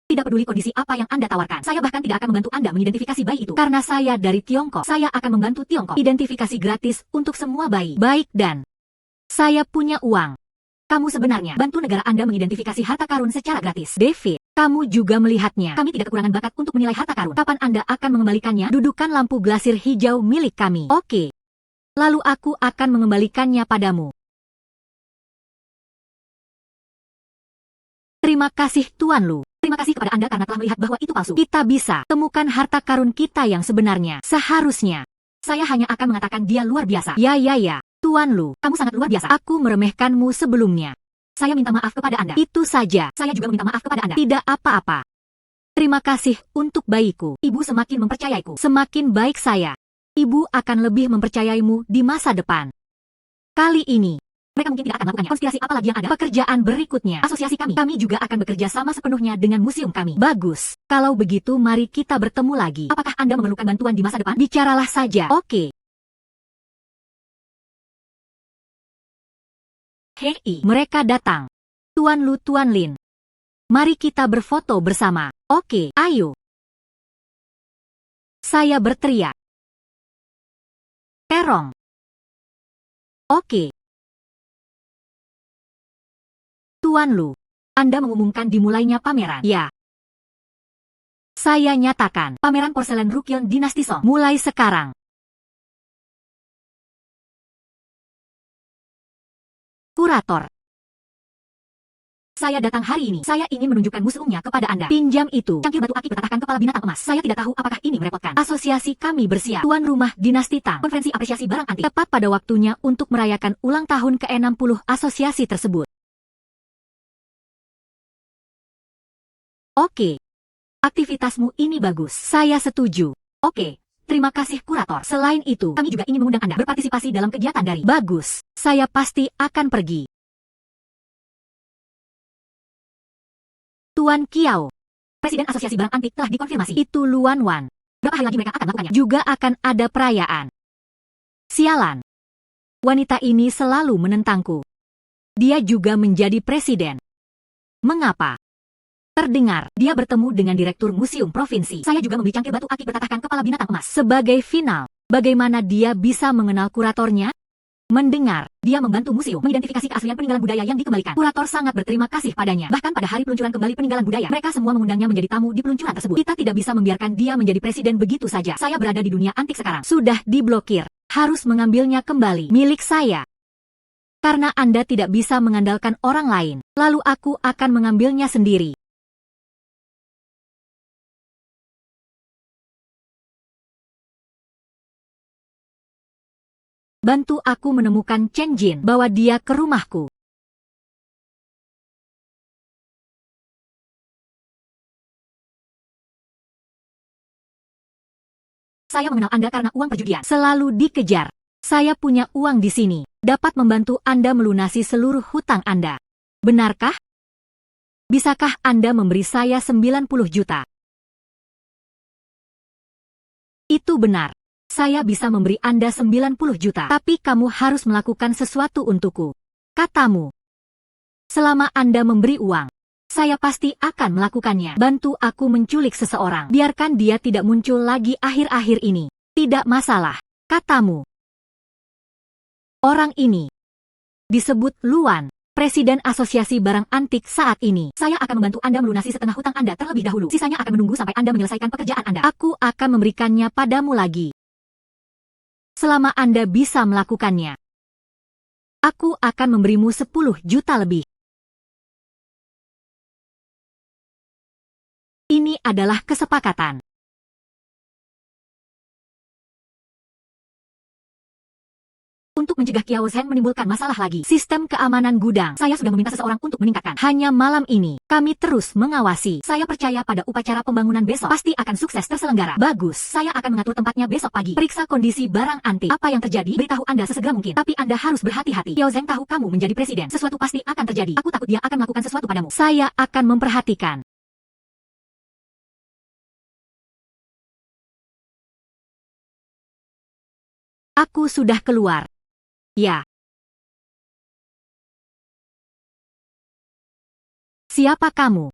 Speaker 1: Tidak peduli kondisi apa yang Anda tawarkan. Saya bahkan tidak akan membantu Anda mengidentifikasi bayi itu. Karena saya dari Tiongkok. Saya akan membantu Tiongkok. Identifikasi gratis untuk semua bayi. Baik dan saya punya uang. Kamu sebenarnya bantu negara Anda mengidentifikasi harta karun secara gratis. David, kamu juga melihatnya. Kami tidak kekurangan bakat untuk menilai harta karun. Kapan Anda akan mengembalikannya? Dudukan lampu glasir hijau milik kami. Oke. Lalu aku akan mengembalikannya padamu. Terima kasih Tuan Lu. Terima kasih kepada Anda karena telah melihat bahwa itu palsu. Kita bisa temukan harta karun kita yang sebenarnya. Seharusnya, saya hanya akan mengatakan dia luar biasa. Ya. Tuan Lu, kamu sangat luar biasa. Aku meremehkanmu sebelumnya. Saya minta maaf kepada Anda. Itu saja. Saya juga meminta maaf kepada Anda. Tidak apa-apa. Terima kasih untuk bayiku. Ibu semakin mempercayaiku. Semakin baik saya. Ibu akan lebih mempercayaimu di masa depan. Kali ini, mereka mungkin tidak akan melakukannya. Konspirasi apa lagi yang ada? Pekerjaan berikutnya. Asosiasi kami. Kami juga akan bekerja sama sepenuhnya dengan museum kami. Bagus. Kalau begitu mari kita bertemu lagi. Apakah Anda memerlukan bantuan di masa depan? Bicaralah saja. Oke. Hei, mereka datang. Tuan Lu, Tuan Lin. Mari kita berfoto bersama. Oke, ayo. Saya berteriak. Terong. Oke. Tuan Lu, Anda mengumumkan dimulainya pameran. Ya. Saya nyatakan, pameran porselen Rukyong Dinasti Song mulai sekarang. Kurator. Saya datang hari ini. Saya ingin menunjukkan museumnya kepada Anda. Pinjam itu. Cangkir batu aki bertatahkan kepala binatang emas. Saya tidak tahu apakah ini merepotkan. Asosiasi kami bersiap. Tuan rumah Dinasti Tang. Konferensi apresiasi barang antik. Tepat pada waktunya untuk merayakan ulang tahun ke-60 asosiasi tersebut. Oke. Aktivitasmu ini bagus. Saya setuju. Oke. Terima kasih kurator. Selain itu, kami juga ingin mengundang Anda berpartisipasi dalam kegiatan dari. Bagus. Saya pasti akan pergi. Tuan Kiao. Presiden Asosiasi Barang Antik telah dikonfirmasi. Itu Luan Wan. Berapa hari lagi mereka akan melakukannya? Juga akan ada perayaan. Sialan. Wanita ini selalu menentangku. Dia juga menjadi presiden. Mengapa? Terdengar, dia bertemu dengan direktur museum provinsi. Saya juga membeli cangkir batu aki bertatahkan kepala binatang emas. Sebagai final, bagaimana dia bisa mengenal kuratornya? Mendengar, dia membantu museum mengidentifikasi keaslian peninggalan budaya yang dikembalikan. Kurator sangat berterima kasih padanya. Bahkan pada hari peluncuran kembali peninggalan budaya, mereka semua mengundangnya menjadi tamu di peluncuran tersebut. Kita tidak bisa membiarkan dia menjadi presiden begitu saja. Saya berada di dunia antik sekarang. Sudah diblokir. Harus mengambilnya kembali. Milik saya. Karena Anda tidak bisa mengandalkan orang lain, lalu aku akan mengambilnya sendiri. Bantu aku menemukan Chen Jin, bawa dia ke rumahku. Saya mengenal Anda karena uang perjudian. Selalu dikejar. Saya punya uang di sini. Dapat membantu Anda melunasi seluruh hutang Anda. Benarkah? Bisakah Anda memberi saya 90 juta? Itu benar. Saya bisa memberi Anda 90 juta. Tapi kamu harus melakukan sesuatu untukku. Katamu. Selama Anda memberi uang, saya pasti akan melakukannya. Bantu aku menculik seseorang. Biarkan dia tidak muncul lagi akhir-akhir ini. Tidak masalah. Katamu. Orang ini disebut Luan, Presiden Asosiasi Barang Antik saat ini. Saya akan membantu Anda melunasi setengah hutang Anda terlebih dahulu. Sisanya akan menunggu sampai Anda menyelesaikan pekerjaan Anda. Aku akan memberikannya padamu lagi. Selama Anda bisa melakukannya. Aku akan memberimu 10 juta lebih. Ini adalah kesepakatan. Untuk mencegah Kiao Zheng menimbulkan masalah lagi. Sistem keamanan gudang. Saya sudah meminta seseorang untuk meningkatkan. Hanya malam ini, kami terus mengawasi. Saya percaya pada upacara pembangunan besok. Pasti akan sukses terselenggara. Bagus. Saya akan mengatur tempatnya besok pagi. Periksa kondisi barang antik. Apa yang terjadi? Beritahu Anda sesegera mungkin. Tapi Anda harus berhati-hati. Kiao Zheng tahu kamu menjadi presiden. Sesuatu pasti akan terjadi. Aku takut dia akan melakukan sesuatu padamu. Saya akan memperhatikan. Aku sudah keluar. Ya. Siapa kamu?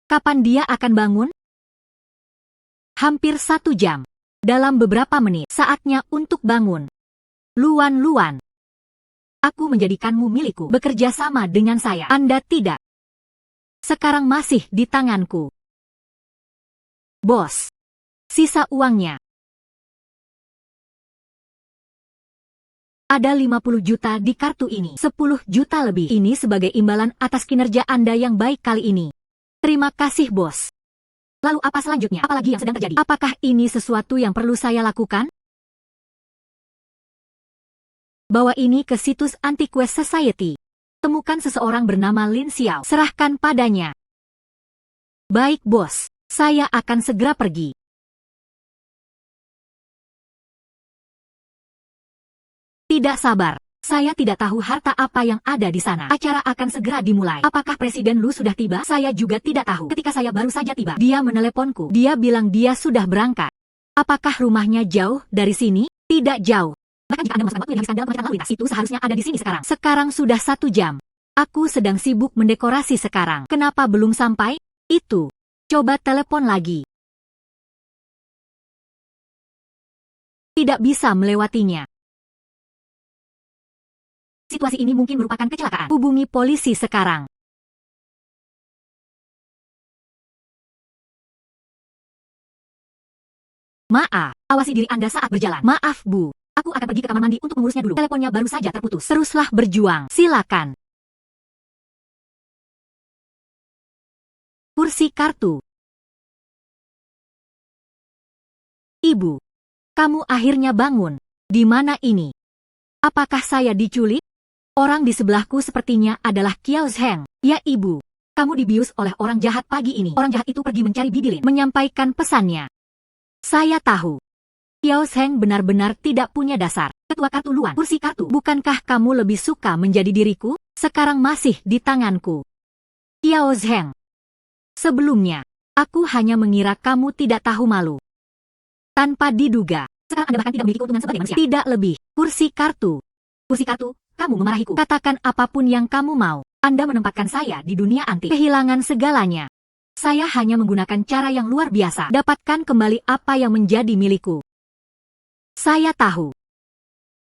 Speaker 1: Kapan dia akan bangun? Hampir 1 jam. Dalam beberapa menit, saatnya untuk bangun. Luan. Aku menjadikanmu milikku. Bekerja sama dengan saya. Anda tidak. Sekarang masih di tanganku. Bos. Sisa uangnya. Ada 50 juta di kartu ini. 10 juta lebih. Ini sebagai imbalan atas kinerja Anda yang baik kali ini. Terima kasih, bos. Lalu apa selanjutnya? Apalagi yang sedang terjadi? Apakah ini sesuatu yang perlu saya lakukan? Bawa ini ke situs Antiquest Society. Temukan seseorang bernama Lin Xiao. Serahkan padanya. Baik, bos. Saya akan segera pergi. Tidak sabar. Saya tidak tahu harta apa yang ada di sana. Acara akan segera dimulai. Apakah Presiden Lu sudah tiba? Saya juga tidak tahu. Ketika saya baru saja tiba, dia meneleponku. Dia bilang dia sudah berangkat. Apakah rumahnya jauh dari sini? Tidak jauh. Bahkan jika Anda memasukkan waktu yang dihabiskan dalam kemacetan lalu lintas, itu seharusnya ada di sini sekarang. Sekarang sudah 1 jam. Aku sedang sibuk mendekorasi sekarang. Kenapa belum sampai? Itu. Coba telepon lagi. Tidak bisa melewatinya. Situasi ini mungkin merupakan kecelakaan. Hubungi polisi sekarang. Maaf, awasi diri Anda saat berjalan. Maaf, Bu. Aku akan pergi ke kamar mandi untuk mengurusnya dulu. Teleponnya baru saja terputus. Teruslah berjuang. Silakan. Kursi kartu. Ibu, kamu akhirnya bangun. Di mana ini? Apakah saya diculik? Orang di sebelahku sepertinya adalah Qiao Zheng. Ya, Ibu. Kamu dibius oleh orang jahat pagi ini. Orang jahat itu pergi mencari Bidilin, menyampaikan pesannya. Saya tahu. Qiao Zheng benar-benar tidak punya dasar. Ketua kartu Luan, kursi kartu. Bukankah kamu lebih suka menjadi diriku? Sekarang masih di tanganku. Qiao Zheng. Sebelumnya, aku hanya mengira kamu tidak tahu malu. Tanpa diduga. Sekarang Anda bahkan tidak memiliki keuntungan sebagai manusia. Tidak lebih. Kursi kartu. Kursi kartu. Kamu memarahiku. Katakan apapun yang kamu mau. Anda menempatkan saya di dunia antik. Kehilangan segalanya. Saya hanya menggunakan cara yang luar biasa. Dapatkan kembali apa yang menjadi milikku. Saya tahu.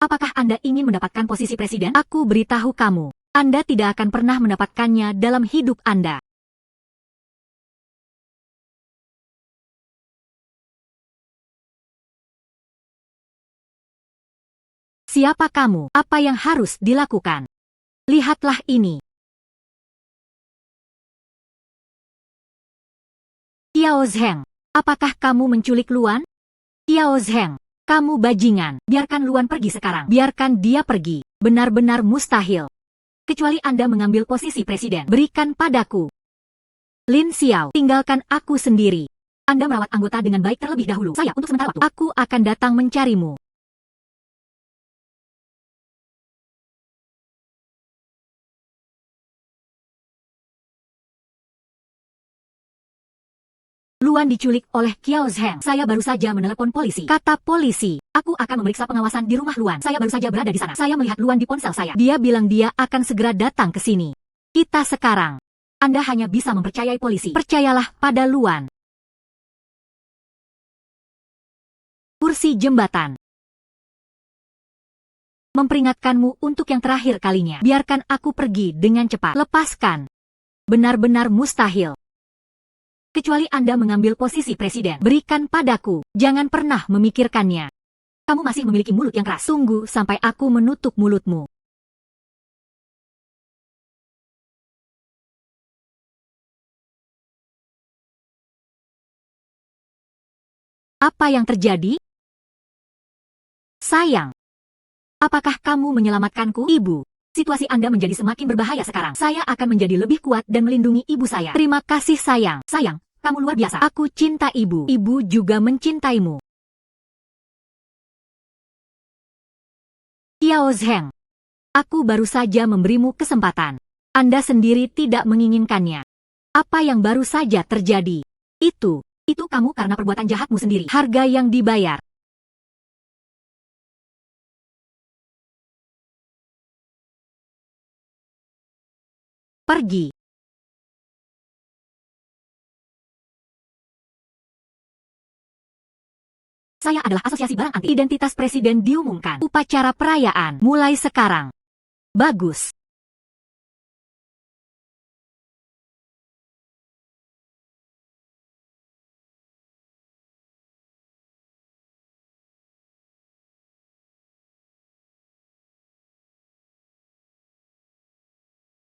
Speaker 1: Apakah Anda ingin mendapatkan posisi presiden? Aku beritahu kamu. Anda tidak akan pernah mendapatkannya dalam hidup Anda. Siapa kamu? Apa yang harus dilakukan? Lihatlah ini. Qiao Zheng, apakah kamu menculik Luan? Qiao Zheng, kamu bajingan. Biarkan Luan pergi sekarang. Biarkan dia pergi. Benar-benar mustahil. Kecuali Anda mengambil posisi presiden. Berikan padaku. Lin Xiao, tinggalkan aku sendiri. Anda merawat anggota dengan baik terlebih dahulu. Saya, untuk sementara waktu, aku akan datang mencarimu. Luan diculik oleh Qiao Zheng. Saya baru saja menelepon polisi. Kata polisi, aku akan memeriksa pengawasan di rumah Luan. Saya baru saja berada di sana. Saya melihat Luan di ponsel saya. Dia bilang dia akan segera datang ke sini. Kita sekarang. Anda hanya bisa mempercayai polisi. Percayalah pada Luan. Kursi jembatan. Memperingatkanmu untuk yang terakhir kalinya. Biarkan aku pergi dengan cepat. Lepaskan. Benar-benar mustahil. Kecuali Anda mengambil posisi presiden. Berikan padaku. Jangan pernah memikirkannya. Kamu masih memiliki mulut yang keras. Tunggu sampai aku menutup mulutmu. Apa yang terjadi? Sayang. Apakah kamu menyelamatkanku, Ibu? Situasi Anda menjadi semakin berbahaya sekarang. Saya akan menjadi lebih kuat dan melindungi ibu saya. Terima kasih, sayang. Sayang, kamu luar biasa. Aku cinta ibu. Ibu juga mencintaimu. Qiao Zheng. Aku baru saja memberimu kesempatan. Anda sendiri tidak menginginkannya. Apa yang baru saja terjadi? Itu kamu karena perbuatan jahatmu sendiri. Harga yang dibayar. Pergi. Saya adalah asosiasi barang antik. Identitas presiden diumumkan. Upacara perayaan mulai sekarang. Bagus.